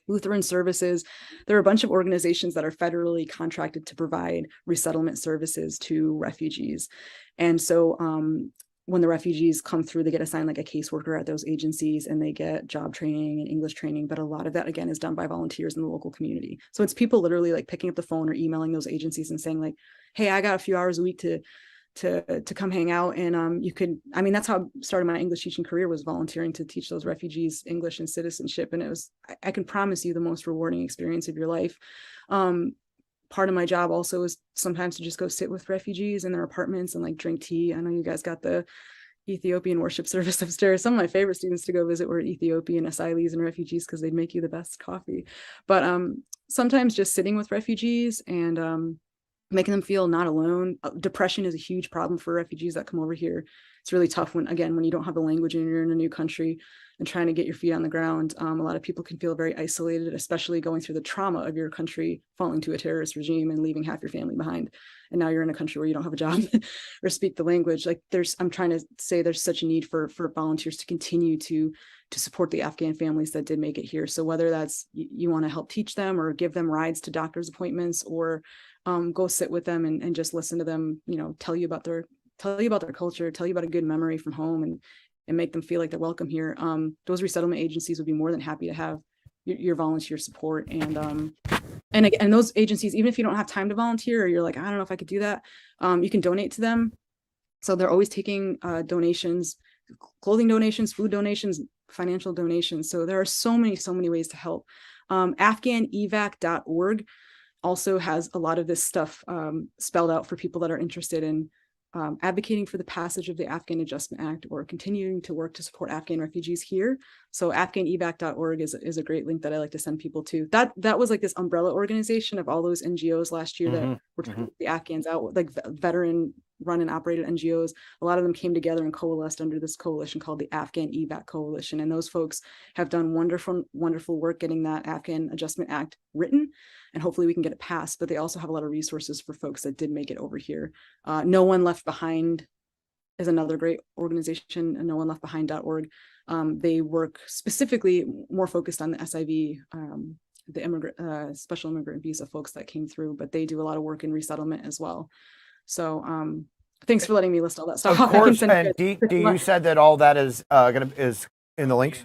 Lutheran Services. There are a bunch of organizations that are federally contracted to provide resettlement services to refugees. And so when the refugees come through, they get assigned a caseworker at those agencies, and they get job training and English training. But a lot of that, again, is done by volunteers in the local community. So it's people literally picking up the phone or emailing those agencies and saying hey, I got a few hours a week to come hang out. And you could, that's how I started my English teaching career, was volunteering to teach those refugees English and citizenship. And it was, I can promise you, the most rewarding experience of your life. Part of my job also is sometimes to just go sit with refugees in their apartments and drink tea. I know you guys got the Ethiopian worship service upstairs. Some of my favorite students to go visit were Ethiopian asylees and refugees because they'd make you the best coffee. But sometimes just sitting with refugees and making them feel not alone. Depression is a huge problem for refugees that come over here. It's really tough when you don't have the language and you're in a new country and trying to get your feet on the ground. A lot of people can feel very isolated, especially going through the trauma of your country falling to a terrorist regime and leaving half your family behind. And now you're in a country where you don't have a job or speak the language. I'm trying to say there's such a need for volunteers to continue to support the Afghan families that did make it here. So whether that's you want to help teach them or give them rides to doctor's appointments, or go sit with them and just listen to them, tell you about their culture, tell you about a good memory from home, and make them feel like they're welcome here. Those resettlement agencies would be more than happy to have your volunteer support. And those agencies, even if you don't have time to volunteer, or you're I don't know if I could do that, you can donate to them. So they're always taking donations, clothing donations, food donations, financial donations. So there are so many ways to help. AfghanEvac.org also has a lot of this stuff spelled out for people that are interested in advocating for the passage of the Afghan Adjustment Act or continuing to work to support Afghan refugees here. So AfghanEvac.org is a great link that I like to send people to. That was this umbrella organization of all those NGOs last year that were trying to get the Afghans out, veteran run and operated NGOs. A lot of them came together and coalesced under this coalition called the Afghan Evac Coalition. And those folks have done wonderful work getting that Afghan Adjustment Act written, and hopefully we can get it passed. But they also have a lot of resources for folks that did make it over here. No one left behind is another great organization, NoOneLeftBehind.org. They work specifically more focused on the SIV, the Special Immigrant Visa folks that came through, but they do a lot of work in resettlement as well. So thanks for letting me list all that stuff. Of course, and you said that all that is is in the links?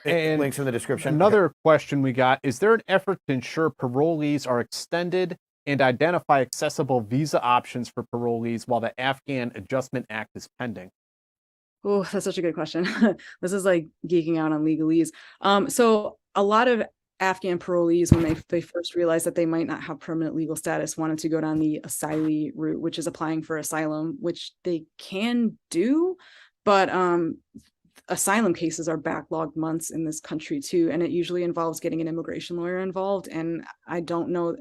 And links in the description. Another question we got, is there an effort to ensure parolees are extended and identify accessible visa options for parolees while the Afghan Adjustment Act is pending? Oh, that's such a good question. This is like geeking out on legalese. So a lot of Afghan parolees, when they first realized that they might not have permanent legal status, wanted to go down the asylee route, which is applying for asylum, which they can do, but asylum cases are backlogged months in this country too, and it usually involves getting an immigration lawyer involved. And I don't know,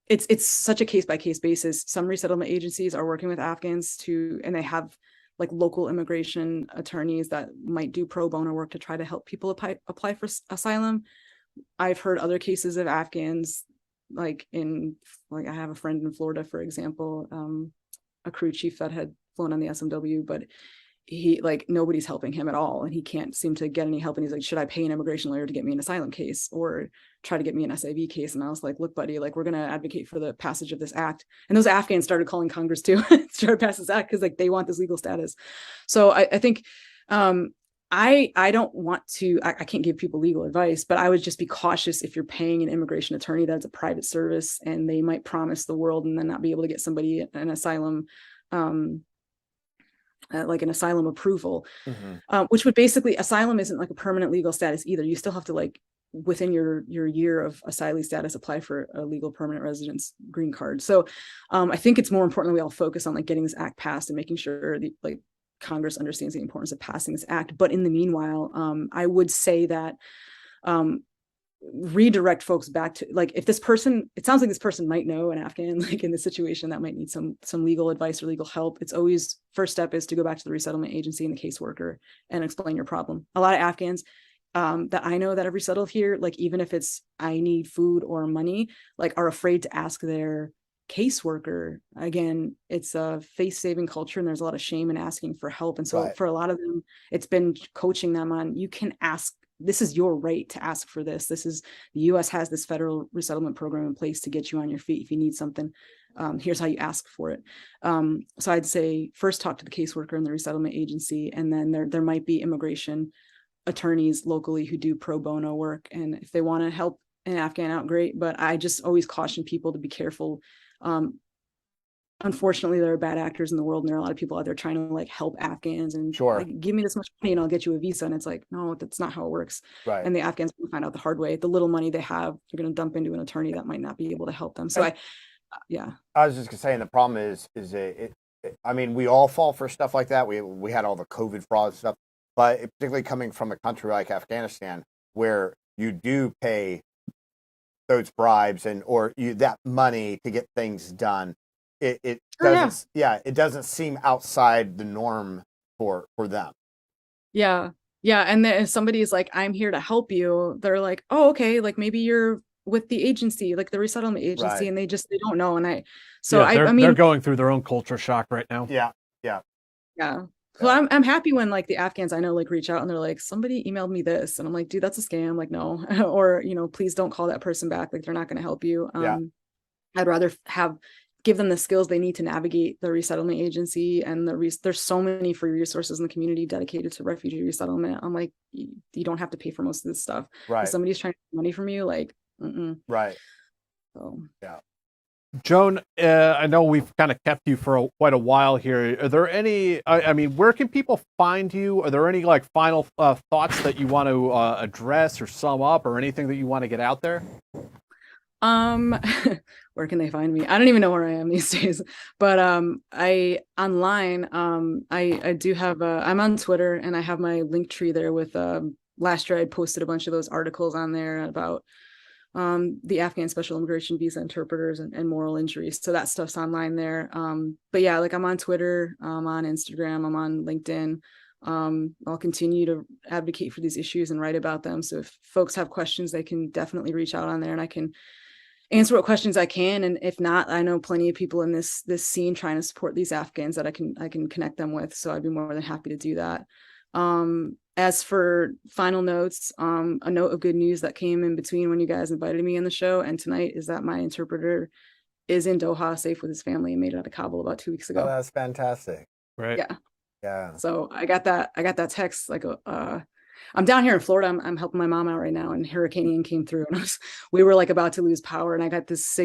it's such a case-by-case basis. Some resettlement agencies are working with Afghans and they have like local immigration attorneys that might do pro bono work to try to help people apply for asylum. I've heard other cases of Afghans, like I have a friend in Florida, for example, a crew chief that had flown on the SMW, but he, like, nobody's helping him at all, and he can't seem to get any help. And he's like, should I pay an immigration lawyer to get me an asylum case or try to get me an SIV case? And I was like, look, buddy, like, we're going to advocate for the passage of this act. And those Afghans started calling Congress too to try to pass this act because like they want this legal status. So I think I don't want to, I can't give people legal advice, but I would just be cautious if you're paying an immigration attorney that's a private service and they might promise the world and then not be able to get somebody an asylum like an asylum approval, which would basically, asylum isn't like a permanent legal status either. You still have to, like, within your year of asylee status, apply for a legal permanent residence green card. So I think it's more important that we all focus on like getting this act passed and making sure like Congress understands the importance of passing this act. But in the meanwhile, I would say that redirect folks back to, like, if this person, it sounds like this person might know an Afghan, like in this situation that might need some legal advice or legal help. It's always, first step is to go back to the resettlement agency and the caseworker and explain your problem. A lot of Afghans that I know that have resettled here, like, even if it's I need food or money, like, are afraid to ask their caseworker. Again, it's a face-saving culture and there's a lot of shame in asking for help. And so for a lot of them, it's been coaching them on, you can ask, this is your right to ask for this. This is, the US has this federal resettlement program in place to get you on your feet. If you need something, here's how you ask for it. So I'd say first talk to the caseworker in the resettlement agency, and then there might be immigration attorneys locally who do pro bono work. And if they want to help an Afghan out, great. But I just always caution people to be careful. Unfortunately, there are bad actors in the world, and there are a lot of people out there trying to like help Afghans and like, give me this much money and I'll get you a visa. And it's like, no, that's not how it works. Right. And the Afghans will find out the hard way. The little money they have, they're going to dump into an attorney that might not be able to help them. So I was just gonna say, and the problem is I mean, we all fall for stuff like that. We had all the COVID fraud stuff, but particularly coming from a country like Afghanistan, where you do pay those bribes or that money to get things done. It doesn't it doesn't seem outside the norm for them. And then if somebody is like, I'm here to help you, they're like, oh, okay, like maybe you're with the agency, like the resettlement agency, and they don't know. And I mean, they're going through their own culture shock right now. So I'm happy when like the Afghans I know like reach out and they're like, somebody emailed me this, and I'm like, dude, that's a scam. Like, no, or please don't call that person back. Like, they're not going to help you. I'd rather give them the skills they need to navigate the resettlement agency, and there's so many free resources in the community dedicated to refugee resettlement. I'm like, you don't have to pay for most of this stuff. Right. If somebody's trying to get money from you, like, right. So Joan, I know we've kind of kept you for quite a while here. Are there any, I mean, where can people find you? Are there any like final thoughts that you want to address or sum up, or anything that you want to get out there? Where can they find me? I don't even know where I am these days, but I do have I'm on Twitter, and I have my link tree there with last year I posted a bunch of those articles on there about the Afghan Special Immigration Visa interpreters and moral injuries. So that stuff's online there. But yeah, like, I'm on Twitter, I'm on Instagram, I'm on LinkedIn. I'll continue to advocate for these issues and write about them. So if folks have questions, they can definitely reach out on there, and I can answer what questions I can, and if not, I know plenty of people in this scene trying to support these Afghans that I can connect them with. So I'd be more than happy to do that. As for final notes, a note of good news that came in between when you guys invited me on the show and tonight is that my interpreter is in Doha, safe with his family, and made it out of Kabul about 2 weeks ago. Oh, that's fantastic. Right. Yeah. So I got that text like I'm down here in Florida. I'm helping my mom out right now, and Hurricane Ian came through, and we were like about to lose power, and I got this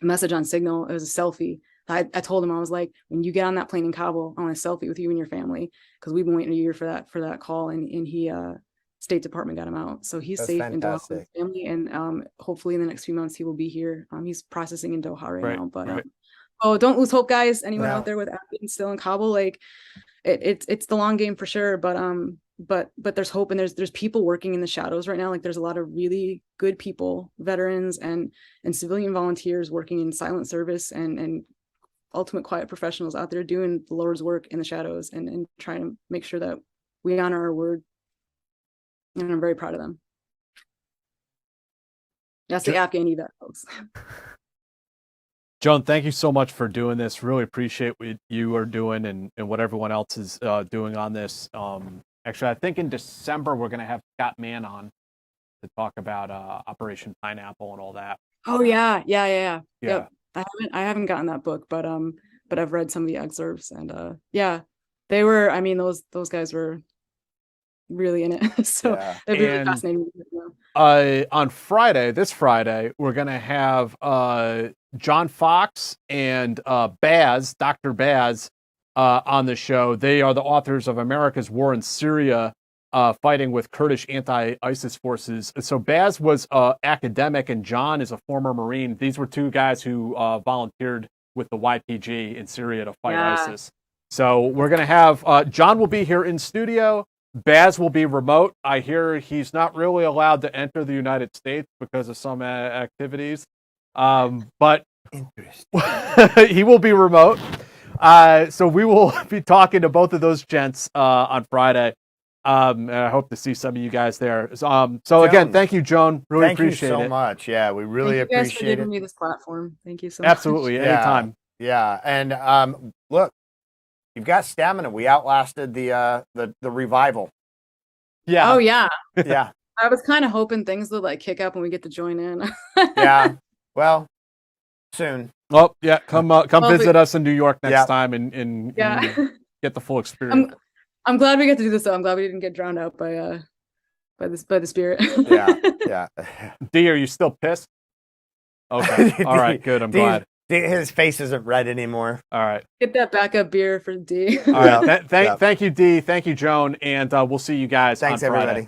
message on Signal. It was a selfie. I told him, I was like, when you get on that plane in Kabul, I want a selfie with you and your family, because we've been waiting a year for that call, and he State Department got him out, so he's safe in Doha with his family, and hopefully in the next few months he will be here. He's processing in Doha right now, but don't lose hope, guys. Anyone out there with Afghans still in Kabul, like it's the long game for sure, but there's hope, and there's people working in the shadows right now. Like there's a lot of really good people, veterans and civilian volunteers working in silent service and ultimate quiet professionals out there doing the Lord's work in the shadows and trying to make sure that we honor our word. And I'm very proud of them. That's the Afghan evac, folks. Joan, thank you so much for doing this. Really appreciate what you are doing and what everyone else is doing on this. Actually, I think in December we're going to have Scott Mann on to talk about Operation Pineapple and all that. Oh yeah. Yep. I haven't gotten that book, but I've read some of the excerpts, and they were. I mean, those guys were really in it. So they're really fascinating. On this Friday, we're gonna have John Fox and Dr. Baz, on the show. They are the authors of America's War in Syria, fighting with Kurdish anti-ISIS forces. So Baz was academic, and John is a former Marine. These were two guys who volunteered with the YPG in Syria to fight ISIS. So we're going to have, John will be here in studio. Baz will be remote. I hear he's not really allowed to enter the United States because of some activities. But he will be remote. So we will be talking to both of those gents on Friday. And I hope to see some of you guys there. So again, thank you, Joan. Really appreciate it. Thank you so much. Yeah, we really appreciate it. Thank you guys for giving me this platform. Thank you so much. Absolutely, anytime. Yeah, and look, you've got stamina. We outlasted the revival. Yeah. Oh yeah. Yeah. I was kind of hoping things would like kick up when we get to join in. Yeah. Well, soon. Oh yeah, come visit us in New York next time and get the full experience. I'm glad we get to do this though. I'm glad we didn't get drowned out by the spirit. Yeah. D, are you still pissed? Okay. All right. Good. I'm glad. His face isn't red anymore. All right. Get that backup beer for D. All right. Thank you, D. Thank you, Joan. And we'll see you guys on Friday. Thanks, everybody.